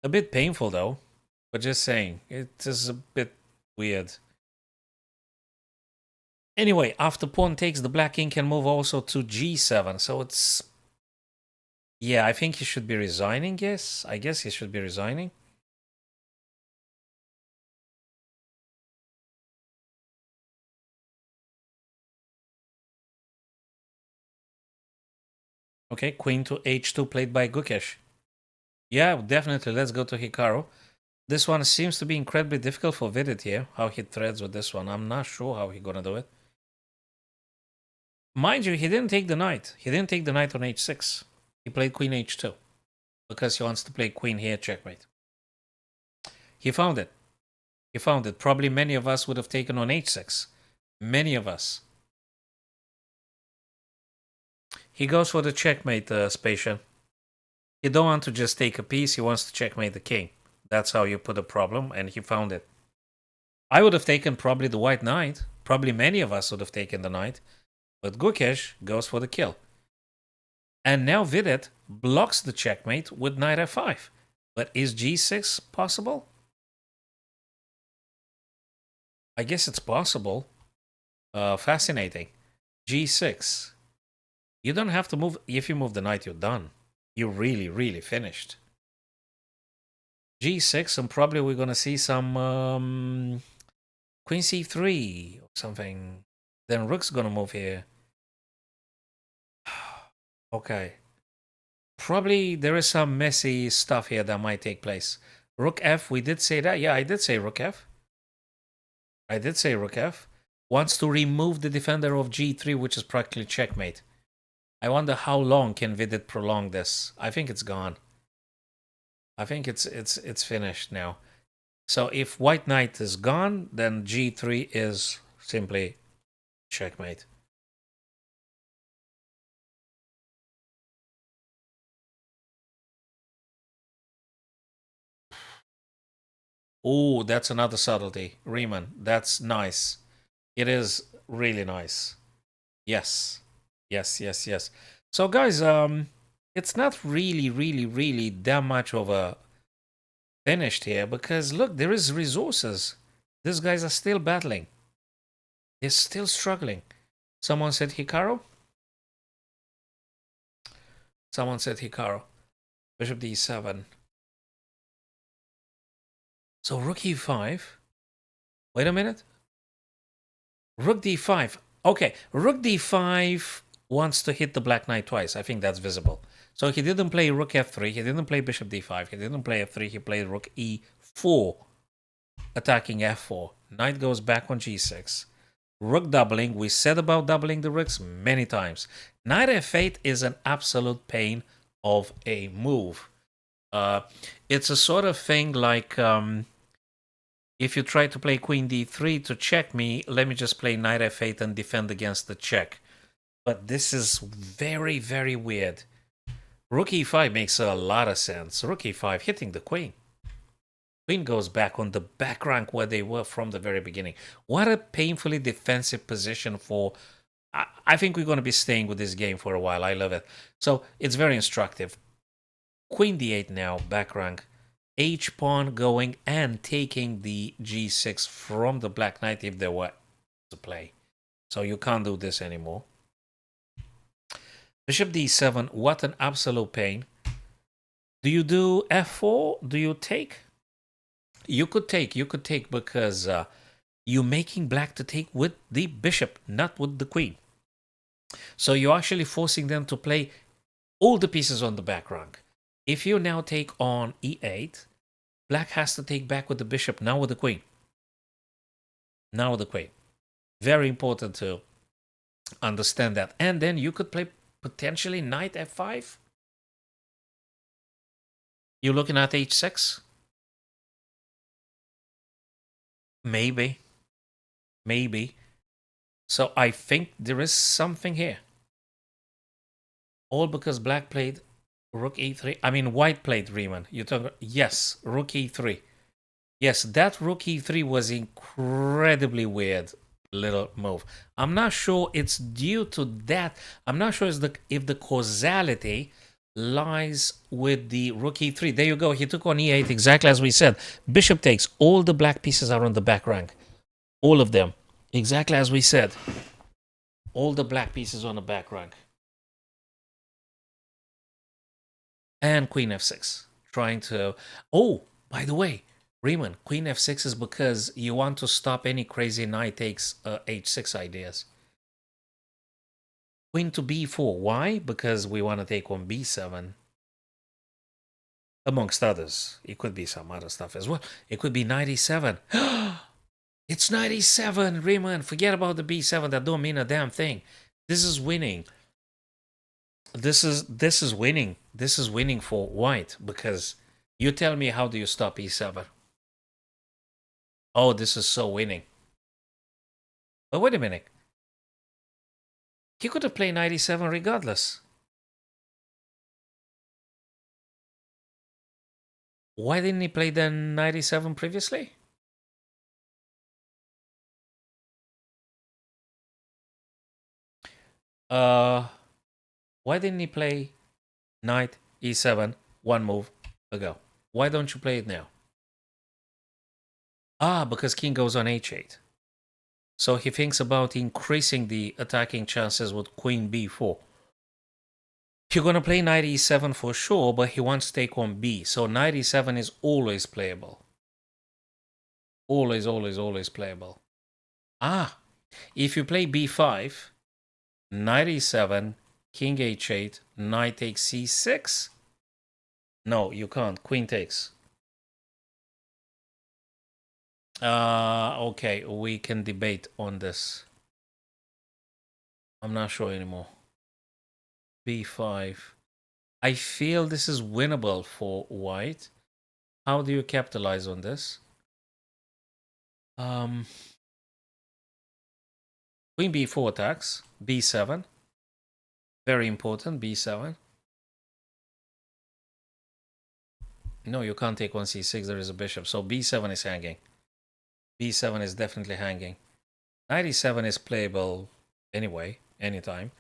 Speaker 1: A bit painful, though. But just saying, it is a bit weird. Anyway, after pawn takes, the black king can move also to g7. So it's... Yeah, I think he should be resigning, yes. I guess he should be resigning. Okay, queen to h2 played by Gukesh. Yeah, definitely. Let's go to Hikaru. This one seems to be incredibly difficult for Vidit here, how he threads with this one. I'm not sure how he's gonna do it. Mind you, he didn't take the knight. He didn't take the knight on h6. He played queen h2 because he wants to play queen here, checkmate. He found it. He found it. Probably many of us would have taken on h6. Many of us. He goes for the checkmate, Spatian. He don't want to just take a piece. He wants to checkmate the king. That's how you put a problem, and he found it. I would have taken probably the white knight. Probably many of us would have taken the knight. But Gukesh goes for the kill. And now Vidit blocks the checkmate with knight f5. But is g6 possible? I guess it's possible. Fascinating. g6. You don't have to move. If you move the knight, you're done. You're really finished. g6, and probably we're going to see some queen c3 or something. Then rook's going to move here. Okay. Probably there is some messy stuff here that might take place. Rook f, we did say that. Yeah, I did say rook f. I did say rook f. Wants to remove the defender of g3, which is practically checkmate. I wonder how long can Vidit prolong this. I think it's gone. I think it's finished now. So if white knight is gone, then g3 is simply checkmate. Oh, that's another subtlety. Riemann, that's nice. It is really nice. Yes. Yes. So guys, it's not really that much of a finished here, because look, there is resources. These guys are still battling. They're still struggling. Someone said Hikaru? Someone said Hikaru. Bishop d7. So rook e5. Wait a minute. Rook d5. Okay, rook d5 wants to hit the black knight twice. I think that's visible. So he didn't play rook f3. He didn't play bishop d5. He didn't play f3. He played rook e4, attacking f4. Knight goes back on g6. Rook doubling. We said about doubling the rooks many times. Knight f8 is an absolute pain of a move. It's a sort of thing like if you try to play queen d3 to check me, let me just play knight f8 and defend against the check. But this is very weird. Rook e5 makes a lot of sense. Rook e5 hitting the queen. Queen goes back on the back rank where they were from the very beginning. What a painfully defensive position for... I think we're going to be staying with this game for a while. I love it. So it's very instructive. Queen d8 now, back rank. H-pawn going and taking the g6 from the black knight if there were to play. So you can't do this anymore. Bishop d7, what an absolute pain. Do you do f4? Do you take? You could take because You're making black to take with the bishop, not with the queen. So you're actually forcing them to play all the pieces on the back rank. If you now take on e8, black has to take back with the bishop, now with the queen. Now with the queen. Very important to understand that. And then you could play potentially knight f5. You're looking at h6. Maybe. Maybe. So I think there is something here. All because black played rook e3. I mean, white played Riemann. You talk. Yes, rook e3. Yes, that rook e3 was incredibly weird little move. I'm not sure it's due to that. I'm not sure if the causality lies with the rook e3. There you go. He took on e8 exactly as we said. Bishop takes. All the black pieces are on the back rank. All of them. Exactly as we said. All the black pieces on the back rank. And queen f6. Trying to... Oh, by the way, Riemann, queen f6 is because you want to stop any crazy knight takes h6 ideas. Queen to b4. Why? Because we want to take on b7. Amongst others. It could be some other stuff as well. It could be knight e7. It's knight e7, Riemann. Forget about the b7. That don't mean a damn thing. This is winning. This is winning. This is winning for white, because you tell me, how do you stop e7? Oh, this is so winning. But wait a minute. He could have played knight e7 regardless. Why didn't he play then knight e7 previously? Why didn't he play knight e7 one move ago? Why don't you play it now? Ah, because king goes on h8. So he thinks about increasing the attacking chances with queen b4. You're going to play knight e7 for sure, but he wants to take on b. So knight e7 is always playable. Always, always, always playable. Ah, if you play b5, knight e7, king h8, knight takes c6. No, you can't. Queen takes. Okay, we can debate on this. I'm not sure anymore. b5. I feel this is winnable for white. How do you capitalize on this? Queen b4 attacks. b7. Very important, b7. No, you can't take on c6. There is a bishop. So b7 is hanging. b7 is definitely hanging. Knight e7 is playable anyway, anytime.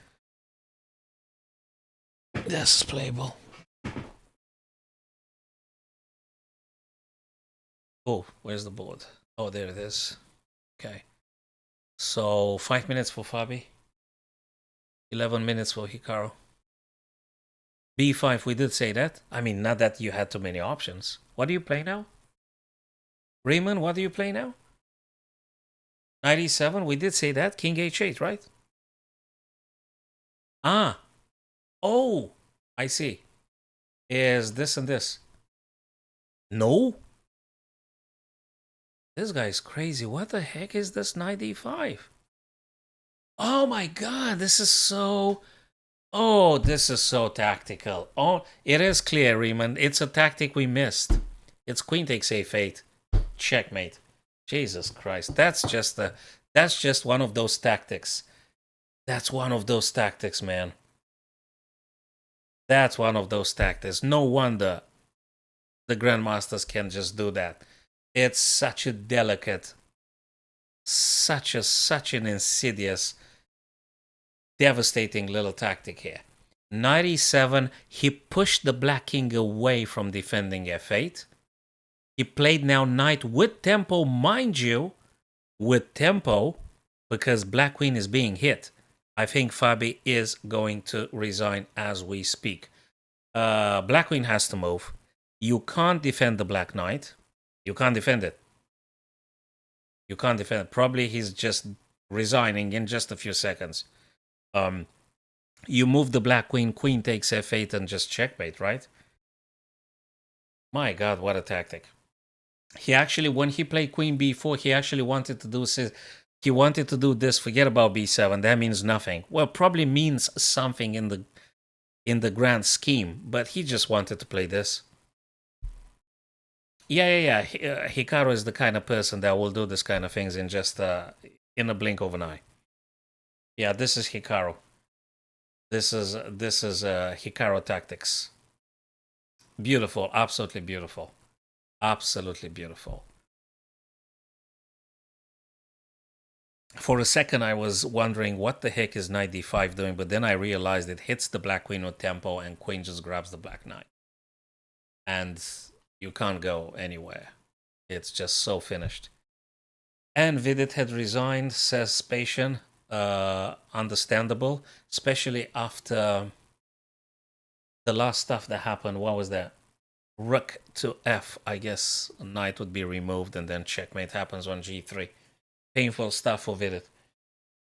Speaker 1: This is playable. Oh, where's the board? Oh, there it is. Okay. So 5 minutes for Fabi. 11 minutes for Hikaru. b5, we did say that. I mean, not that you had too many options. What do you play now? Riemann, what do you play now? Knight e7, we did say that. King h8, right? Ah. Oh, I see. Is this and this. No? This guy's crazy. What the heck is this knight e5? Oh my god, this is so... Oh, this is so tactical. Oh, it is clear, Riemann. It's a tactic we missed. It's queen takes a8. Checkmate. Jesus Christ. That's just one of those tactics. That's one of those tactics, man. That's one of those tactics. No wonder the grandmasters can just do that. It's such a delicate, such an insidious, devastating little tactic here. Knight e7, he pushed the black king away from defending f8. He played now knight with tempo, mind you, with tempo, because black queen is being hit. I think Fabi is going to resign as we speak. Black queen has to move. You can't defend the black knight. You can't defend it. You can't defend it. Probably he's just resigning in just a few seconds. You move the black queen, queen takes f8 and just checkmate, right? My god, what a tactic. He actually, when he played queen b4, he actually wanted to do this. Forget about b7. That means nothing. Well, probably means something in the grand scheme, but he just wanted to play this. Yeah. Hikaru is the kind of person that will do this kind of things in just in a blink of an eye. Yeah, this is Hikaru. This is Hikaru tactics. Beautiful, absolutely beautiful, absolutely beautiful. For a second, I was wondering what the heck is knight d5 doing, but then I realized it hits the black queen with tempo, and queen just grabs the black knight, and you can't go anywhere. It's just so finished. And Vidit had resigned, says Spatian. Understandable, especially after the last stuff that happened. What was that? Rook to f, I guess knight would be removed, and then checkmate happens on g3. Painful stuff for Vidit.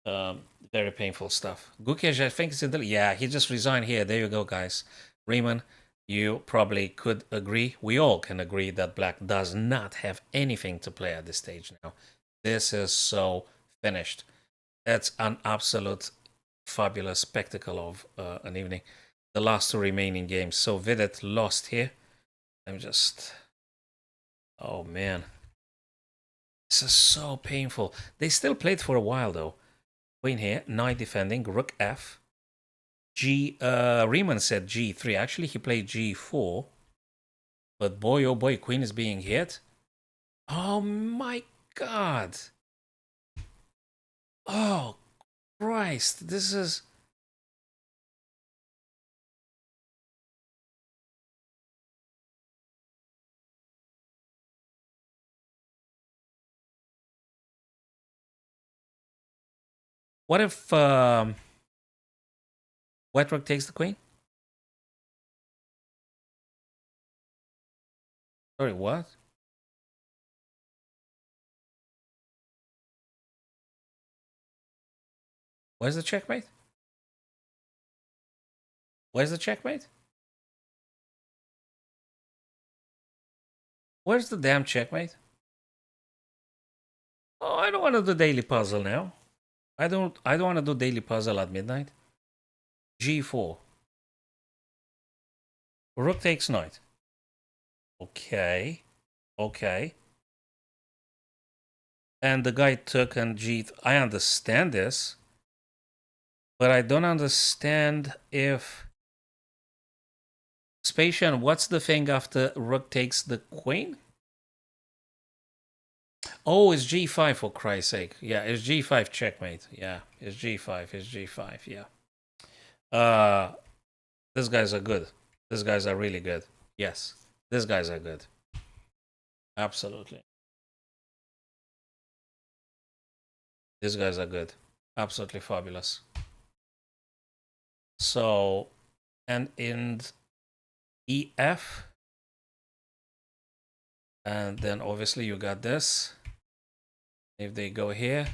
Speaker 1: Very painful stuff. Gukesh, I think, is in the... Yeah, he just resigned here. There you go, guys. Riemann, you probably could agree. We all can agree that black does not have anything to play at this stage now. This is so finished. That's an absolute fabulous spectacle of an evening. The last two remaining games. So Vidit lost here. I'm just... Oh, man. This is so painful. They still played for a while, though. Queen here, knight defending, rook f. Riemann said g3. Actually, he played g4. But boy, oh boy, queen is being hit. Oh my god. Oh, Christ. This is... What if white rook takes the queen? Sorry, what? Where's the checkmate? Where's the checkmate? Where's the damn checkmate? Oh, I don't want to do daily puzzle now. I don't want to do daily puzzle at midnight. G4. Rook takes knight. Okay. Okay. And the guy took and G... I understand this. But I don't understand if... Spatian, what's the thing after rook takes the queen? Oh, it's g5 for Christ's sake. Yeah, it's g5 checkmate. Yeah, it's g5. It's g5. Yeah. These guys are good. These guys are really good. Yes, these guys are good. Absolutely. These guys are good. Absolutely fabulous. So, and in EF, and then obviously you got this. If they go here,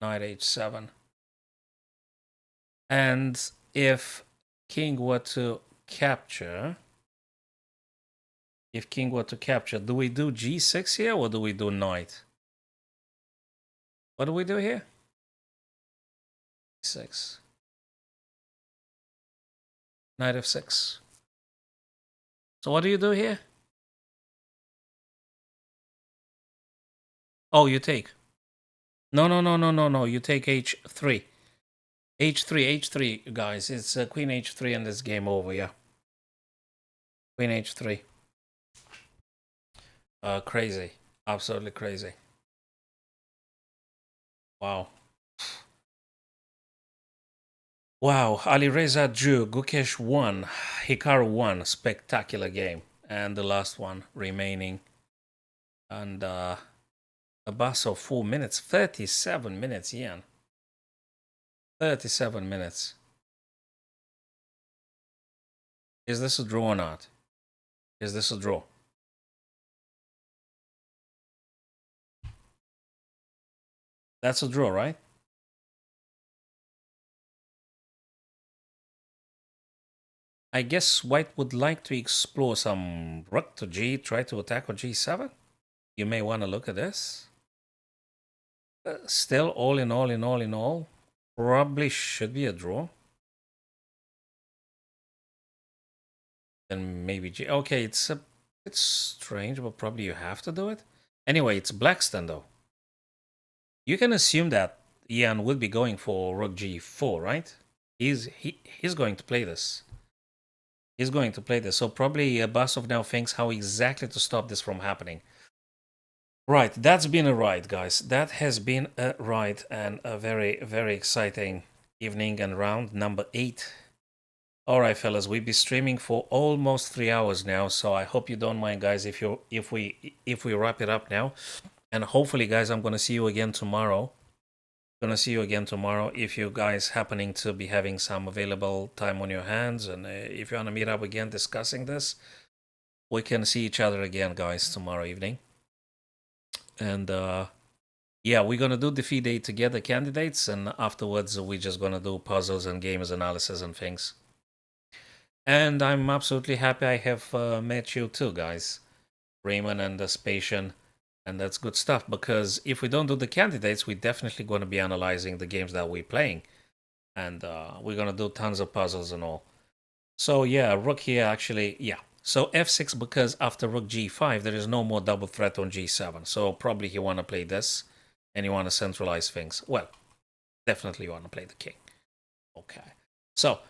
Speaker 1: knight h7. And if king were to capture, do we do g6 here or do we do knight? What do we do here? 6. Knight f6. So what do you do here? Oh, you take. No. You take h3. H3, guys. It's queen h3 and this game over, yeah. Queen h3. Crazy. Absolutely crazy. Wow. Wow. Alireza drew. Gukesh won. Hikaru won. Spectacular game. And the last one remaining. And Abasov 4 minutes. 37 minutes, Ian. 37 minutes. Is this a draw or not? Is this a draw? That's a draw, right? I guess white would like to explore some rook to g, try to attack on g7. You may want to look at this. Still, all in all, probably should be a draw. Then maybe g. Okay, it's a bit strange, but probably you have to do it. Anyway, it's black's turn though. You can assume that Ian would be going for rook g4, right? He's going to play this. He's going to play this. So probably Abasov now thinks how exactly to stop this from happening. Right, that's been a ride, guys. That has been a ride and a very, very exciting evening and round number 8. All right, fellas, we'll be streaming for almost 3 hours now, so I hope you don't mind, guys, if we wrap it up now. And hopefully, guys, I'm gonna see you again tomorrow. If you guys happening to be having some available time on your hands, and if you wanna meet up again discussing this, we can see each other again, guys, tomorrow evening. And yeah, we're gonna do the FIDE together, candidates, and afterwards we're just gonna do puzzles and games analysis and things. And I'm absolutely happy I have met you too, guys, Raymond and Spatian, and that's good stuff, because if we don't do the candidates, we're definitely going to be analyzing the games that we're playing, and we're going to do tons of puzzles and all. So yeah, rook here actually, yeah. So f6, because after rook g5, there is no more double threat on g7, so probably you want to play this, and you want to centralize things. Well, definitely you want to play the king. Okay, so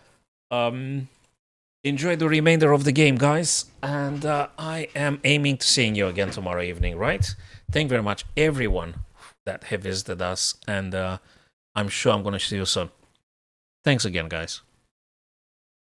Speaker 1: enjoy the remainder of the game, guys, and I am aiming to seeing you again tomorrow evening, right? Thank you very much, everyone that have visited us, and I'm sure I'm going to see you soon. Thanks again, guys.